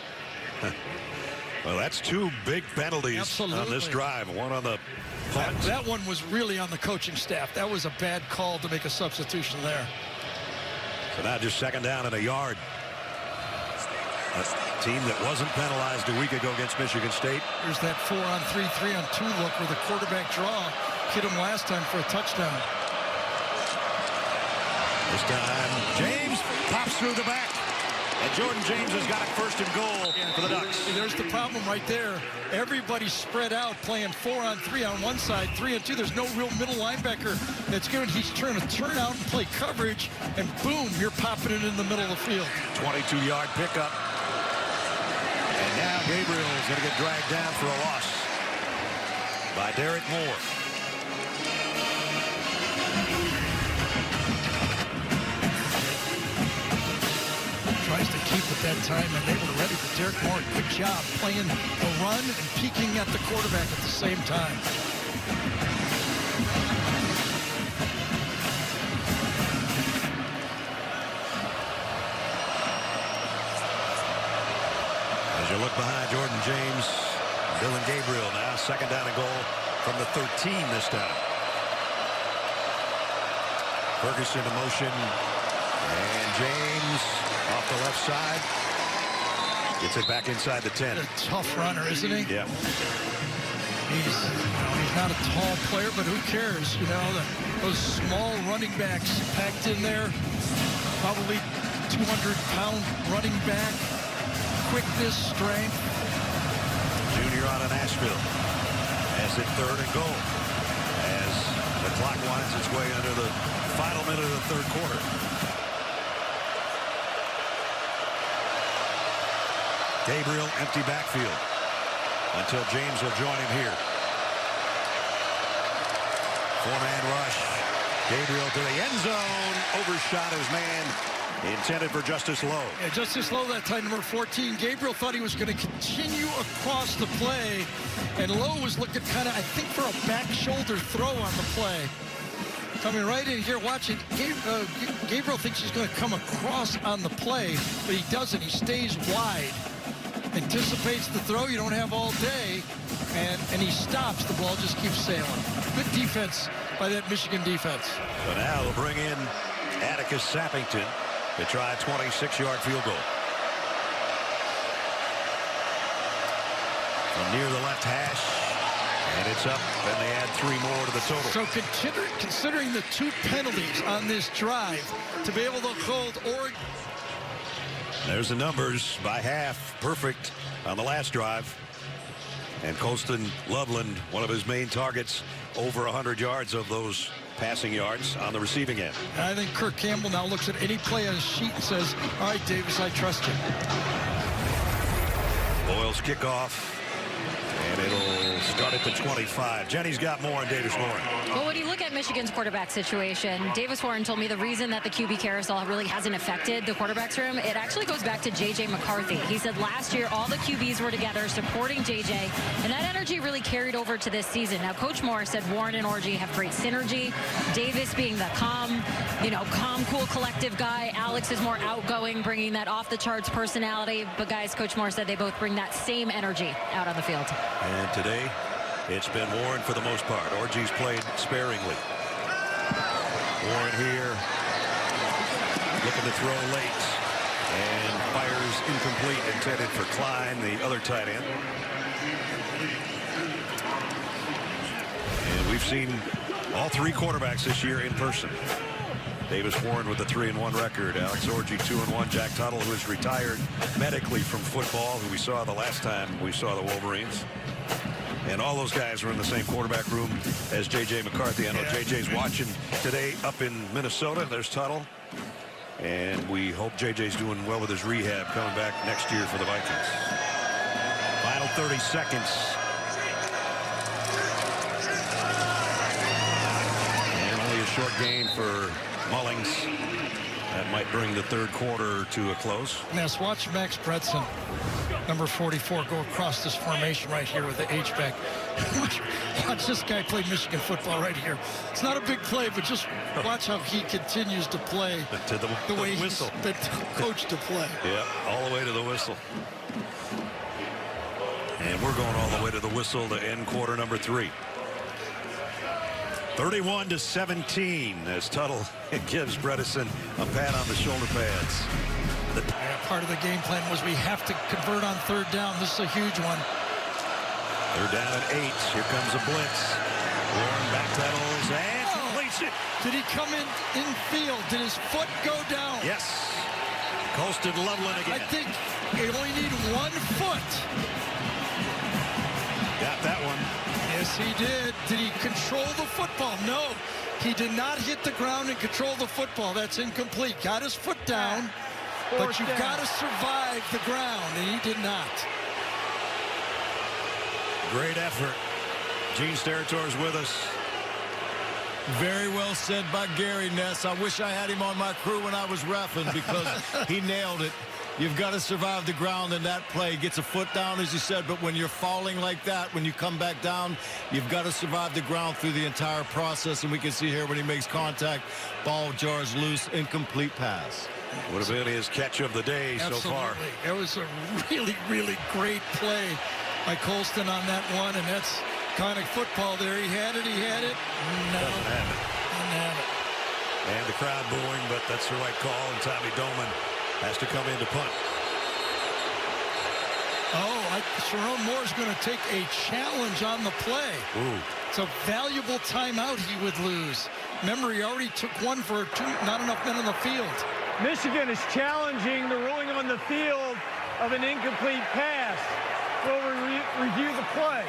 [SPEAKER 1] Well, that's 2 big penalties on this drive. One on the punt.
[SPEAKER 2] That one was really on the coaching staff. That was a bad call to make a substitution there.
[SPEAKER 1] So now just second down and a yard. A team that wasn't penalized a week ago against Michigan State.
[SPEAKER 2] There's that 4-on-3, 3-on-2 look where the quarterback draw hit him last time for a touchdown.
[SPEAKER 1] This time, James pops through the back. And Jordan James has got it first and goal for the Ducks.
[SPEAKER 2] There's the problem right there. Everybody's spread out playing 4-on-3 on one side, 3-on-2. There's no real middle linebacker that's good. He's trying to turn out and play coverage, and boom, you're popping it in the middle of the field.
[SPEAKER 1] 22-yard pickup. And now Gabriel is going to get dragged down for a loss by Derek Moore.
[SPEAKER 2] Tries to keep at that time, and they were ready for Derek Moore. Good job playing the run and peeking at the quarterback at the same time.
[SPEAKER 1] As you look behind Jordan James, Dylan Gabriel now second down and goal from the 13 this time. Ferguson in motion, and James off the left side. Gets it back inside the 10.
[SPEAKER 2] A tough runner, isn't he?
[SPEAKER 1] Yeah.
[SPEAKER 2] He's not a tall player, but who cares? You know, those small running backs packed in there. Probably 200-pound running back. Quickness, strength.
[SPEAKER 1] Junior out of Nashville. As it third and goal. As the clock winds its way under the final minute of the third quarter. Gabriel, empty backfield until James will join him here. Four-man rush. Gabriel to the end zone. Overshot his man. Intended for Justice Lowe.
[SPEAKER 2] Yeah, Justice Lowe that time, number 14. Gabriel thought he was going to continue across the play, and Lowe was looking kind of, I think, for a back shoulder throw on the play. Coming right in here, watching. Gabriel thinks he's going to come across on the play, but he doesn't. He stays wide. Anticipates the throw you don't have all day, and he stops. The ball just keeps sailing. Good defense by that Michigan defense.
[SPEAKER 1] So now they'll bring in Atticus Sappington to try a 26-yard field goal. From near the left hash, and it's up, and they add 3 more to the total.
[SPEAKER 2] So considering the 2 penalties on this drive, to be able to hold Oregon.
[SPEAKER 1] There's the numbers by half. Perfect on the last drive. And Colston Loveland, one of his main targets, over 100 yards of those passing yards on the receiving end.
[SPEAKER 2] I think Kirk Campbell now looks at any play on his sheet and says, all right, Davis, I trust you.
[SPEAKER 1] Boyle's kickoff. And it'll start at the 25. Jenny's got more on Davis Warren.
[SPEAKER 4] Well, when you look at Michigan's quarterback situation, Davis Warren told me the reason that the QB carousel really hasn't affected the quarterback's room, it actually goes back to J.J. McCarthy. He said last year all the QBs were together supporting J.J., and that energy really carried over to this season. Now, Coach Moore said Warren and Orji have great synergy. Davis being the calm, cool, collective guy. Alex is more outgoing, bringing that off-the-charts personality. But, guys, Coach Moore said they both bring that same energy out on the field.
[SPEAKER 1] And today, it's been Warren for the most part. Orji's played sparingly. Warren here, looking to throw late, and fires incomplete, intended for Klein, the other tight end. And we've seen all 3 quarterbacks this year in person. Davis Warren with a 3-1 record. Alex Orji 2-1. Jack Tuttle, who is retired medically from football, who we saw the last time we saw the Wolverines. And all those guys were in the same quarterback room as J.J. McCarthy. I know J.J.'s watching today up in Minnesota. There's Tuttle. And we hope J.J.'s doing well with his rehab coming back next year for the Vikings. Final 30 seconds. And only a short gain for Mullings. That might bring the third quarter to a close.
[SPEAKER 2] Yes, watch Max Bredson, number 44, go across this formation right here with the H-back. Watch this guy play Michigan football right here. It's not a big play, but just watch how he continues to play
[SPEAKER 1] to the
[SPEAKER 2] way
[SPEAKER 1] whistle.
[SPEAKER 2] He's been coached to play.
[SPEAKER 1] Yeah, all the way to the whistle. And we're going all the way to the whistle to end quarter number 3. 31-17 as Tuttle gives Bredesen a pat on the shoulder pads.
[SPEAKER 2] Part of the game plan was we have to convert on third down. This is a huge one.
[SPEAKER 1] They're down at 8. Here comes a blitz. Warren backpedals and completes it.
[SPEAKER 2] Did he come in field? Did his foot go down?
[SPEAKER 1] Yes. Colston Loveland again.
[SPEAKER 2] I think you only need 1 foot.
[SPEAKER 1] Got that one.
[SPEAKER 2] Yes, he did. Did he control the football? No. He did not hit the ground and control the football. That's incomplete. Got his foot down, but you've got to survive the ground, and he did not.
[SPEAKER 1] Great effort. Gene Steratore with us.
[SPEAKER 9] Very well said by Gary Ness. I wish I had him on my crew when I was reffing because he nailed it. You've got to survive the ground in that play. Gets a foot down, as you said, but when you're falling like that, when you come back down, you've got to survive the ground through the entire process. And we can see here when he makes contact, ball jars loose, incomplete pass.
[SPEAKER 1] Would have been his catch of the day
[SPEAKER 2] Absolutely.
[SPEAKER 1] So far.
[SPEAKER 2] It was a really, really great play by Colston on that one, and that's kind of football there. He had it. No.
[SPEAKER 1] Doesn't have it.
[SPEAKER 2] Didn't have it.
[SPEAKER 1] And the crowd booing, but that's the right call, and Tommy Doman has to come in to punt.
[SPEAKER 2] Sharon Moore's going to take a challenge on the play.
[SPEAKER 1] Ooh.
[SPEAKER 2] It's a valuable timeout he would lose. Remember, he already took one for 2, not enough men on the field.
[SPEAKER 7] Michigan is challenging the ruling on the field of an incomplete pass. We'll review the play.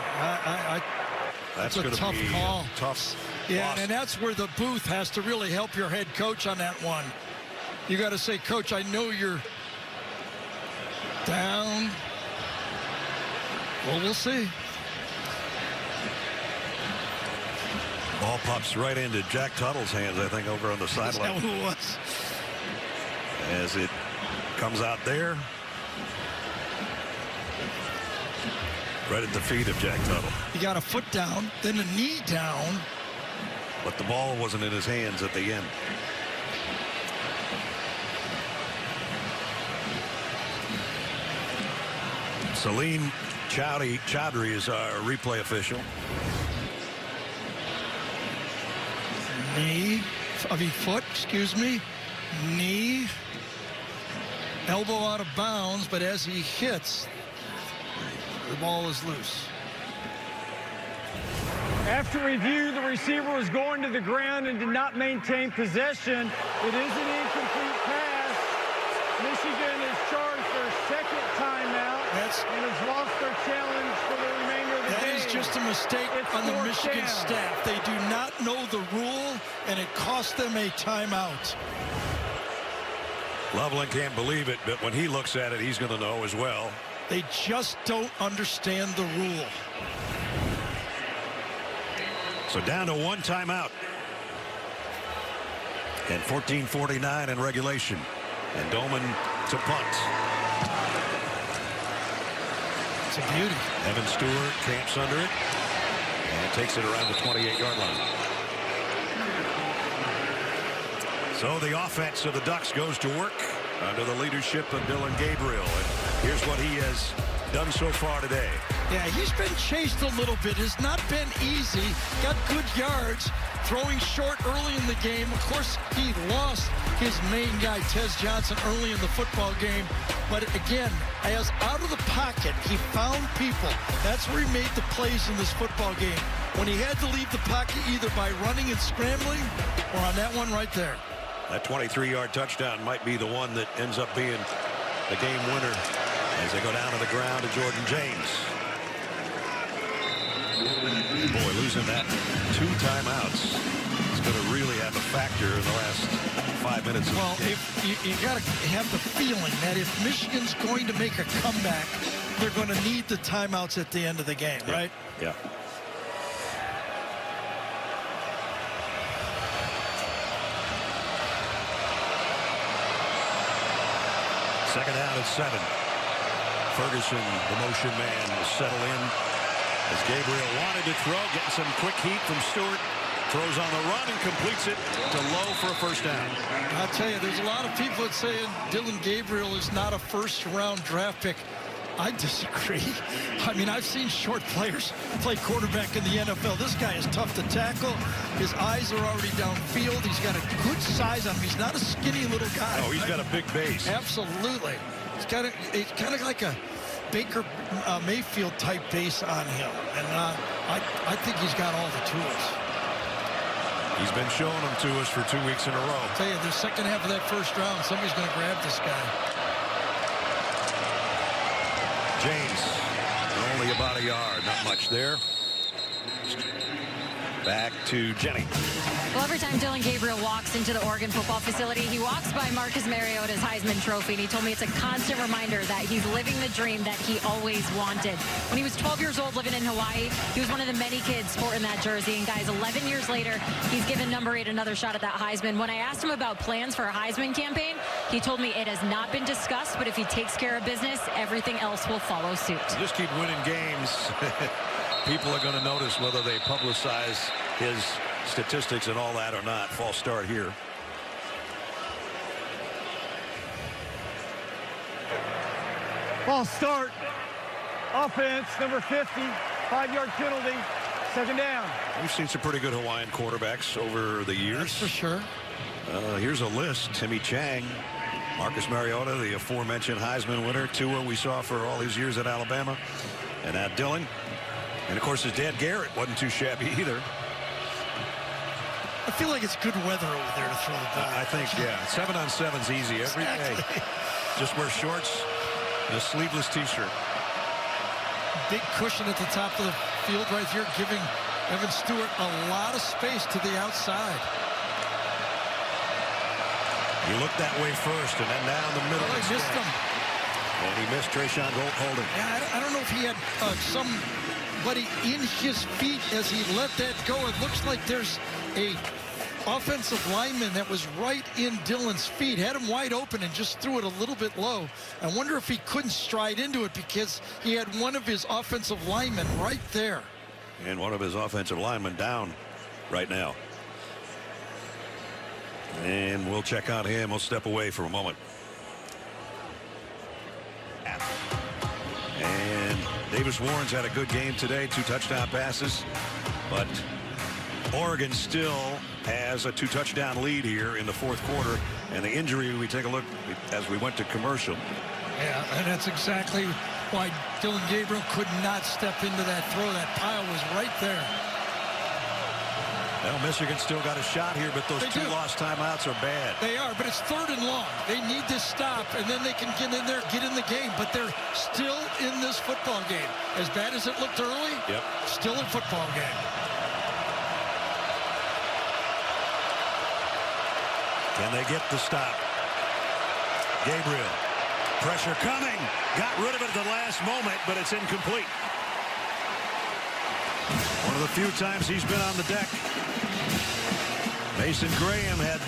[SPEAKER 1] That's
[SPEAKER 2] a tough call.
[SPEAKER 1] Tough.
[SPEAKER 2] Yeah,
[SPEAKER 1] loss.
[SPEAKER 2] and that's where the booth has to really help your head coach on that one. You got to say, Coach, I know you're down. Well, we'll see.
[SPEAKER 1] Ball pops right into Jack Tuttle's hands, I think, over on the sideline.
[SPEAKER 2] Is that who it was?
[SPEAKER 1] As it comes out there. Right at the feet of Jack Tuttle.
[SPEAKER 2] He got a foot down, then a knee down.
[SPEAKER 1] But the ball wasn't in his hands at the end. Salim Chowdhury is our replay official.
[SPEAKER 2] Foot, excuse me. Knee. Elbow out of bounds, but as he hits, the ball is loose.
[SPEAKER 7] After review, the receiver was going to the ground and did not maintain possession. It is an incomplete pass. Michigan is charged their second timeout and has lost their challenge for the remainder of the game.
[SPEAKER 2] That is just a mistake on the Michigan staff. They do not know the rule, and it cost them a timeout.
[SPEAKER 1] Loveland can't believe it, but when he looks at it, he's going to know as well.
[SPEAKER 2] They just don't understand the rule.
[SPEAKER 1] So down to one timeout. And 14:49 in regulation. And Dolman to punt.
[SPEAKER 2] It's a beauty.
[SPEAKER 1] Evan Stewart camps under it and takes it around the 28-yard line. So the offense of the Ducks goes to work under the leadership of Dylan Gabriel. And here's what he has done so far today.
[SPEAKER 2] Yeah, he's been chased a little bit. It's not been easy. Got good yards. Throwing short early in the game. Of course, he lost his main guy, Tez Johnson, early in the football game. But again, as out of the pocket, he found people. That's where he made the plays in this football game. When he had to leave the pocket either by running and scrambling or on that one right there.
[SPEAKER 1] That 23-yard touchdown might be the one that ends up being the game winner as they go down to the ground to Jordan James. Boy, losing that 2 timeouts is going to really have a factor in the last 5 minutes.
[SPEAKER 2] Well, if you got to have the feeling that if Michigan's going to make a comeback, they're going to need the timeouts at the end of the game, right?
[SPEAKER 1] Yeah. Second down at 7. Ferguson, the motion man, will settle in as Gabriel wanted to throw, getting some quick heat from Stewart. Throws on the run and completes it to Lowe for a first down.
[SPEAKER 2] I'll tell you, there's a lot of people that saying Dylan Gabriel is not a first-round draft pick. I disagree. I mean, I've seen short players play quarterback in the NFL. This guy is tough to tackle. His eyes are already downfield. He's got a good size on him. He's not a skinny little guy.
[SPEAKER 1] Oh, he's got a big base.
[SPEAKER 2] Absolutely. It's kind of like a Baker Mayfield type base on him. And I think he's got all the tools.
[SPEAKER 1] He's been showing them to us for 2 weeks in a row.
[SPEAKER 2] I'll tell you, the second half of that first round, somebody's going to grab this guy.
[SPEAKER 1] James, only about a yard, not much there. Back to Jenny.
[SPEAKER 4] Well, every time Dylan Gabriel walks into the Oregon football facility, he walks by Marcus Mariota's Heisman Trophy, and he told me it's a constant reminder that he's living the dream that he always wanted. When he was 12 years old living in Hawaii, he was one of the many kids sporting that jersey. And guys, 11 years later, he's given number 8 another shot at that Heisman. When I asked him about plans for a Heisman campaign, he told me it has not been discussed, but if he takes care of business, everything else will follow suit.
[SPEAKER 1] Just keep winning games. People are going to notice whether they publicize his statistics and all that or not. False start here.
[SPEAKER 7] False start. Offense, number 50. 5-yard penalty. Second down.
[SPEAKER 1] We've seen some pretty good Hawaiian quarterbacks over the years.
[SPEAKER 2] That's for sure.
[SPEAKER 1] Here's a list. Timmy Chang, Marcus Mariota, the aforementioned Heisman winner. Tua we saw for all his years at Alabama. And now Dylan. And, of course, his dad, Garrett, wasn't too shabby either.
[SPEAKER 2] I feel like it's good weather over there to throw the ball.
[SPEAKER 1] I think, yeah. 7-on-7's easy every day. Just wear shorts and a sleeveless T-shirt.
[SPEAKER 2] Big cushion at the top of the field right here, giving Evan Stewart a lot of space to the outside.
[SPEAKER 1] He looked that way first, and then down the middle.
[SPEAKER 2] He missed him.
[SPEAKER 1] And he missed Trayshawn Holding.
[SPEAKER 2] Yeah, I don't know if he had some everybody in his feet as he let that go. It looks like there's a offensive lineman that was right in Dillon's feet, had him wide open and just threw it a little bit low. I wonder if he couldn't stride into it because he had one of his offensive linemen right there.
[SPEAKER 1] And one of his offensive linemen down right now. And we'll check out him. We'll step away for a moment. And Davis Warren's had a good game today, 2 touchdown passes, but Oregon still has a 2-touchdown lead here in the 4th quarter. And the injury, we take a look as we went to commercial.
[SPEAKER 2] Yeah, and that's exactly why Dillon Gabriel could not step into that throw. That pile was right there.
[SPEAKER 1] Well, Michigan still got a shot here, but those 2 lost timeouts are bad.
[SPEAKER 2] They are, but it's 3rd and long. They need to stop, and then they can get in there, get in the game. But they're still in this football game. As bad as it looked early, still a football game.
[SPEAKER 1] Can they get the stop? Gabriel. Pressure coming. Got rid of it at the last moment, but it's incomplete. One of the few times he's been on the deck. Mason Graham had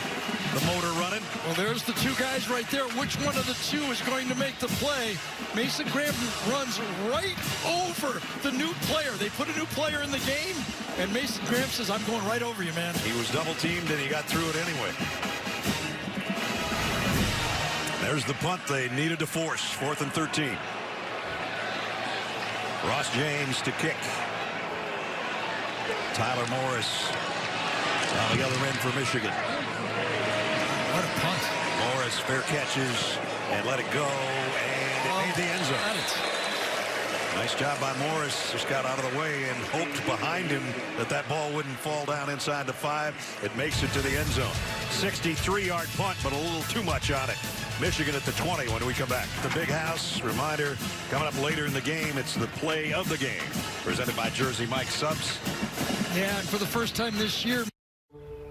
[SPEAKER 1] the motor running.
[SPEAKER 2] Well, there's the 2 guys right there. Which one of the 2 is going to make the play? Mason Graham runs right over the new player. They put a new player in the game, and Mason Graham says, I'm going right over you, man.
[SPEAKER 1] He was double teamed, and he got through it anyway. There's the punt they needed to force. 4th and 13. Ross James to kick. Tyler Morris on the other end for Michigan.
[SPEAKER 2] What a punt.
[SPEAKER 1] Morris fair catches and let it go, and it made the end zone. Nice job by Morris. Just got out of the way and hoped behind him that ball wouldn't fall down inside the 5. It makes it to the end zone. 63-yard punt, but a little too much on it. Michigan at the 20 when we come back. The Big House, reminder, coming up later in the game, it's the play of the game, presented by Jersey Mike Subs.
[SPEAKER 2] Yeah, and for the first time this year.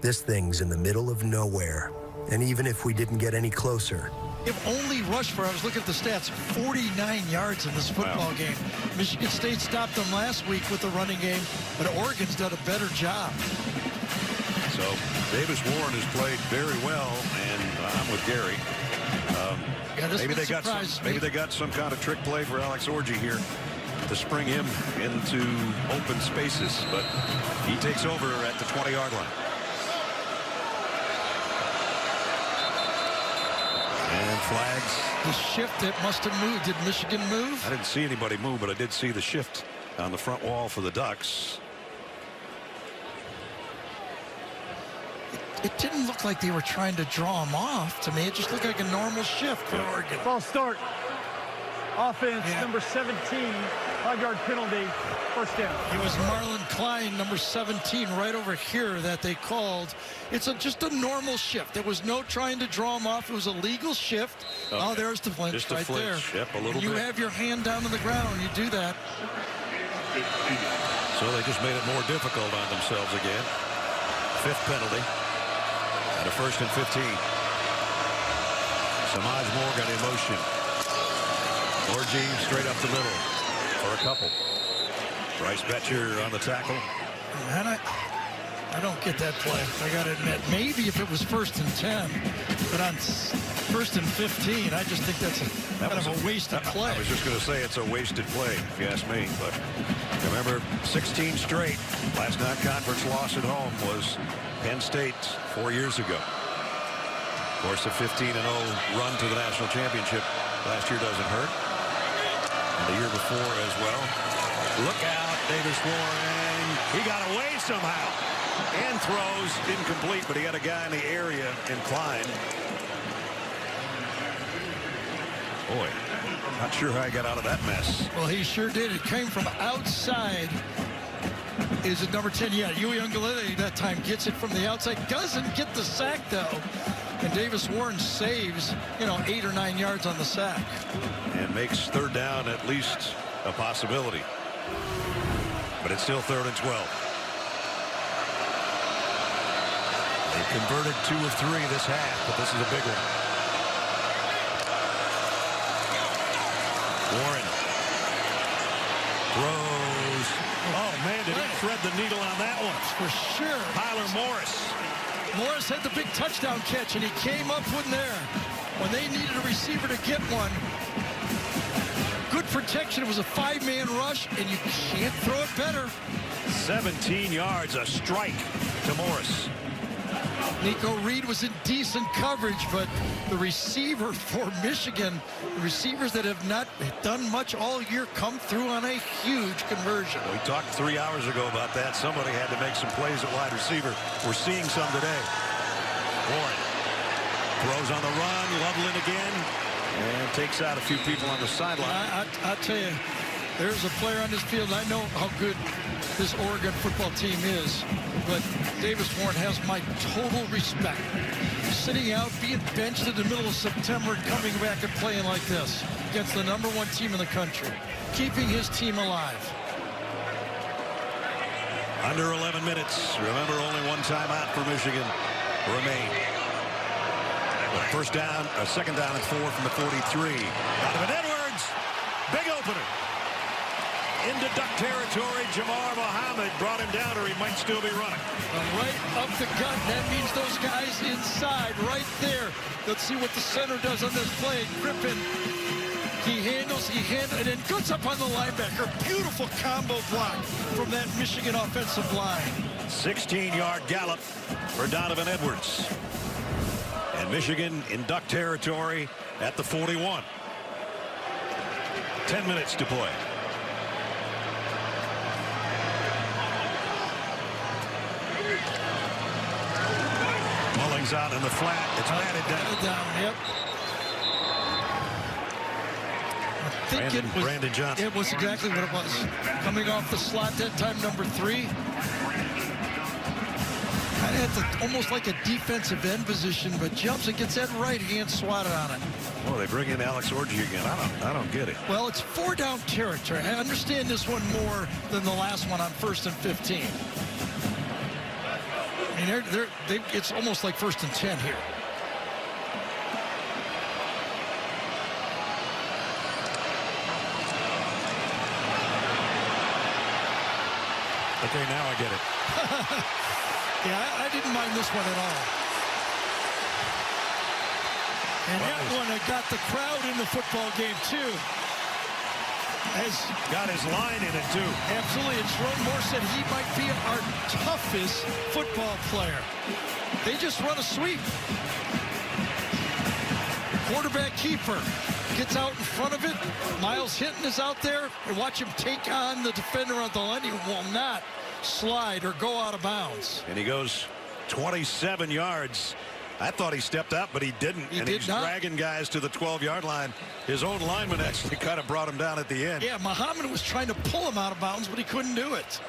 [SPEAKER 12] This thing's in the middle of nowhere, and even if we didn't get any closer.
[SPEAKER 2] If only rushed for, I was looking at the stats, 49 yards in this football game. Michigan State stopped them last week with the running game, but Oregon's done a better job.
[SPEAKER 1] So Davis Warren has played very well, and I'm with Gary. Maybe they got some kind of trick play for Alex Orji here to spring him into open spaces, but he takes over at the 20-yard line. And flags.
[SPEAKER 2] The shift that must have moved. Did Michigan move?
[SPEAKER 1] I didn't see anybody move, but I did see the shift on the front wall for the Ducks.
[SPEAKER 2] It didn't look like they were trying to draw him off to me. It just looked like a normal shift for Oregon.
[SPEAKER 7] False start. Offense, number 17, 5-yard penalty, first down.
[SPEAKER 2] It was Marlon Klein, number 17, right over here that they called. It's just a normal shift. There was no trying to draw him off. It was a legal shift. Okay. Oh, there's the flinch
[SPEAKER 1] just a
[SPEAKER 2] right
[SPEAKER 1] flinch.
[SPEAKER 2] there.
[SPEAKER 1] Yep, a little
[SPEAKER 2] you
[SPEAKER 1] bit.
[SPEAKER 2] have your hand down on the ground when you do that.
[SPEAKER 1] So they just made it more difficult on themselves again. 5th penalty. And a 1st and 15. Samaj Morgan in motion. Orji straight up the middle for a couple. Bryce Betcher on the tackle.
[SPEAKER 2] And I don't get that play. I got to admit, maybe if it was 1st and 10, but on 1st and 15, I just think that's kind of a wasted play.
[SPEAKER 1] I was just going to say it's a wasted play, if you ask me. But remember, 16 straight. Last non-conference loss at home was Penn State 4 years ago. Of course, a 15-0 run to the national championship last year doesn't hurt. And the year before as well. Look out, Davis Warren. He got away somehow. And throws incomplete, but he had a guy in the area inclined. Boy, not sure how he got out of that mess.
[SPEAKER 2] Well, he sure did. It came from outside. Is it number 10? Yeah, Yui Ungalele that time gets it from the outside. Doesn't get the sack, though. And Davis Warren saves, 8 or 9 yards on the sack.
[SPEAKER 1] And makes 3rd down at least a possibility. But it's still 3rd and 12. They converted 2 of 3 this half, but this is a big one. Warren throws thread the needle on that one.
[SPEAKER 2] For sure.
[SPEAKER 1] Tyler Morris.
[SPEAKER 2] Morris had the big touchdown catch, and he came up with there. When they needed a receiver to get one, good protection. It was a 5-man rush, and you can't throw it better.
[SPEAKER 1] 17 yards, a strike to Morris.
[SPEAKER 2] Nico Reed was in decent coverage, but the receiver for Michigan, the receivers that have not done much all year, come through on a huge conversion.
[SPEAKER 1] We talked 3 hours ago about that. Somebody had to make some plays at wide receiver. We're seeing some today. Warren throws on the run. Loveland again. And takes out a few people on the sideline.
[SPEAKER 2] I'll tell you, there's a player on this field. I know how good this Oregon football team is, but Davis Warren has my total respect. Sitting out, being benched in the middle of September, coming back and playing like this against the #1 team in the country, keeping his team alive.
[SPEAKER 1] Under 11 minutes. Remember, only one timeout for Michigan remain. First down, second down and 4 from the 43. Donovan Edwards, big opener. Into Duck territory, Jamar Muhammad brought him down, or he might still be running.
[SPEAKER 2] Right up the gut. That means those guys inside, right there. Let's see what the center does on this play. Griffin, he handles, and then goods up on the linebacker. Beautiful combo block from that Michigan offensive line.
[SPEAKER 1] 16-yard gallop for Donovan Edwards. And Michigan in Duck territory at the 41. 10 minutes to play. Mullings out in the flat. It's batted down.
[SPEAKER 2] Yep. I think
[SPEAKER 1] Brandon Johnson.
[SPEAKER 2] It was exactly what it was. Coming off the slot that time, number 3. Kind of had almost like a defensive end position, but jumps and gets that right hand swatted on it.
[SPEAKER 1] Oh, they bring in Alex Orji again. I don't get it.
[SPEAKER 2] Well, it's 4-down territory. I understand this one more than the last one on 1st and 15. I mean, it's almost like 1st and 10 here.
[SPEAKER 1] Okay, now I get it.
[SPEAKER 2] Yeah, I didn't mind this one at all. And that one got the crowd in the football game, too.
[SPEAKER 1] Got his line in it, too.
[SPEAKER 2] Absolutely. And Sharon Moore said he might be our toughest football player. They just run a sweep. Quarterback keeper gets out in front of it. Miles Hinton is out there. And watch him take on the defender on the line. He will not slide or go out of bounds.
[SPEAKER 1] And he goes 27 yards. I thought he stepped out, but he didn't. He's dragging guys to the 12-yard line. His own lineman actually kind of brought him down at the end.
[SPEAKER 2] Yeah, Muhammad was trying to pull him out of bounds, but he couldn't do it.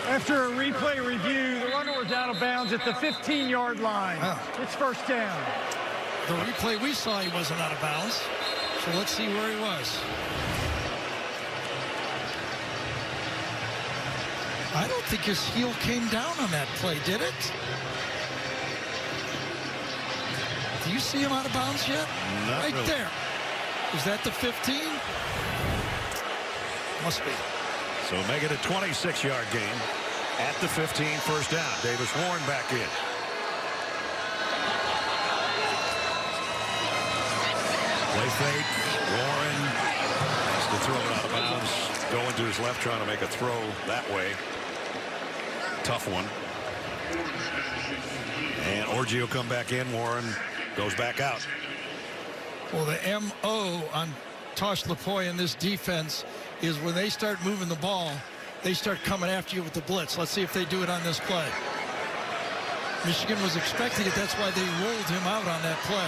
[SPEAKER 7] After a replay review, the runner was out of bounds at the 15-yard line. It's first down.
[SPEAKER 2] The replay we saw, he wasn't out of bounds. So let's see where he was. I don't think his heel came down on that play, did it? Do you see him out of bounds yet?
[SPEAKER 1] Not
[SPEAKER 2] right
[SPEAKER 1] really.
[SPEAKER 2] There. Is that the 15? Must be.
[SPEAKER 1] So make it a 26-yard gain at the 15, first down. Davis Warren back in. Play fake. Warren has to throw it out of bounds. Going to his left, trying to make a throw that way. Tough one. And Orji will come back in. Warren goes back out.
[SPEAKER 2] Well, the M.O. on Tosh Lapoy in this defense is when they start moving the ball, they start coming after you with the blitz. Let's see if they do it on this play. Michigan was expecting it. That's why they rolled him out on that play.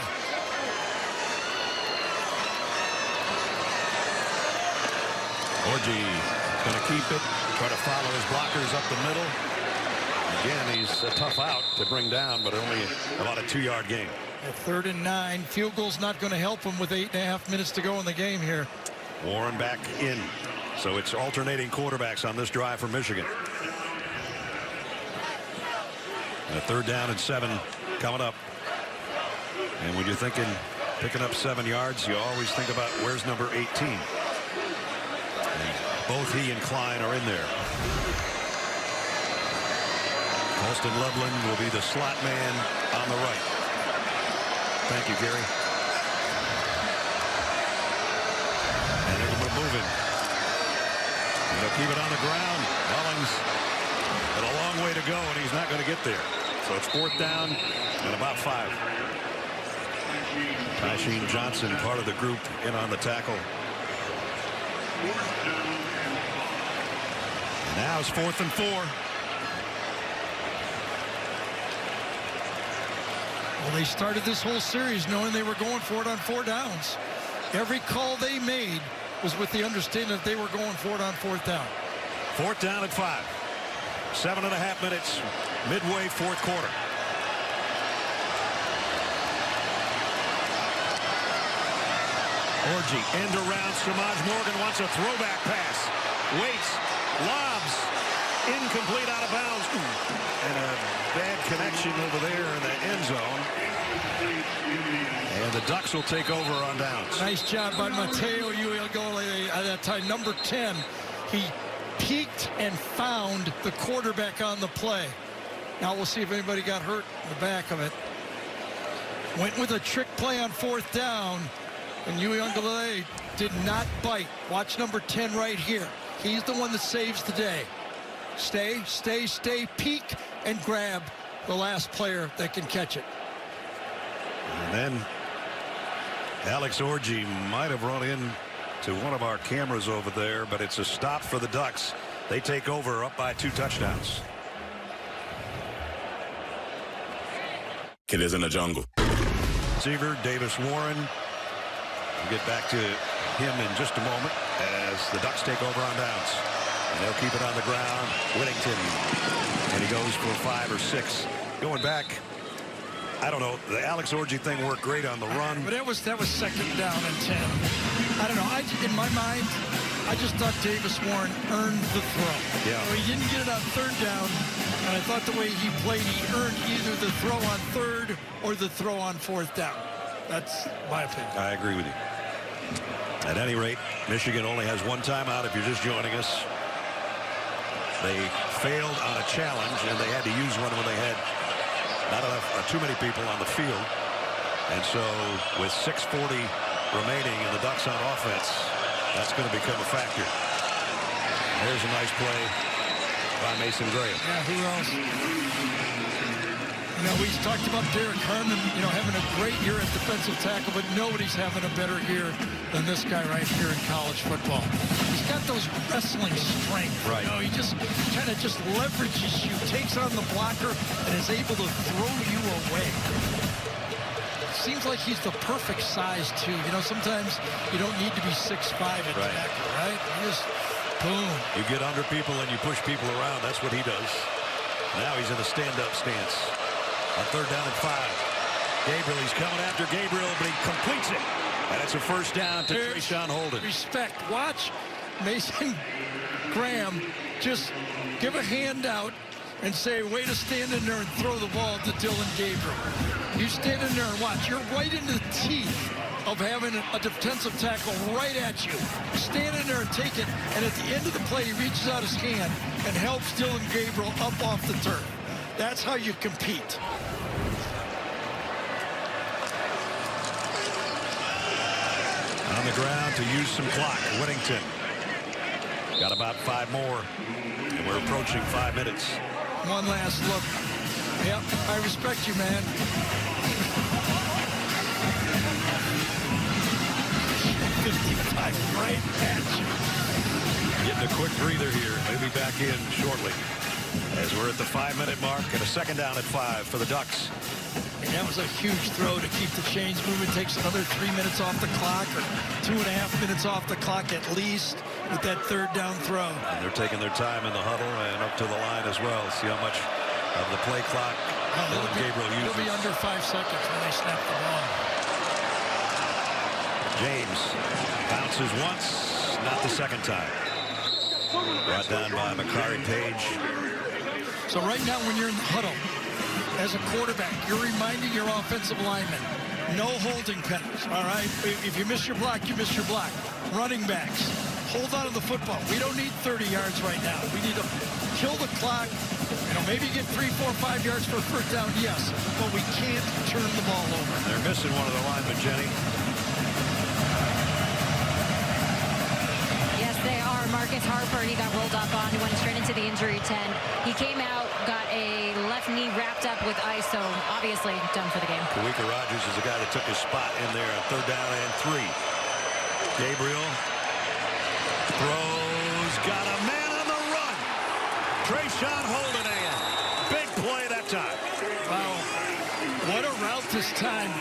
[SPEAKER 1] Orji going to keep it, try to follow his blockers up the middle. Again, he's a tough out to bring down, but only about a 2-yard gain.
[SPEAKER 2] At 3rd and 9, field goal's not going to help him with 8.5 minutes to go in the game here.
[SPEAKER 1] Warren back in. So it's alternating quarterbacks on this drive for Michigan. And a 3rd down and 7 coming up. And when you're thinking picking up 7 yards. You always think about where's number 18. And both he and Klein are in there. Colston Loveland will be the slot man on the right. Thank you, Gary. And they're moving. And they'll keep it on the ground. Mullins got a long way to go, and he's not going to get there. So it's 4th down and about 5. Tysheen Johnson, part of the group, in on the tackle. And now it's 4th and 4.
[SPEAKER 2] Well, they started this whole series knowing they were going for it on 4 downs. Every call they made was with the understanding that they were going for it on 4th down.
[SPEAKER 1] 4th down at 5. 7.5 minutes, midway 4th quarter. Orji end around. Samaj Morgan wants a throwback pass. Waits, lobs, incomplete, out of bounds. And a bad connection over there in the end zone. And the Ducks will take over on downs.
[SPEAKER 2] Nice job by Mateo Uiagalelei at that time, number 10. He peeked and found the quarterback on the play. Now we'll see if anybody got hurt in the back of it. Went with a trick play on 4th down, and Uiagalelei did not bite. Watch number 10 right here. He's the one that saves the day. Stay, stay, stay, peek, and grab the last player that can catch it.
[SPEAKER 1] And then Alex Orji might have run in to one of our cameras over there, but it's a stop for the Ducks. They take over up by 2 touchdowns.
[SPEAKER 13] Kid is in the jungle.
[SPEAKER 1] Receiver Davis Warren. We'll get back to him in just a moment as the Ducks take over on downs. And they'll keep it on the ground. Whittington. And he goes for 5 or 6. Going back, I don't know, the Alex Orji thing worked great on the run.
[SPEAKER 2] But that was 2nd down and 10. I don't know. In my mind, I just thought Davis Warren earned the throw.
[SPEAKER 1] Yeah.
[SPEAKER 2] So he didn't get it on 3rd down, and I thought the way he played, he earned either the throw on 3rd or the throw on 4th down. That's my opinion.
[SPEAKER 1] I agree with you. At any rate, Michigan only has 1 timeout if you're just joining us. They failed on a challenge, and they had to use one when they had not enough, too many people on the field. And so with 6:40 remaining and the Ducks on offense, that's going to become a factor. There's a nice play by Mason Graham.
[SPEAKER 2] Yeah, who else? You know, we talked about Derek Harmon, having a great year at defensive tackle, but nobody's having a better year than this guy right here in college football. He's got those wrestling strength.
[SPEAKER 1] Right.
[SPEAKER 2] He just kind of leverages you, takes on the blocker, and is able to throw you away. Seems like he's the perfect size, too. Sometimes you don't need to be 6'5" at tackle, right? You just, boom.
[SPEAKER 1] You get under people and you push people around. That's what he does. Now he's in a stand-up stance. On 3rd down and 5. Gabriel, he's coming after Gabriel, but he completes it. And it's a 1st down to Trayshawn Holden.
[SPEAKER 2] Respect. Watch Mason Graham just give a hand out and say, way to stand in there and throw the ball to Dylan Gabriel. You stand in there and watch. You're right in the teeth of having a defensive tackle right at you. Stand in there and take it, and at the end of the play, he reaches out his hand and helps Dylan Gabriel up off the turf. That's how you compete.
[SPEAKER 1] On the ground to use some clock. Whittington. Got about 5 more. And we're approaching 5 minutes.
[SPEAKER 2] One last look. Yep, I respect you, man. 55 right at you.
[SPEAKER 1] Getting a quick breather here. They'll be back in shortly. As we're at the 5-minute mark and a 2nd down at 5 for the Ducks.
[SPEAKER 2] And that was a huge throw to keep the chains moving. Takes another 3 minutes off the clock, or 2.5 minutes off the clock at least, with that 3rd down throw.
[SPEAKER 1] And they're taking their time in the huddle and up to the line as well. See how much of the play clock Gabriel uses.
[SPEAKER 2] It'll be under 5 seconds when they snap the ball.
[SPEAKER 1] James bounces once, not the 2nd time. Brought down by Makari Page.
[SPEAKER 2] So right now when you're in the huddle, as a quarterback, you're reminding your offensive linemen, No holding penalties, all right? If you miss your block, you miss your block. Running backs, hold on to the football. We don't need 30 yards right now. We need to kill the clock. Maybe get 3, 4, 5 yards for a first down, yes, but we can't turn the ball over.
[SPEAKER 1] They're missing one of the linemen, Jenny.
[SPEAKER 4] Yes, they are. Marcus Harper, he got rolled up on. He went straight into the injury tent. He came out, got a left knee wrapped up with ice, so obviously done for the game.
[SPEAKER 1] Kawika Rogers is the guy that took his spot in there on 3rd down and 3. Gabriel throws, got a man on the run. Trayshawn Holden in. Big play that time.
[SPEAKER 2] Wow. What a route this time.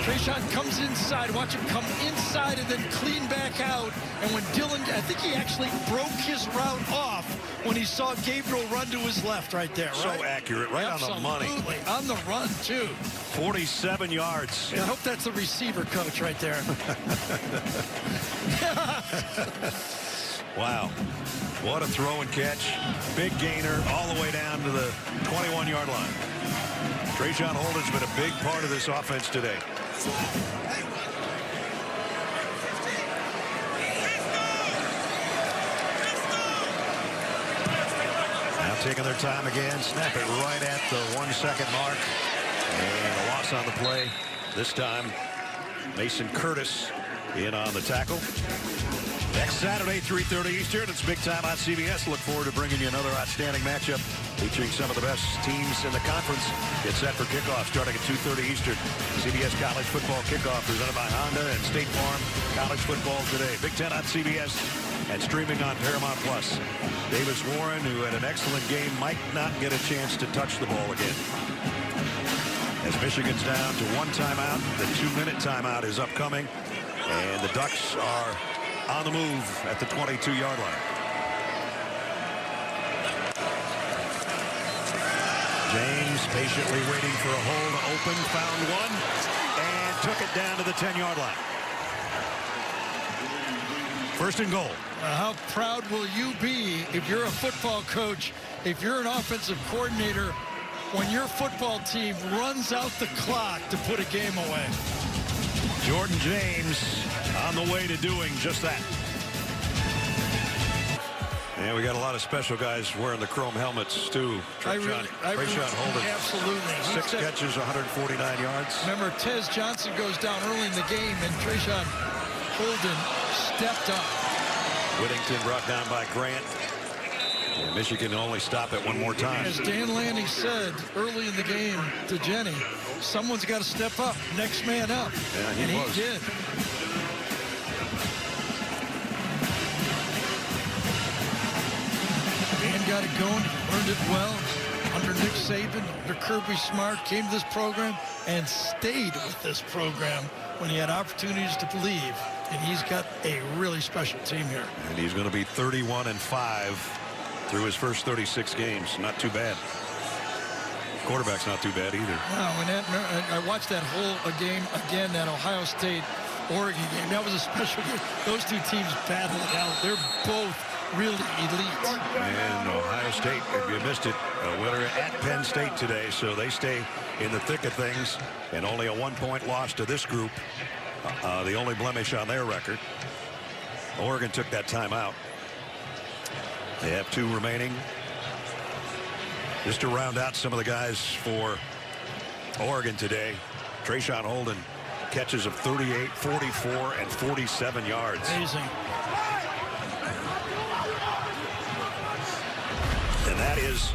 [SPEAKER 2] Trayshawn comes inside. Watch him come inside and then clean back out. And when Dylan, I think he actually broke his route off when he saw Gabriel run to his left right there. Right?
[SPEAKER 1] So accurate, right
[SPEAKER 2] Absolutely.
[SPEAKER 1] on the money.
[SPEAKER 2] On the run, too.
[SPEAKER 1] 47 yards.
[SPEAKER 2] I hope that's the receiver coach right there.
[SPEAKER 1] Wow. What a throw and catch. Big gainer all the way down to the 21-yard line. Trayshawn Holden's been a big part of this offense today. Now taking their time again. Snap it right at the 1-second mark. And a loss on the play. This time, Mason Curtis in on the tackle. Next Saturday, 3:30 Eastern. It's big time on CBS. Look forward to bringing you another outstanding matchup featuring some of the best teams in the conference. Get set for kickoff starting at 2:30 Eastern. CBS College Football Kickoff presented by Honda and State Farm. College football today. Big Ten on CBS and streaming on Paramount+. Davis Warren, who had an excellent game, might not get a chance to touch the ball again. As Michigan's down to 1 timeout, the 2-minute timeout is upcoming, and the Ducks are on the move at the 22-yard line. James patiently waiting for a hole to open, found one, and took it down to the 10-yard line. 1st and goal.
[SPEAKER 2] How proud will you be if you're a football coach, if you're an offensive coordinator, when your football team runs out the clock to put a game away?
[SPEAKER 1] Jordan James on the way to doing just that. And we got a lot of special guys wearing the chrome helmets too. Trayshawn Holden.
[SPEAKER 2] Absolutely.
[SPEAKER 1] 6 catches, 149 yards.
[SPEAKER 2] Remember, Tez Johnson goes down early in the game, and Trayshawn Holden stepped up.
[SPEAKER 1] Whittington brought down by Grant. And Michigan only stop it one more time.
[SPEAKER 2] As Dan Lanning said early in the game to Jenny, someone's got to step up. Next man up.
[SPEAKER 1] Yeah,
[SPEAKER 2] and he did. Dan got it going, learned it well under Nick Saban, under Kirby Smart, came to this program and stayed with this program when he had opportunities to leave. And he's got a really special team here.
[SPEAKER 1] And he's going to be 31-5 through his first 36 games. Not too bad. Quarterback's not too bad either.
[SPEAKER 2] Wow, and I watched that whole game again, that Ohio State-Oregon game. That was a special game. Those two teams battled it out. They're both really elite.
[SPEAKER 1] And Ohio State, if you missed it, a winner at Penn State today, so they stay in the thick of things, and only a 1-point loss to this group, the only blemish on their record. Oregon took that time out. They have 2 remaining. Just to round out some of the guys for Oregon today, Trayshawn Holden, catches of 38, 44, and 47 yards.
[SPEAKER 2] Amazing.
[SPEAKER 1] And that is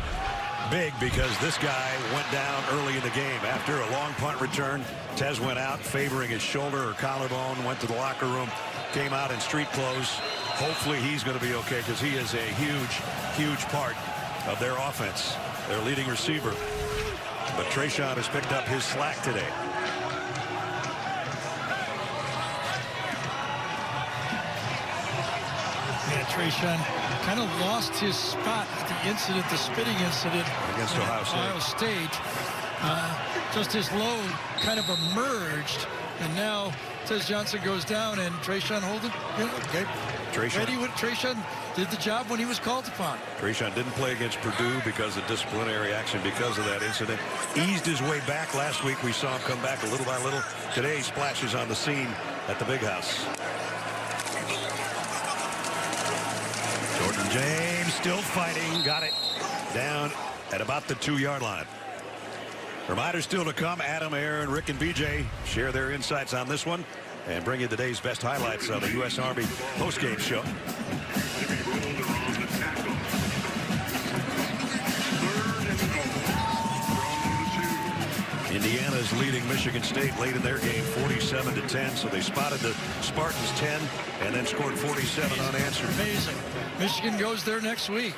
[SPEAKER 1] big because this guy went down early in the game. After a long punt return, Tez went out favoring his shoulder or collarbone, went to the locker room, came out in street clothes. Hopefully he's going to be okay because he is a huge part of their offense, their leading receiver. But Trayshawn has picked up his slack today.
[SPEAKER 2] Yeah, Trayshawn kind of lost his spot at the incident, the spitting incident
[SPEAKER 1] against Ohio State.
[SPEAKER 2] Just his load kind of emerged And now Tez Johnson goes down, and Trayshawn Holden, Trayshawn did the job when he was called upon.
[SPEAKER 1] Trayshawn didn't play against Purdue because of disciplinary action because of that incident. Eased his way back. Last week we saw him come back little by little. Today he splashes on the scene at the Big House. Jordan James still fighting. Got it down at about the 2-yard line. Reminders still to come. Adam, Aaron, Rick, and BJ share their insights on this one and bring you today's best highlights on the U.S. Army postgame show. Indiana's leading Michigan State late in their game 47-10, so they spotted the Spartans 10 and then scored 47 unanswered.
[SPEAKER 2] Amazing. Michigan goes there next week.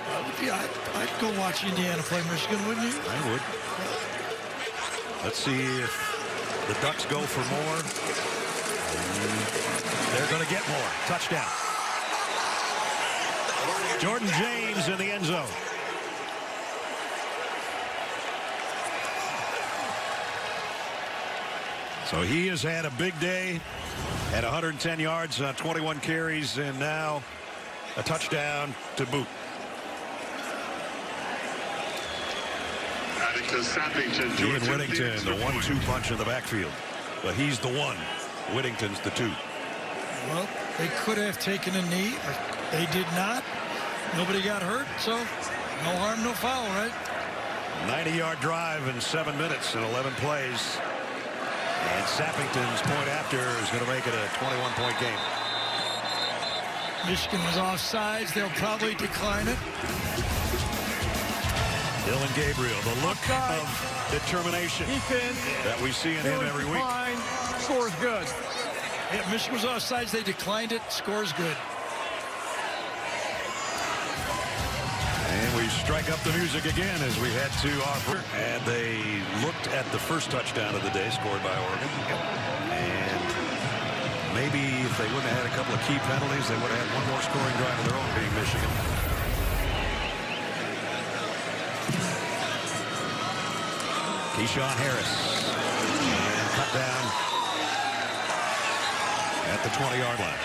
[SPEAKER 2] I'd go watch Indiana play Michigan, wouldn't you?
[SPEAKER 1] I would. Let's see if the Ducks go for more. They're going to get more. Touchdown. Jordan James in the end zone. So he has had a big day at 110 yards on 21 carries, and now a touchdown to boot. Ian Whittington, the 1-2 punch in the backfield. But he's the one. Whittington's the 2.
[SPEAKER 2] Well, they could have taken a knee. They did not. Nobody got hurt, so no harm, no foul, right?
[SPEAKER 1] 90-yard drive in 7 minutes and 11 plays. And Sappington's point after is going to make it a 21-point game.
[SPEAKER 2] Michigan was offsides. They'll probably decline it.
[SPEAKER 1] Dylan Gabriel, the look of determination that we see in him every week.
[SPEAKER 7] Scores good.
[SPEAKER 2] Yeah, Michigan was offsides. They declined it. Scores good.
[SPEAKER 1] And we strike up the music again as we head to our... And they looked at the first touchdown of the day scored by Oregon. And maybe if they wouldn't have had a couple of key penalties, they would have had one more scoring drive of their own, being Michigan. Keyshawn Harris. And cut down at the 20-yard line.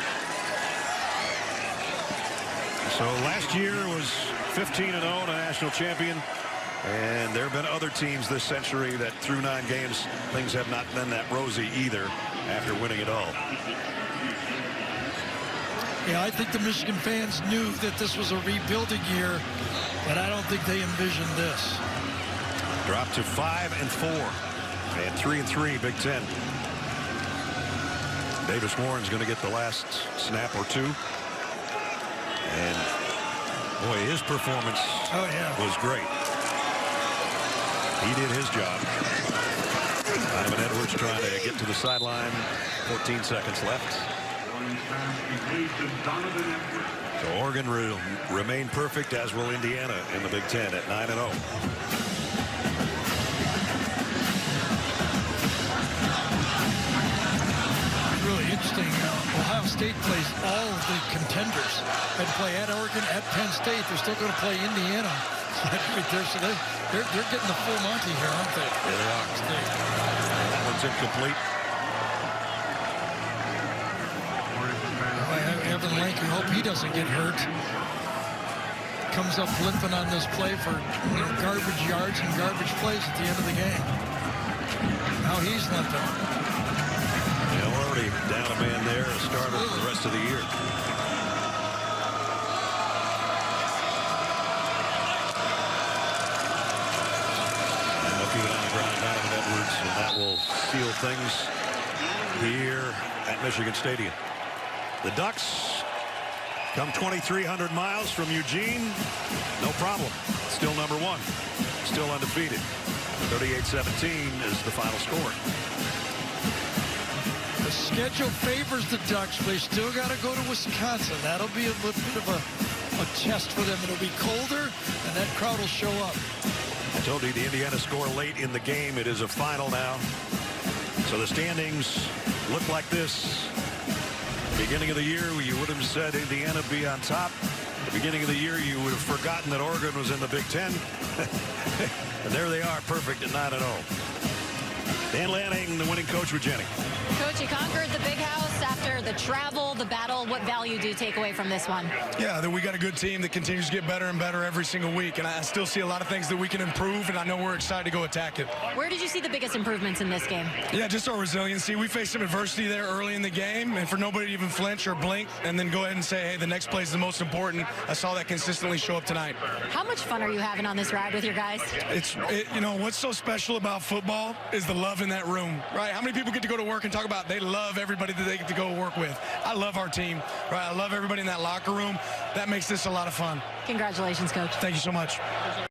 [SPEAKER 1] So last year was 15-0 and a national champion. And there have been other teams this century that through 9 games, things have not been that rosy either after winning it all.
[SPEAKER 2] Yeah, I think the Michigan fans knew that this was a rebuilding year, but I don't think they envisioned this.
[SPEAKER 1] Dropped to 5-4 and 3-3 Big Ten. Davis Warren's going to get the last snap or two. And boy, his performance was great. He did his job. Donovan Edwards trying to get to the sideline. 14 seconds left. So Oregon will remain perfect, as will Indiana in the Big Ten at 9-0.
[SPEAKER 2] Really interesting. Ohio State plays all of the contenders. They play at Oregon, at Penn State. They're still going to play Indiana right there. So they're getting the full Monty here, aren't they?
[SPEAKER 1] Yeah, they are. That one's incomplete.
[SPEAKER 2] Evan Lanker, hope he doesn't get hurt. Comes up limping on this play for garbage yards and garbage plays at the end of the game. Now he's limping.
[SPEAKER 1] Yeah, we're already down a man there, a starter for the rest of the year. And looking on the ground, Donovan Edwards, and that will seal things here at Michigan Stadium. The Ducks come 2,300 miles from Eugene. No problem. Still number 1. Still undefeated. 38-17 is the final score.
[SPEAKER 2] The schedule favors the Ducks, but they still got to go to Wisconsin. That'll be a little bit of a test for them. It'll be colder, and that crowd will show up.
[SPEAKER 1] I told you the Indiana score late in the game. It is a final now. So the standings look like this. Beginning of the year, you would have said Indiana be on top. The beginning of the year, you would have forgotten that Oregon was in the Big Ten. And there they are, perfect at 9-0. Dan Lanning, the winning coach for Jenny.
[SPEAKER 4] Coach, you conquered the big house after the travel, the battle. What value do you take away from this one?
[SPEAKER 11] Yeah, that we got a good team that continues to get better and better every single week, and I still see a lot of things that we can improve, and I know we're excited to go attack it.
[SPEAKER 4] Where did you see the biggest improvements in this game?
[SPEAKER 11] Yeah, just our resiliency. We faced some adversity there early in the game, and for nobody to even flinch or blink and then go ahead and say, hey, the next play is the most important, I saw that consistently show up tonight.
[SPEAKER 4] How much fun are you having on this ride with your guys?
[SPEAKER 11] You know, what's so special about football is the love in that room, right? How many people get to go to work and talk about they love everybody that they get to go work with? I love our team, right? I love everybody in that locker room. That makes this a lot of fun.
[SPEAKER 4] Congratulations, Coach.
[SPEAKER 11] Thank you so much.